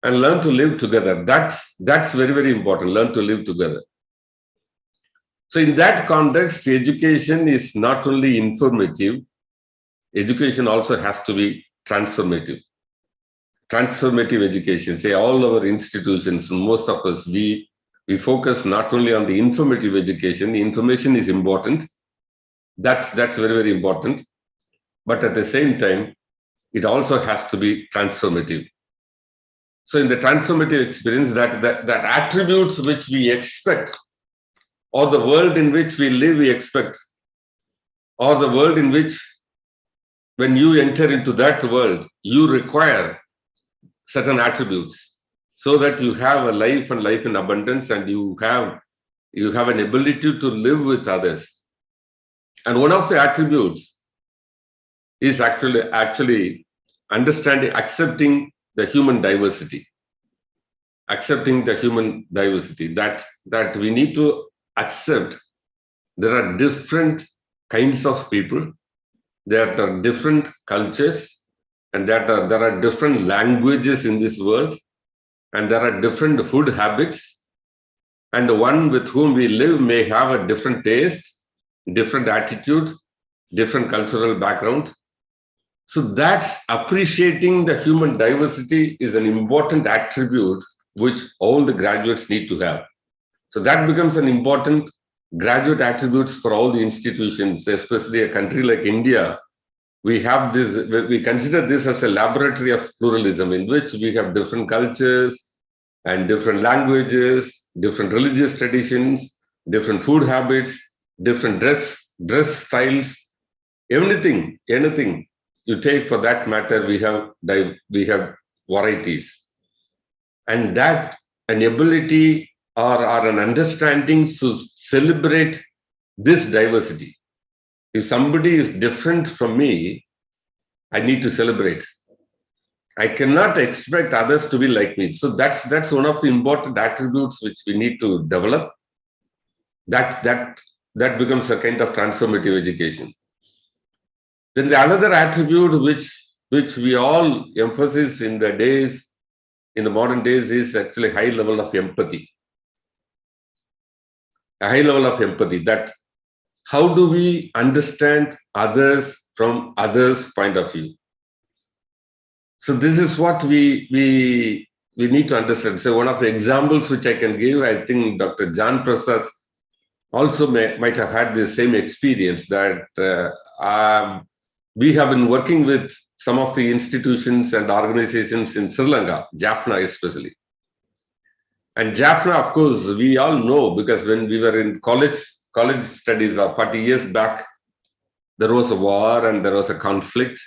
and learn to live together. That's very, very important. Learn to live together. So in that context, education is not only informative, education also has to be transformative. Transformative education, say all our institutions, most of us, we focus not only on the informative education. The information is important. That's very, very important. But at the same time, it also has to be transformative. So in the transformative experience, that attributes which we expect, or the world in which we live, we expect, or the world in which, when you enter into that world, you require certain attributes so that you have a life and life in abundance, and you have an ability to live with others. And one of the attributes is actually understanding, accepting the human diversity. Accepting the human diversity, that we need to accept there are different kinds of people, there are different cultures, and there are different languages in this world, and there are different food habits, and the one with whom we live may have a different taste, different attitude, different cultural background. So that's appreciating the human diversity is an important attribute which all the graduates need to have. So that becomes an important graduate attributes for all the institutions, especially a country like India. We have this, we consider this as a laboratory of pluralism, in which we have different cultures and different languages, different religious traditions, different food habits, different dress styles, anything you take for that matter, we have varieties. And that an ability or an understanding to celebrate this diversity. If somebody is different from me, I need to celebrate. I cannot expect others to be like me. So that's one of the important attributes which we need to develop. That becomes a kind of transformative education. Then the another attribute which which we all emphasize in the modern days, is actually high level of empathy. A high level of empathy, that how do we understand others from others' point of view? So this is what we need to understand. So one of the examples which I can give, I think Dr. John Prasad also might have had the same experience, that we have been working with some of the institutions and organizations in Sri Lanka, Jaffna especially. And Jaffna, of course, we all know, because when we were in college studies 40 years back, there was a war and there was a conflict.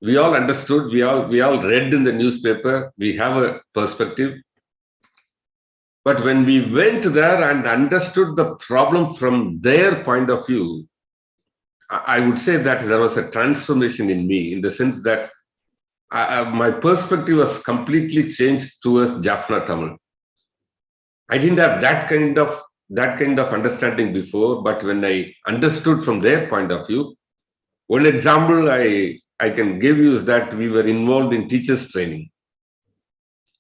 We all understood, we all read in the newspaper, we have a perspective. But when we went there and understood the problem from their point of view, I would say that there was a transformation in me, in the sense that my perspective was completely changed towards Jaffna Tamil. I didn't have that kind of understanding before, but when I understood from their point of view, one example I can give you is that we were involved in teachers training.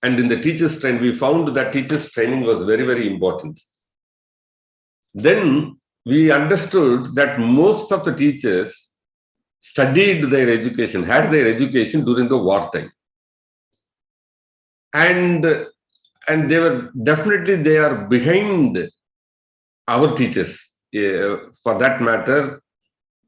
And in the teachers training, we found that teachers training was very, very important. Then we understood that most of the teachers studied their education, had their education during the wartime. And they are behind our teachers. For that matter,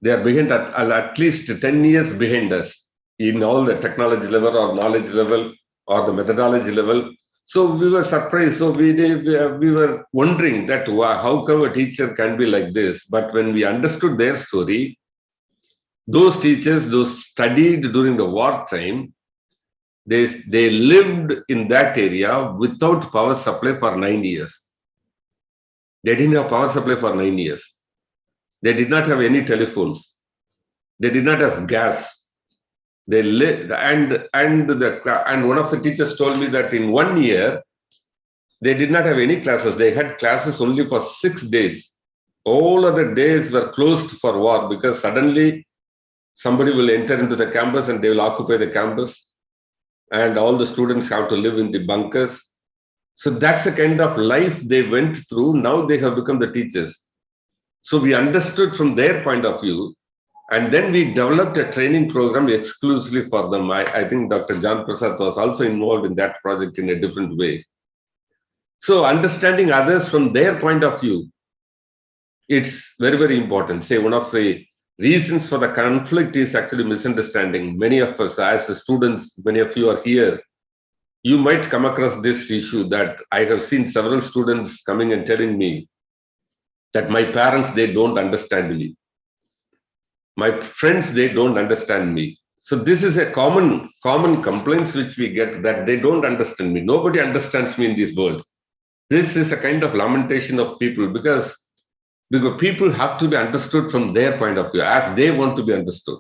they are behind at least 10 years behind us in all the technology level or knowledge level or the methodology level. So we were surprised. So we were wondering that how come a teacher can be like this? But when we understood their story, those teachers, those studied during the wartime, they lived in that area without power supply for 9 years. They didn't have power supply for 9 years. They did not have any telephones. They did not have gas. They lived, and one of the teachers told me that in 1 year, they did not have any classes. They had classes only for 6 days. All other days were closed for war, because suddenly somebody will enter into the campus and they will occupy the campus, and all the students have to live in the bunkers. So that's the kind of life they went through. Now they have become the teachers. So we understood from their point of view, and then we developed a training program exclusively for them. I think Dr. John Prasad was also involved in that project in a different way. So understanding others from their point of view, it's very, very important. Say one of the reasons for the conflict is actually misunderstanding. Many of us, as the students, many of you are here, you might come across this issue that I have seen several students coming and telling me that my parents, they don't understand me. My friends, they don't understand me. So this is a common complaints which we get, that they don't understand me. Nobody understands me in this world. This is a kind of lamentation of people, because people have to be understood from their point of view, as they want to be understood.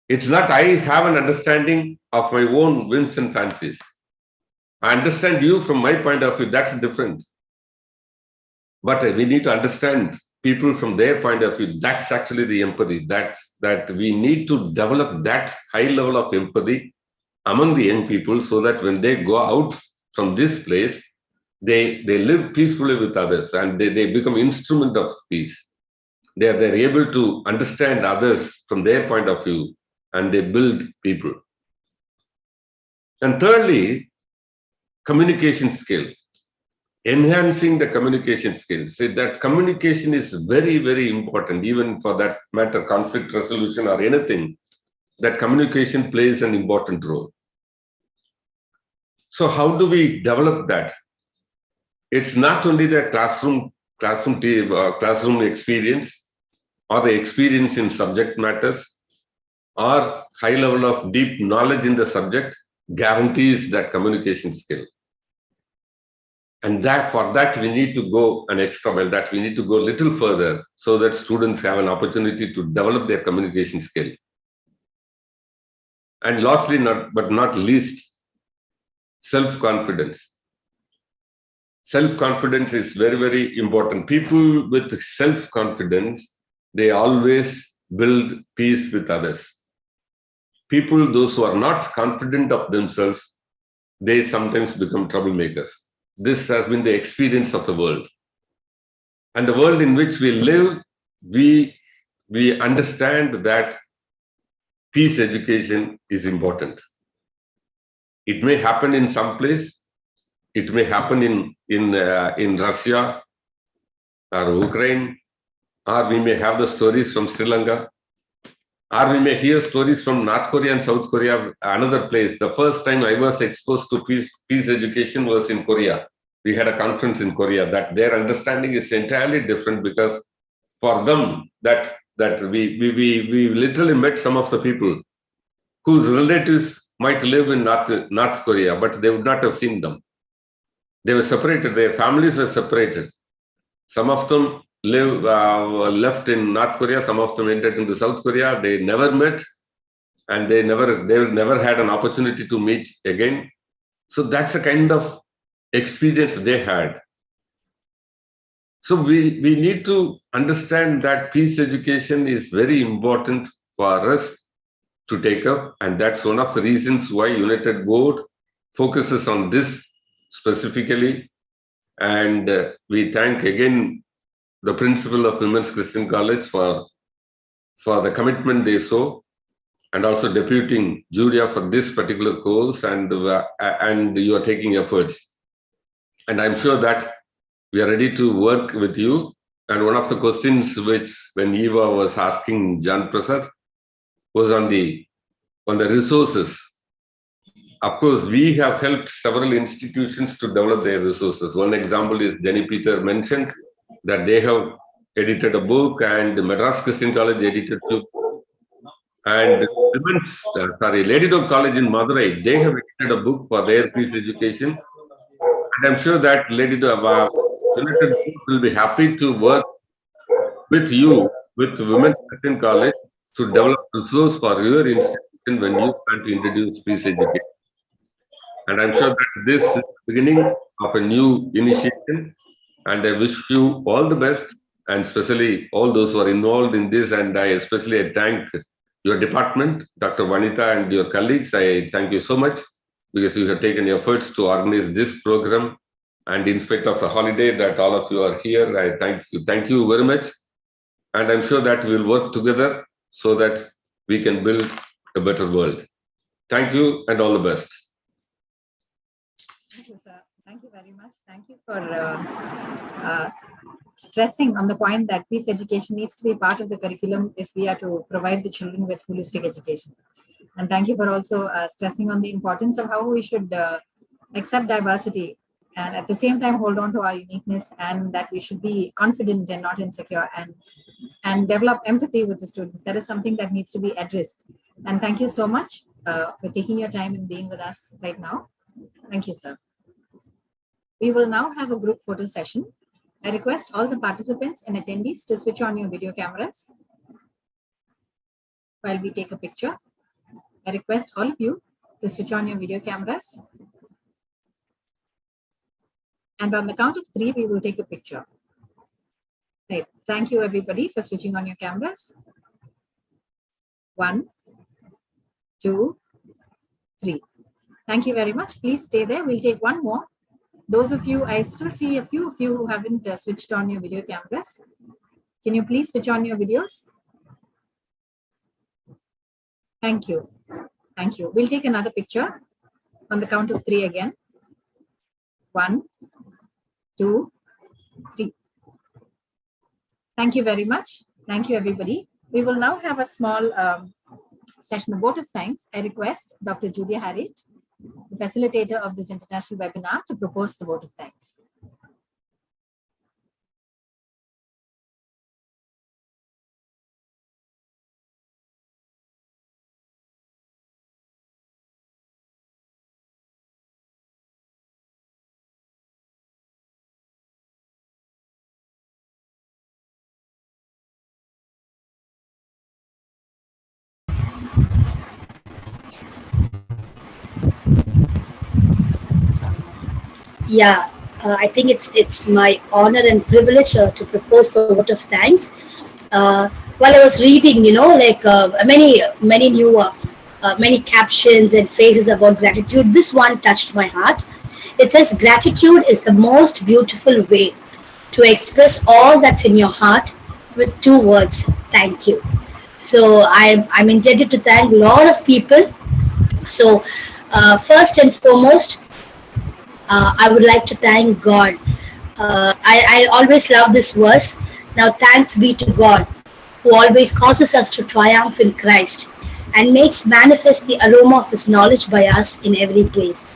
It's not I have an understanding of my own whims and fancies. I understand you from my point of view, that's different. But we need to understand people from their point of view. That's actually the empathy. That we need to develop that high level of empathy among the young people, so that when they go out from this place, they live peacefully with others, and they become instrument of peace. They're able to understand others from their point of view, and they build people. And thirdly, communication skill. Enhancing the communication skills. Say that communication is very, very important, even for that matter, conflict resolution or anything, that communication plays an important role. So how do we develop that? It's not only the classroom experience, or the experience in subject matters, or high level of deep knowledge in the subject guarantees that communication skill. And for that we need to go an extra mile, that we need to go a little further, so that students have an opportunity to develop their communication skill. And lastly, but not least, self-confidence. Self-confidence is very, very important. People with self-confidence, they always build peace with others. people, those who are not confident of themselves, they sometimes become troublemakers. This has been the experience of the world. And the world in which we live, we understand that peace education is important. It may happen in some place, it may happen in Russia or Ukraine, or we may have the stories from Sri Lanka, or we may hear stories from North Korea and South Korea, another place. The first time I was exposed to peace education was in Korea. We had a conference in Korea. That their understanding is entirely different, because for them, that we literally met some of the people whose relatives might live in North Korea, but they would not have seen them. They were separated. Their families were separated. Some of them left in North Korea. Some of them entered into South Korea. They never met, and they never had an opportunity to meet again. So that's the kind of experience they had. So we need to understand that peace education is very important for us to take up, and that's one of the reasons why United Board focuses on this specifically. And we thank again the principal of Women's Christian College for the commitment they show, and also deputing Julia for this particular course, and you are taking efforts. And I'm sure that we are ready to work with you. And one of the questions which, when Eva was asking Jan Prasad, was on the resources. Of course, we have helped several institutions to develop their resources. One example is Jenny Peter mentioned that they have edited a book, and the Madras Christian College edited two. And Lady Dog College in Madurai, they have edited a book for their peace education. And I'm sure that Lady Dog will be happy to work with you, with Women's Christian College, to develop resource for your institution when you plan to introduce peace education. And I'm sure that this is the beginning of a new initiative, and I wish you all the best, and especially all those who are involved in this. And I thank your department, Dr. Vanita, and your colleagues. I thank you so much, because you have taken efforts to organize this program. And in spite of the holiday that all of you are here, I thank you very much. And I'm sure that we'll work together so that we can build a better world. Thank you, and all the best. Thank you, sir. Thank you very much. Thank you for stressing on the point that peace education needs to be part of the curriculum if we are to provide the children with holistic education. And thank you for also stressing on the importance of how we should accept diversity, and at the same time hold on to our uniqueness, and that we should be confident and not insecure, and develop empathy with the students. That is something that needs to be addressed. And thank you so much for taking your time and being with us right now. Thank you, sir. We will now have a group photo session. I request all the participants and attendees to switch on your video cameras while we take a picture. I request all of you to switch on your video cameras. And on the count of 3, we will take a picture. Right. Thank you, everybody, for switching on your cameras. 1, 2, 3. Thank you very much. Please stay there. We'll take one more. Those of you, I still see a few of you who haven't switched on your video cameras. Can you please switch on your videos? Thank you. Thank you. We'll take another picture on the count of 3 again. 1, 2, 3. Thank you very much. Thank you, everybody. We will now have a small session of vote of thanks. I request Dr. Julia Harriet, the facilitator of this international webinar, to propose the vote of thanks. Yeah, I think it's my honor and privilege to propose the vote of thanks. While I was reading, like many new many captions and phrases about gratitude. This one touched my heart. It says, "Gratitude is the most beautiful way to express all that's in your heart with two words, thank you." So I'm intended to thank a lot of people. So first and foremost, I would like to thank God. I always love this verse. Now thanks be to God, who always causes us to triumph in Christ and makes manifest the aroma of his knowledge by us in every place.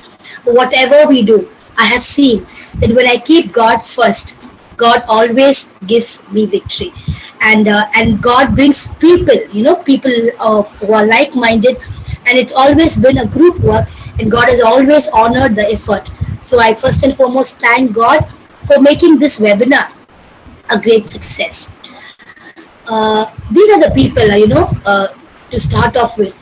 Whatever we do, I have seen that when I keep God first, God always gives me victory, and God brings people, people who are like-minded, and it's always been a group work, and God has always honored the effort. So I first and foremost thank God for making this webinar a great success. These are the people, to start off with.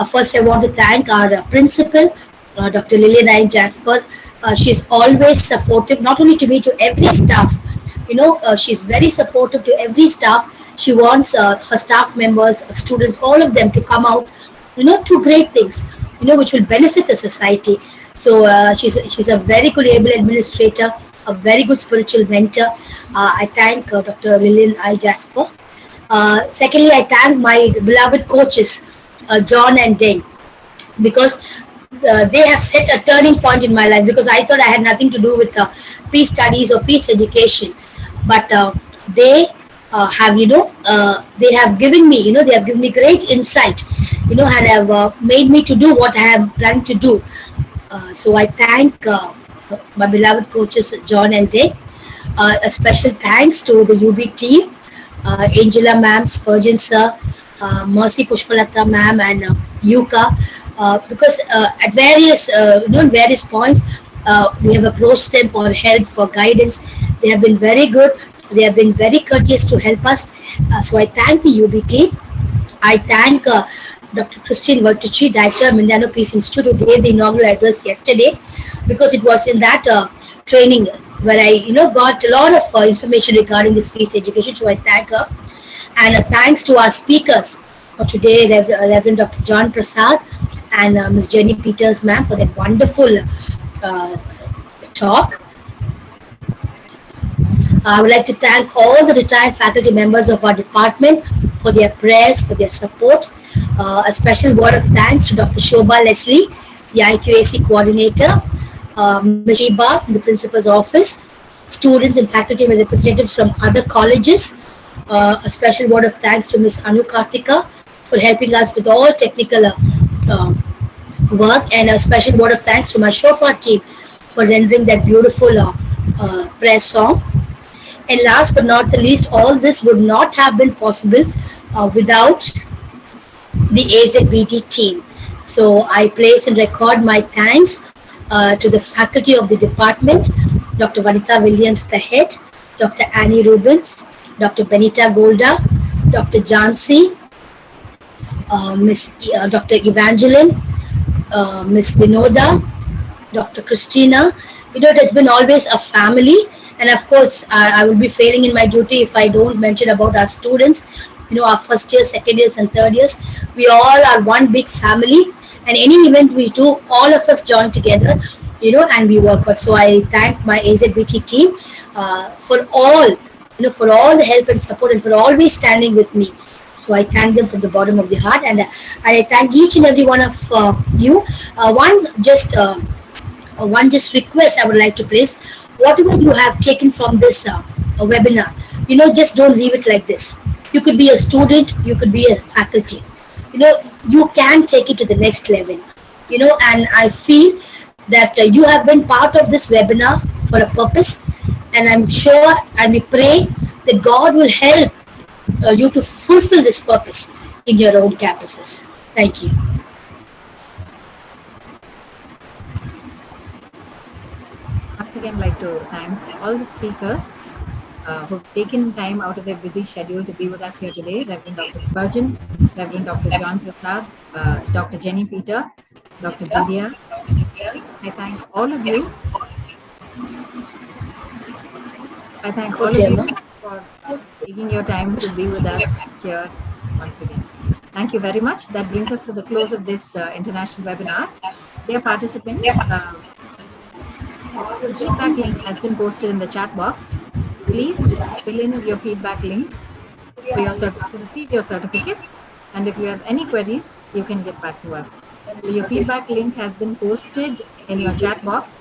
First, I want to thank our principal, Dr. Lillian I. Jasper. She's always supportive, not only to me, to every staff. She's very supportive to every staff. She wants her staff members, students, all of them to come out, to great things, which will benefit the society. So she's a very good able administrator, a very good spiritual mentor. I thank Dr. Lillian I. Jasper. Secondly, I thank my beloved coaches, John and Deng, because they have set a turning point in my life, because I thought I had nothing to do with peace studies or peace education. But they they have given me, they have given me great insight, and have made me to do what I have planned to do. So I thank my beloved coaches, John and Deng. A special thanks to the UB team, Angela ma'am, Spurgeon sir, Mercy Pushpalata ma'am, and Yuka, because at various points we have approached them for help, for guidance. They have been very good. They have been very courteous to help us. So I thank the UB team. I thank Dr. Christine Vertucci, Director of Mindano Peace Institute, who gave the inaugural address yesterday, because it was in that training where I got a lot of information regarding this peace education. So I thank her. And thanks to our speakers for today, Reverend Dr. John Prasad and Ms. Jenny Peters, ma'am, for that wonderful talk. I would like to thank all the retired faculty members of our department for their prayers, for their support. A special word of thanks to Dr. Shobha Leslie, the IQAC coordinator, Ms. Sheba from the principal's office, students and faculty and representatives from other colleges. A special word of thanks to Ms. Anu Kartika for helping us with all technical work, and a special word of thanks to my shofar team for rendering that beautiful prayer song. And last but not the least, all this would not have been possible without the AZBT team. So I place and record my thanks to the faculty of the department, Dr. Vanitha Williams, the head, Dr. Annie Rubens, Dr. Benita Golda, Dr. Jansi, Dr. Evangeline, Miss Vinoda, Dr. Christina. It has been always a family. And of course, I will be failing in my duty if I don't mention about our students, our first years, second years, and third years. We all are one big family, and any event we do, all of us join together, and we work out. So I thank my AZBT team for all, for all the help and support, and for always standing with me. So I thank them from the bottom of the heart, and I thank each and every one of you. One just request I would like to place: whatever you have taken from this webinar, just don't leave it like this. You could be a student, you could be a faculty. You can take it to the next level. And I feel that you have been part of this webinar for a purpose, and I'm sure and we pray that God will help you to fulfill this purpose in your own campuses. Thank you. Once again, I'd like to thank all the speakers who've taken time out of their busy schedule to be with us here today. Reverend Dr. Spurgeon, Reverend Dr. John Prasad, Dr. Jenny Peter, Dr. Julia. I thank all of you. I thank all of you for taking your time to be with us here once again. Thank you very much. That brings us to the close of this international webinar. Dear participants, the feedback link has been posted in the chat box. Please fill in your feedback link for your to receive your certificates. And if you have any queries, you can get back to us. So your feedback link has been posted in your chat box.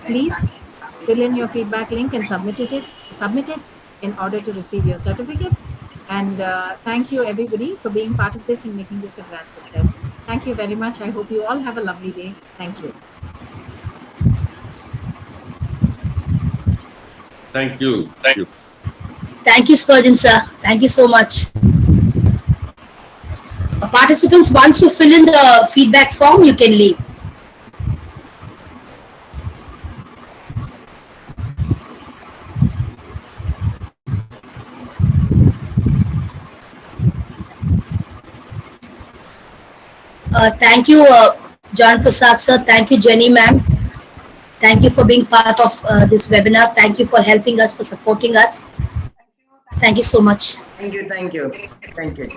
Please fill in your feedback link and submit it in order to receive your certificate. And thank you everybody for being part of this and making this a grand success. Thank you very much. I hope you all have a lovely day. Thank you. Thank you. Thank you. Thank you, Spurgeon sir. Thank you so much. Participants, once you fill in the feedback form, you can leave. Thank you, John Prasad sir. Thank you, Jenny ma'am. Thank you for being part of this webinar. Thank you for helping us, for supporting us. Thank you so much. Thank you. Thank you. Thank you.